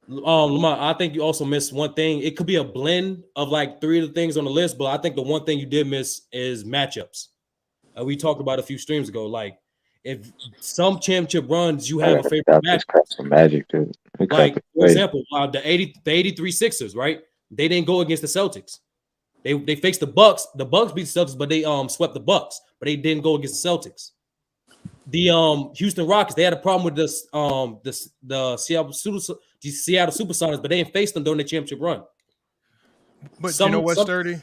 Lamont, I think you also missed one thing. It could be a blend of like 3 of the things on the list, but I think the one thing you did miss is matchups. We talked about a few streams ago. Like, if some championship runs, you have a favorite matchup. Magic, dude. Like, for example, the 83 Sixers, right? They didn't go against the Celtics. They faced the Bucks. The Bucks beat the Celtics, but they swept the Bucks. But they didn't go against the Celtics. The Houston Rockets, they had a problem with the Seattle Supersonics, but they didn't face them during the championship run. But you know what's 30?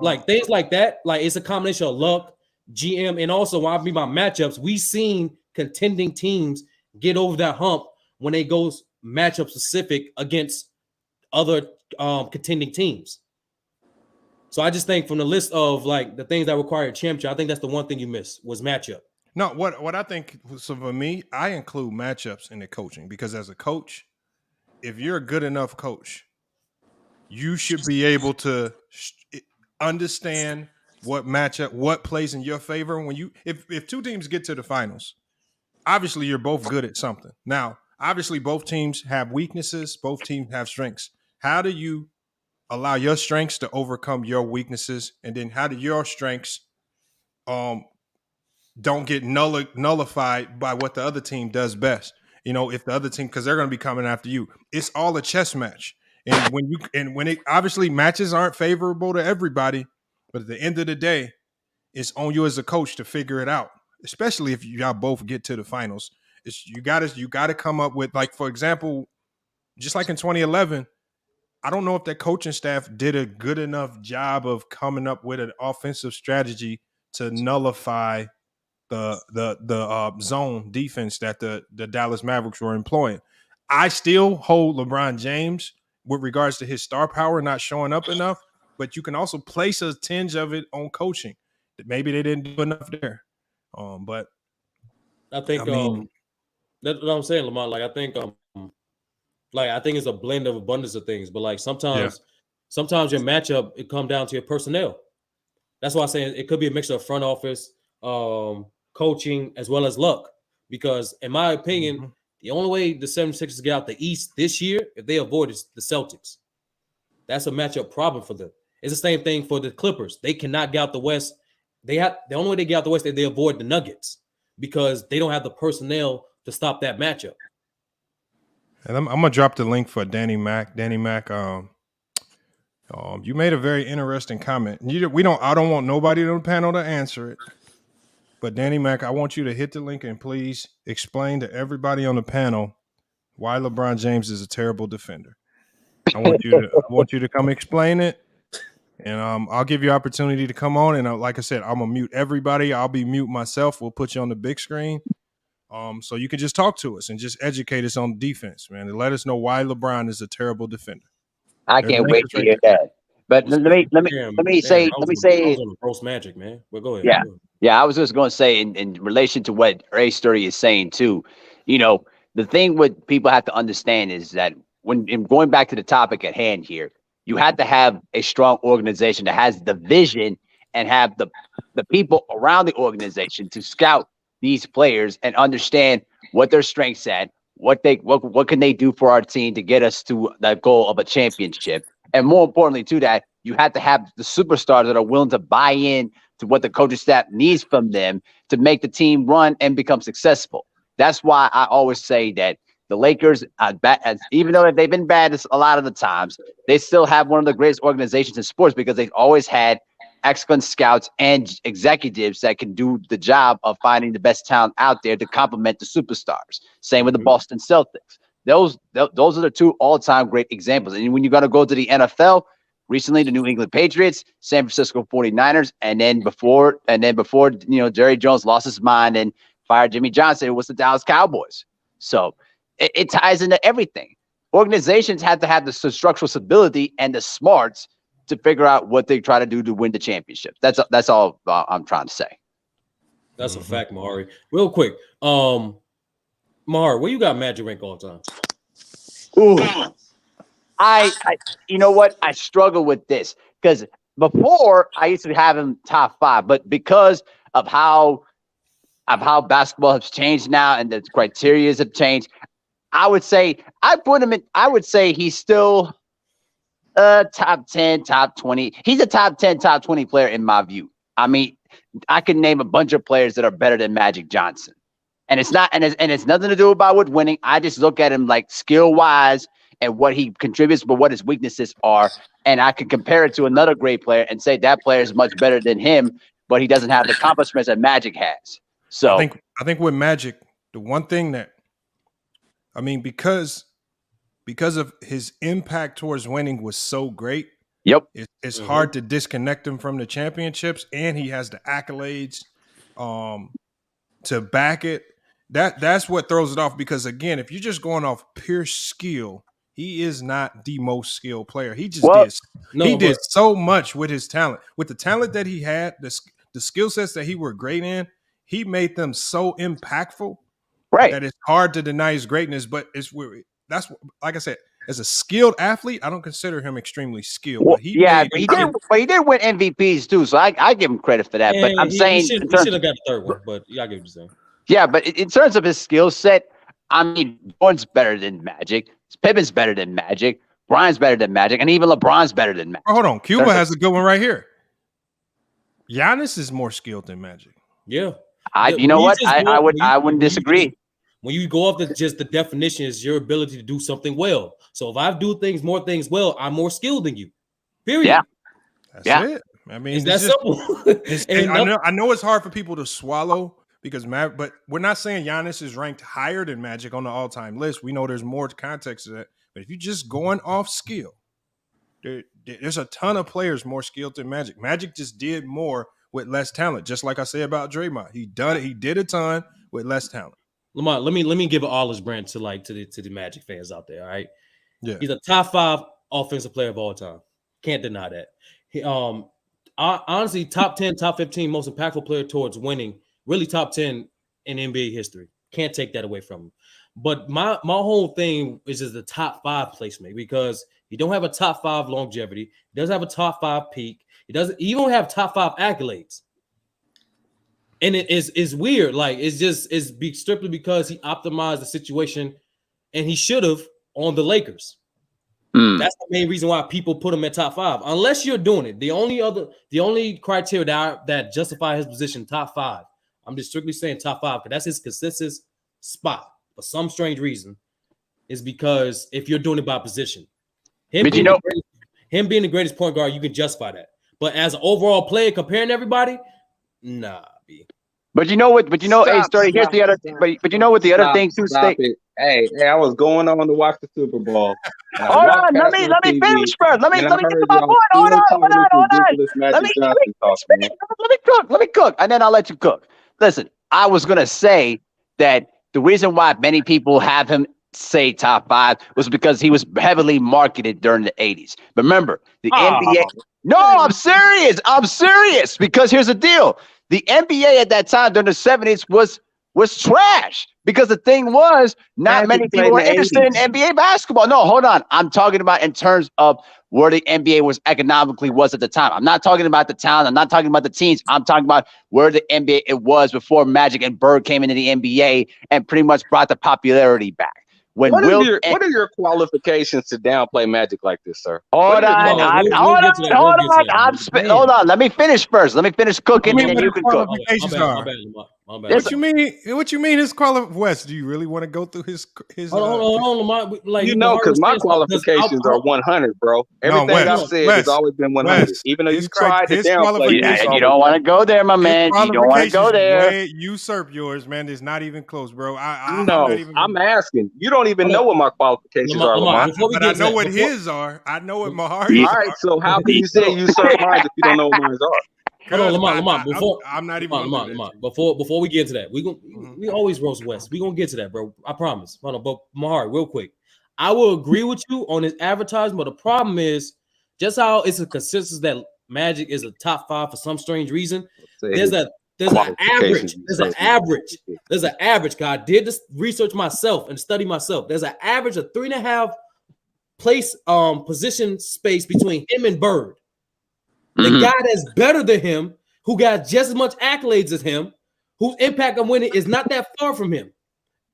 Like things like that. Like it's a combination of luck, GM, and also when I mean by matchups, we've seen contending teams get over that hump when they go matchup specific against other contending teams. So I just think from the list of like the things that require a championship, I think that's the one thing you missed was matchup. No, what I think, so for me, I include matchups in the coaching because as a coach, if you're a good enough coach, you should be able to understand what matchup, what plays in your favor. When if 2 teams get to the finals, obviously you're both good at something. Now, obviously both teams have weaknesses, both teams have strengths. How do you allow your strengths to overcome your weaknesses, and then how do your strengths don't get nullified by what the other team does best. You know, if the other team, because they're going to be coming after you. It's all a chess match. And when it obviously matches aren't favorable to everybody, but at the end of the day, it's on you as a coach to figure it out. Especially if y'all both get to the finals. You gotta come up with, like, for example, just like in 2011, I don't know if that coaching staff did a good enough job of coming up with an offensive strategy to nullify the zone defense that the Dallas Mavericks were employing. I still hold LeBron James with regards to his star power not showing up enough, but you can also place a tinge of it on coaching. That maybe they didn't do enough there. But I think that's what I'm saying, Lamont. Like I think it's a blend of abundance of things, but like sometimes your matchup, it comes down to your personnel. That's why I'm saying it could be a mixture of front office, coaching, as well as luck. Because in my opinion, the only way the 76ers get out the East this year, if they avoid the Celtics. That's a matchup problem for them. It's the same thing for the Clippers. They cannot get out the West. The only way they get out the West is they avoid the Nuggets because they don't have the personnel to stop that matchup. And I'm gonna drop the link for Danny Mac. Danny Mac, you made a very interesting comment. I don't want nobody on the panel to answer it, but Danny Mac, I want you to hit the link and please explain to everybody on the panel why LeBron James is a terrible defender. I want you to come explain it, and I'll give you opportunity to come on. And like I said, I'm gonna mute everybody. I'll be mute myself. We'll put you on the big screen. So you can just talk to us and just educate us on defense, man, and let us know why LeBron is a terrible defender. I can't wait to hear that. But let me say, I was on the gross magic, man. But go ahead. Yeah. I was just going to say in relation to what Ray Sturdy is saying too. You know, the thing what people have to understand is that when going back to the topic at hand here, you have to have a strong organization that has the vision and have the people around the organization to scout these players and understand what their strengths at, what can they do for our team to get us to that goal of a championship. And more importantly to that, you have to have the superstars that are willing to buy in to what the coaching staff needs from them to make the team run and become successful. That's why I always say that the Lakers, even though they've been bad a lot of the times, they still have one of the greatest organizations in sports because they've always had excellent scouts and executives that can do the job of finding the best talent out there to complement the superstars. Same with the Boston Celtics. Those are the two all-time great examples. And when you're going to go to the NFL, recently the New England Patriots, San Francisco 49ers, and then before Jerry Jones lost his mind and fired Jimmy Johnson, it was the Dallas Cowboys. So it ties into everything. Organizations have to have the structural stability and the smarts to figure out what they try to do to win the championship. That's all I'm trying to say. That's a fact, Mahari. Real quick, Mahari, where you got Magic rank all the time? Ooh, I you know what? I struggle with this because before I used to have him top 5, but because of how basketball has changed now and the criteria have changed, I would say he's still top 10, top 20. He's a top 10, top 20 player in my view. I mean, I can name a bunch of players that are better than Magic Johnson. And it's nothing to do about with winning. I just look at him like skill wise and what he contributes, but what his weaknesses are. And I can compare it to another great player and say that player is much better than him, but he doesn't have the accomplishments that Magic has. So I think with Magic, the one thing that, I mean, because of his impact towards winning was so great. Yep. It's hard to disconnect him from the championships, and he has the accolades to back it. That's what throws it off, because again, if you're just going off pure skill, he is not the most skilled player. He just did so much with his talent. With the talent that he had, the skill sets that he were great in, he made them so impactful that it's hard to deny his greatness. But that's like I said, as a skilled athlete, I don't consider him extremely skilled. Well, but he did win MVPs too, so I give him credit for that. And but I'm saying he should have got a third one, but I give him the same. Yeah, but in terms of his skill set, I mean, Jordan's better than Magic, Pippen's better than Magic, Bryant's better than Magic, and even LeBron's better than Magic. Oh, hold on, Cuba has a good one right here. Giannis is more skilled than Magic. Yeah. You know what? I wouldn't disagree. When you go off just the definition is your ability to do something well. So if I do more things well, I'm more skilled than you. Period. Yeah. That's it. I mean, it's that simple. I know it's hard for people to swallow because but we're not saying Giannis is ranked higher than Magic on the all-time list. We know there's more context to that. But if you're just going off skill, there's a ton of players more skilled than Magic. Magic just did more with less talent, just like I say about Draymond. He did a ton with less talent. Lamar, let me give an olive branch to the Magic fans out there. All right, yeah, he's a top 5 offensive player of all time. Can't deny that. He, honestly, top 10, top 15 most impactful player towards winning. Really, top 10 in NBA history. Can't take that away from him. But my whole thing is just the top 5 placement because he don't have a top 5 longevity. He doesn't have a top 5 peak. He don't have top 5 accolades. And it's weird. Like it's strictly because he optimized the situation and he should have on the Lakers. That's the main reason why people put him at top 5. Unless you're doing it. The only criteria that justify his position top 5. I'm just strictly saying top 5 because that's his consensus spot. For some strange reason, is because if you're doing it by position, him being the greatest point guard, you can justify that. But as an overall player, comparing everybody, nah. But you know what? But you know, hey, Sturdy, here's the other thing. But you know what the other thing too? Hey, I was going on to watch the Super Bowl. Hold on, let me finish first. Let me get to my point. Hold on. Let me cook, and then I'll let you cook. Listen, I was gonna say that the reason why many people have him say top 5 was because he was heavily marketed during the 80s. Remember, the NBA. No, I'm serious. Because here's the deal. The NBA at that time during the 70s was trash because the thing was not many people were interested in NBA basketball. No, hold on. I'm talking about in terms of where the NBA was economically at the time. I'm not talking about the talent. I'm not talking about the teams. I'm talking about where the NBA it was before Magic and Bird came into the NBA and pretty much brought the popularity back. What are your qualifications to downplay Magic like this, sir? Hold on. Let me finish first. Let me finish cooking, and then you can cook. What you mean his qualifications? Wes, do you really want to go through his? Hold on. Because my qualifications are 100, bro. Everything I've said has always been 100. Even though you tried to downplay, you don't want to go there, my man. You don't want to go there. Usurp yours, man. It's not even close, bro. I'm asking. You don't even know what my qualifications are, Lamar. But I know what his are. I know what Mahari is. All right, so how can you say usurp mine if you don't know what mine are? Hold on, Lamar. Before we get into that, we always roast West. We gonna get to that, bro. I promise. Hold on, but Mahari, real quick, I will agree with you on his advertisement. But the problem is just how it's a consensus that Magic is a top 5 for some strange reason. There's an average. There's an average. I did this research myself and study myself. There's an average of 3.5 place position space between him and Bird. The guy that's better than him, who got just as much accolades as him, whose impact on winning is not that far from him,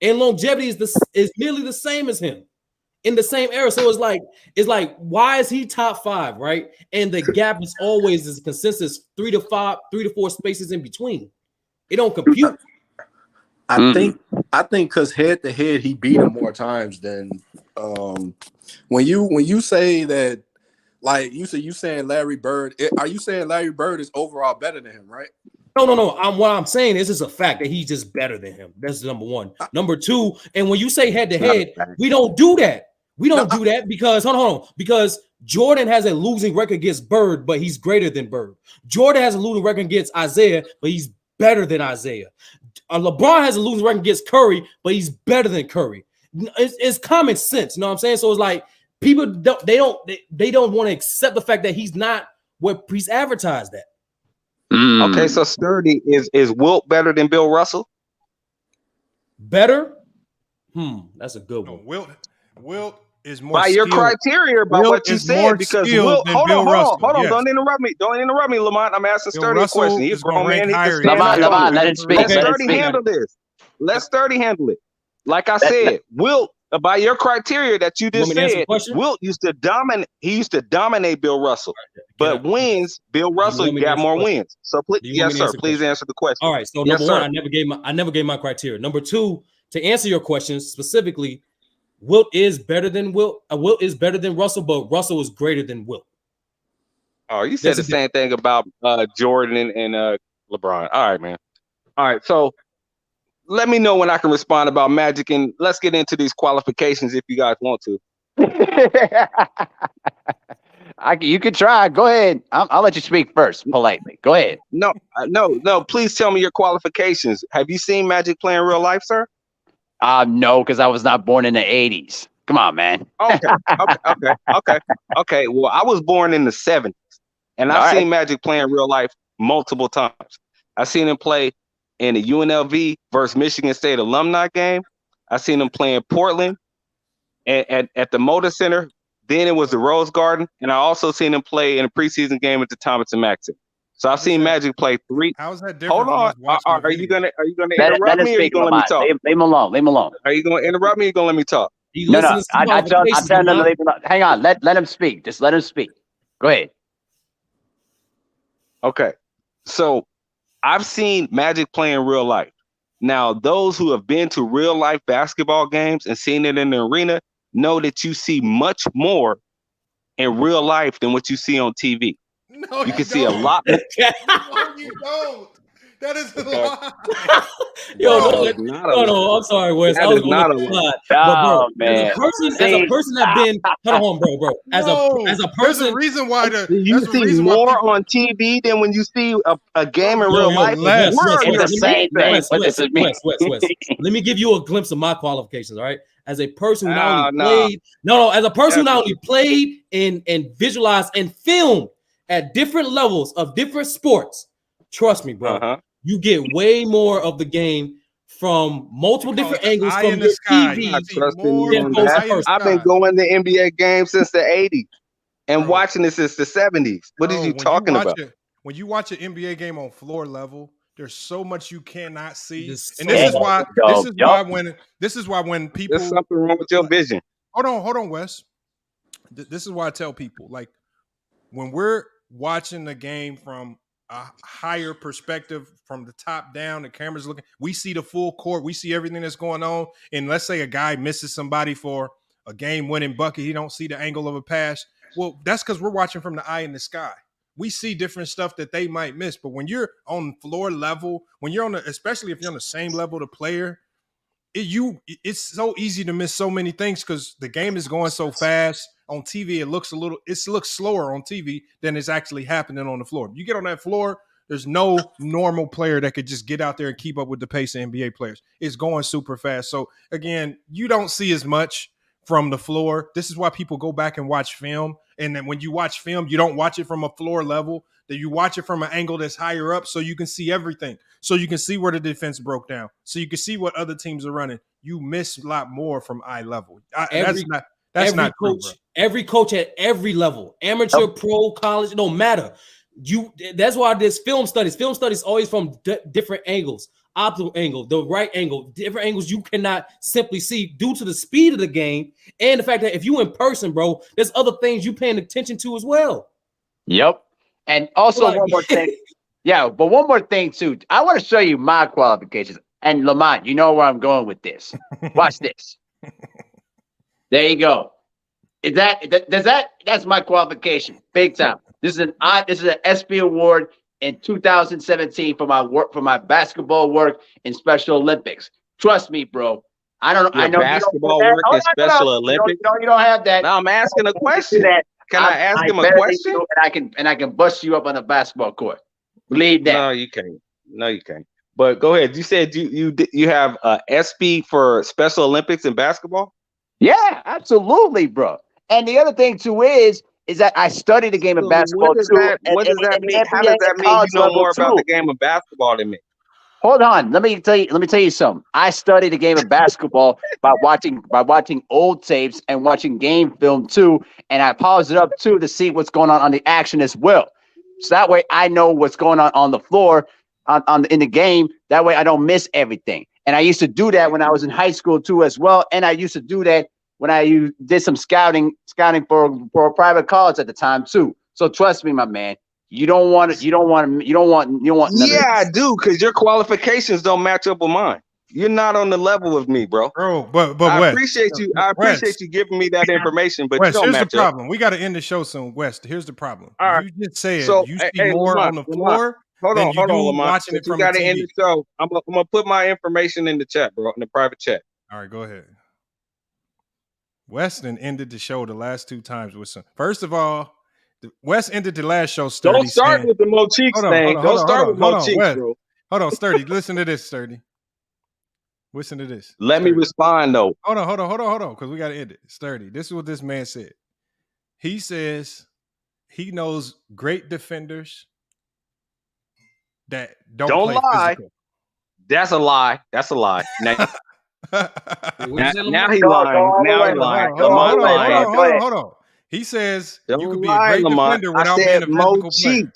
and longevity is nearly the same as him in the same era. So it's like, why is he top 5, right? And the gap is always this consensus 3 to 4 spaces in between. It don't compute. I think because head to head he beat him more times than when you say that. Like you saying Larry Bird. Are you saying Larry Bird is overall better than him, right? No. What I'm saying is it's a fact that he's just better than him. That's number 1. Number 2, and when you say head to head, we don't do that. We don't do that because hold on. Because Jordan has a losing record against Bird, but he's greater than Bird. Jordan has a losing record against Isaiah, but he's better than Isaiah. LeBron has a losing record against Curry, but he's better than Curry. It's common sense. You know what I'm saying? So it's like people don't want to accept the fact that he's not what he's advertised at. Okay, so Sturdy is Wilt better than Bill Russell? Better? That's a good one. Wilt is more by your criteria, by what you said, because Wilt. Hold on, don't interrupt me, Lamont. I'm asking Sturdy a question. He's a grown man. Let it speak. Let Sturdy handle this. Let Sturdy handle it. Like I said, Wilt by your criteria that you just said, Wilt used to dominate. He used to dominate Bill Russell, but wins, Bill Russell got more wins. So please, yes, sir. Please answer the question. All right. So number one, I never gave my criteria. Number two, to answer your question specifically, Wilt is better than Wilt. Wilt is better than Russell, but Russell is greater than Wilt. Oh, you said the same thing about Jordan and LeBron. All right, man. All right, so let me know when I can respond about Magic, and let's get into these qualifications if you guys want to. You can try. Go ahead. I'll let you speak first, politely. Go ahead. No. Please tell me your qualifications. Have you seen Magic play in real life, sir? No, because I was not born in the 80s. Come on, man. Okay. Well, I was born in the 70s, and I've seen Magic play in real life multiple times. I've seen him play in the UNLV versus Michigan State alumni game. I've seen him play in Portland at the Moda Center. Then it was the Rose Garden, and I also seen him play in a preseason game at the Thomas and Mack Center. So I've seen Magic play 3. How is that different? Hold on. Are you gonna interrupt me, or are you gonna let me talk? Leave him alone. Leave him alone. Are you gonna interrupt me? Or you gonna let me talk? No. I'm telling him to leave him alone. Hang on. Let him speak. Just let him speak. Go ahead. Okay. So I've seen Magic play in real life. Now, those who have been to real life basketball games and seen it in the arena know that you see much more in real life than what you see on TV. No, you can see a lot more. No, you don't. That is a lie. No, I'm sorry, Wes. I was going to lie. Oh, man. As a person that been, hold on, bro. As a person, there's a reason why you see more on TV than when you see a game in real life. Wes, let me give you a glimpse of my qualifications. All right, as a person who not only played, as a person who not only played and visualized and filmed at different levels of different sports. Trust me, bro. You get way more of the game from multiple different angles from your TV. I've been going to NBA games since the 80s and watching this since the 70s. What are you talking about? When you watch an NBA game on floor level, there's so much you cannot see. And this is why when people, there's something wrong with your vision. Hold on, Wes. This is why I tell people, like, when we're watching the game from a higher perspective, from the top down, the camera's looking, we see the full court, we see everything that's going on. And let's say a guy misses somebody for a game-winning bucket, he don't see the angle of a pass. Well, that's because we're watching from the eye in the sky. We see different stuff that they might miss. But when you're on floor level, when you're especially if you're on the same level the player, it's so easy to miss so many things because the game is going so fast. On TV, it looks slower on TV than it's actually happening on the floor. You get on that floor, there's no normal player that could just get out there and keep up with the pace of NBA players. It's going super fast. So again, you don't see as much from the floor. This is why people go back and watch film. And then when you watch film, you don't watch it from a floor level, that you watch it from an angle that's higher up so you can see everything. So you can see where the defense broke down. So you can see what other teams are running. You miss a lot more from eye level. That's not true, bro. Every coach at every level, amateur, pro, college, it don't matter. That's why there's film studies. Film studies always from different angles, optimal angle, the right angle, different angles you cannot simply see due to the speed of the game and the fact that if you in person, bro, there's other things you paying attention to as well. Yep. And also one more thing. Yeah, but one more thing too. I want to show you my qualifications. And Lamont, you know where I'm going with this. Watch this. There you go. That's my qualification, big time. This is an SP award in 2017 for my work, for my basketball work in Special Olympics. Trust me, bro. I know basketball work in Special Olympics. You don't have that. Now I'm asking a question. Can I ask him a question? And I can bust you up on a basketball court. Believe that. No, you can't. But go ahead. You said you have SP for Special Olympics in basketball? Yeah, absolutely, bro. And the other thing too is that I study the game of basketball what does that mean? How does that mean you know more about the game of basketball than me? Hold on. Let me tell you something. I study the game of basketball by watching old tapes and watching game film too. And I pause it up too to see what's going on the action as well. So that way I know what's going on the floor in the game. That way I don't miss everything. And I used to do that when I was in high school too, as well. And I used to do that when I did some scouting for a private college at the time too. So trust me, my man, you don't want none Yeah, of I do, because your qualifications don't match up with mine. You're not on the level with me, bro. But I Wes, appreciate you. I appreciate you giving me that information, but Wes, you don't here's the match up. problem. We got to end the show soon. West, here's the problem. All right. You just said So, you see hey, more Lamont, on the floor than you do Lamont. watching it You from got the to end TV. the show. I'm gonna put my information in the chat, bro, in the private chat. All right, go ahead. Weston ended the show the last 2 times with some. First of all, Wes ended the last show sturdy. Don't start with the Mo Cheeks thing. Don't start with Mo Cheeks, bro. Hold on, Sturdy. Listen to this, Sturdy. Listen to this. Let me respond though. Hold on, because we got to end it. Sturdy. This is what this man said. He says he knows great defenders that don't play lie. physical. That's a lie. Now he lying. Now he lying. Hold on. He says you could be a great defender without being a physical player.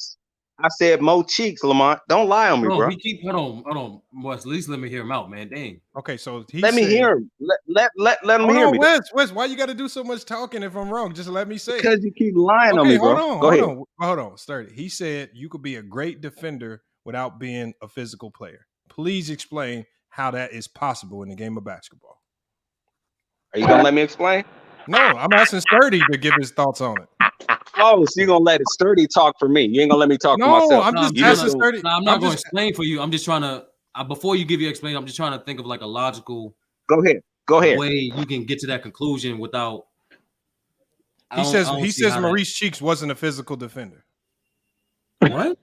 I said Mo Cheeks, Lamont. Don't lie on me, bro. Hold on. Wes, at least let me hear him out, man. Dang. Okay, so let me hear him. Let him hear me. Wes, why you got to do so much talking if I'm wrong? Just let me say. Because you keep lying on me, bro. Hold on, Sturdy. He said you could be a great defender without being a physical player. Please explain how that is possible in the game of basketball. Are you gonna let me explain? No, I'm asking Sturdy to give his thoughts on it. Oh, so you're gonna let it Sturdy talk for me? You ain't gonna let me talk for myself? No, I'm just asking Sturdy. I'm not going to explain for you. I'm just trying to. Before you give your explanation, I'm just trying to think of like a logical. Go ahead. Way you can get to that conclusion without. He says Maurice Cheeks wasn't a physical defender. What?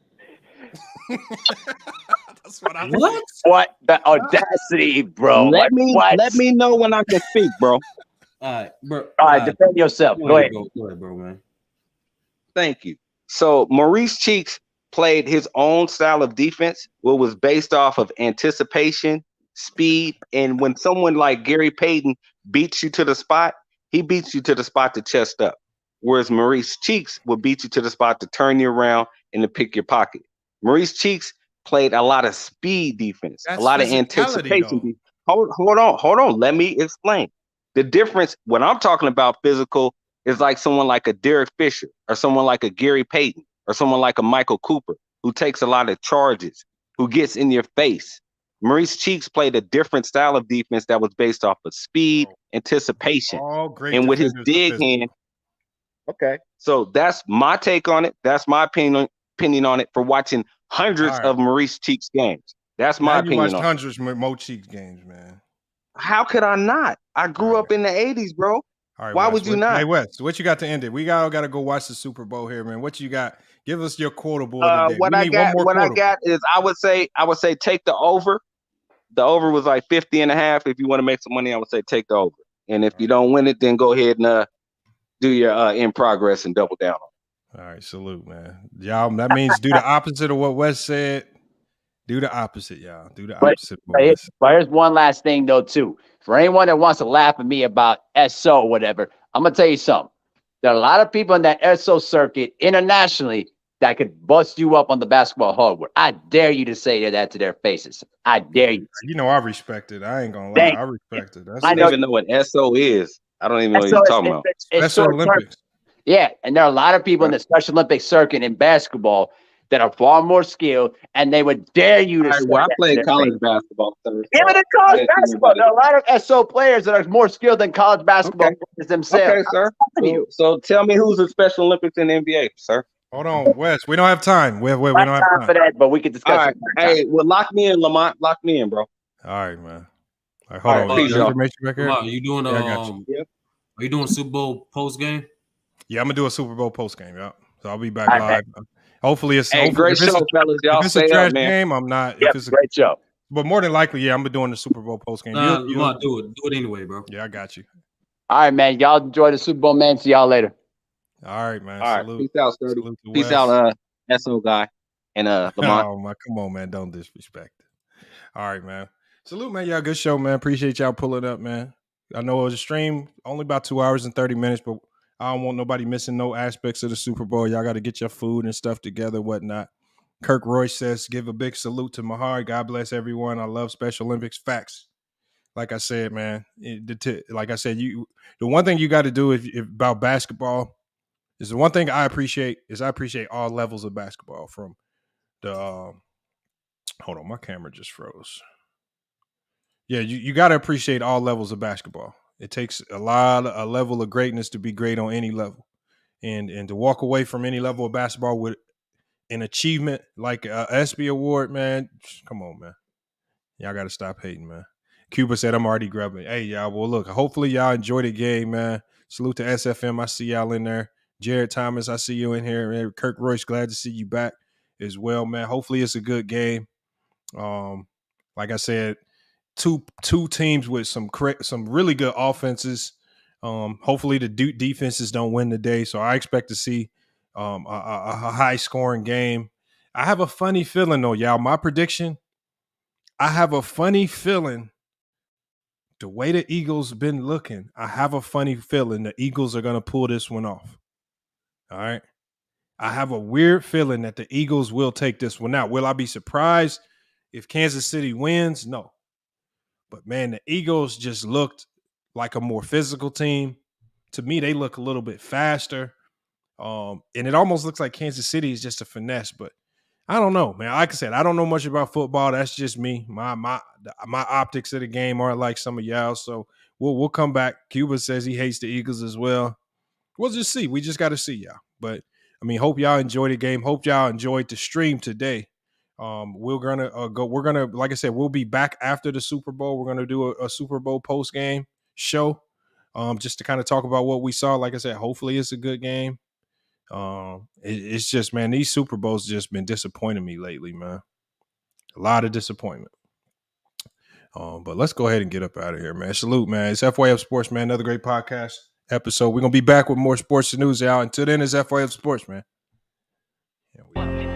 That's what I What? What the audacity, bro? Let me know when I can speak, bro. All right, bro. All right, defend yourself. Go ahead. Go ahead, bro, man. Thank you. So Maurice Cheeks played his own style of defense, what was based off of anticipation, speed, and when someone like Gary Payton beats you to the spot, he beats you to the spot to chest up. Whereas Maurice Cheeks will beat you to the spot to turn you around and to pick your pocket. Maurice Cheeks played a lot of speed defense, a lot of anticipation. Hold on. Let me explain. The difference when I'm talking about physical is like someone like a Derek Fisher or someone like a Gary Payton or someone like a Michael Cooper who takes a lot of charges, who gets in your face. Maurice Cheeks played a different style of defense that was based off of speed, anticipation, and with his dig hand. Okay, so that's my take on it. That's my opinion on it for watching hundreds of Maurice Cheeks games. That's my opinion. You watched hundreds of Mo Cheeks games, man. How could I not? I grew up in the 80s, bro. All right, why would you not? Hey, Wes, what you got to end it? We got to go watch the Super Bowl here, man. What you got? Give us your quotable today. What I got is I would say take the over. The over was like 50.5. If you want to make some money, I would say take the over. And if you don't win it, then go ahead and do your in progress and double down on it. All right, salute, man. Y'all, that means do the opposite of what Wes said. Do the opposite, y'all. Do the opposite. But here's one last thing, though, too. For anyone that wants to laugh at me about SO or whatever, I'm going to tell you something. There are a lot of people in that SO circuit internationally that could bust you up on the basketball hardware. I dare you to say that to their faces. I dare you. You know, I respect it. I ain't going to lie. I respect it. I don't even know what SO is. I don't even know what you're talking about. Special Olympics. Yeah, and there are a lot of people in the Special Olympics circuit in basketball that are far more skilled, and they would dare you to say I played college basketball. Even in college basketball, there are a lot of SO players that are more skilled than college basketball players themselves. Okay, sir. So tell me who's in Special Olympics in the NBA, sir. Hold on, Wes. We don't have time. We don't have time for that, but we could discuss it. Hey, well, lock me in, Lamont. Lock me in, bro. All right, man. All right, hold on. Please, y'all. Are you doing Are you doing Super Bowl post game? Yeah, I'm gonna do a Super Bowl post game. Yeah, so I'll be back live. Hopefully, it's great show, fellas. Y'all if it's a trash game, I'm not. If it's a great show, but more than likely, I'm doing the Super Bowl post game. You want to do it anyway, bro. Yeah, I got you. All right, man. Y'all enjoy the Super Bowl, man. See y'all later. All right, man. All right, salute. peace out, Sturdy. Peace out, SO guy and Lamont. Oh man, come on, man. Don't disrespect it. All right, man. Salute, man. Y'all good show, man. Appreciate y'all pulling up, man. I know it was a stream, only about 2 hours and 30 minutes, but I don't want nobody missing no aspects of the Super Bowl. Y'all got to get your food and stuff together, whatnot. Kirk Royce says, give a big salute to Mahar. God bless everyone. I love Special Olympics. Facts. Like I said, man, like I said, the one thing you got to do about basketball is the one thing I appreciate all levels of basketball from the hold on, my camera just froze. Yeah, you got to appreciate all levels of basketball. It takes a level of greatness to be great on any level. And to walk away from any level of basketball with an achievement like a ESPY award, man, come on, man. Y'all got to stop hating, man. Cuba said, I'm already grubbing. Hey, y'all, well, look, hopefully y'all enjoy the game, man. Salute to SFM. I see y'all in there. Jared Thomas, I see you in here. Kirk Royce, glad to see you back as well, man. Hopefully it's a good game. Like I said, two teams with some really good offenses. Hopefully the defenses don't win the day. So I expect to see a high scoring game. I have a funny feeling though, y'all. My prediction, I have a funny feeling the way the Eagles been looking, I have a funny feeling the Eagles are going to pull this one off. All right. I have a weird feeling that the Eagles will take this one out. Will I be surprised if Kansas City wins? No. But, man, the Eagles just looked like a more physical team. To me, they look a little bit faster. And it almost looks like Kansas City is just a finesse. But I don't know, man. Like I said, I don't know much about football. That's just me. My optics of the game aren't like some of y'all. So we'll come back. Cuba says he hates the Eagles as well. We'll just see. We just got to see y'all. But, I mean, hope y'all enjoyed the game. Hope y'all enjoyed the stream today. We're gonna like I said, we'll be back after the Super Bowl. We're gonna do a Super Bowl post game show, just to kind of talk about what we saw. Like I said, hopefully it's a good game. It's just, man, these Super Bowls just been disappointing me lately, man. A lot of disappointment. But let's go ahead and get up out of here, man. Salute, man. It's FYF Sports, man. Another great podcast episode. We're gonna be back with more sports news out. Until then, it's FYF Sports, man. Yeah,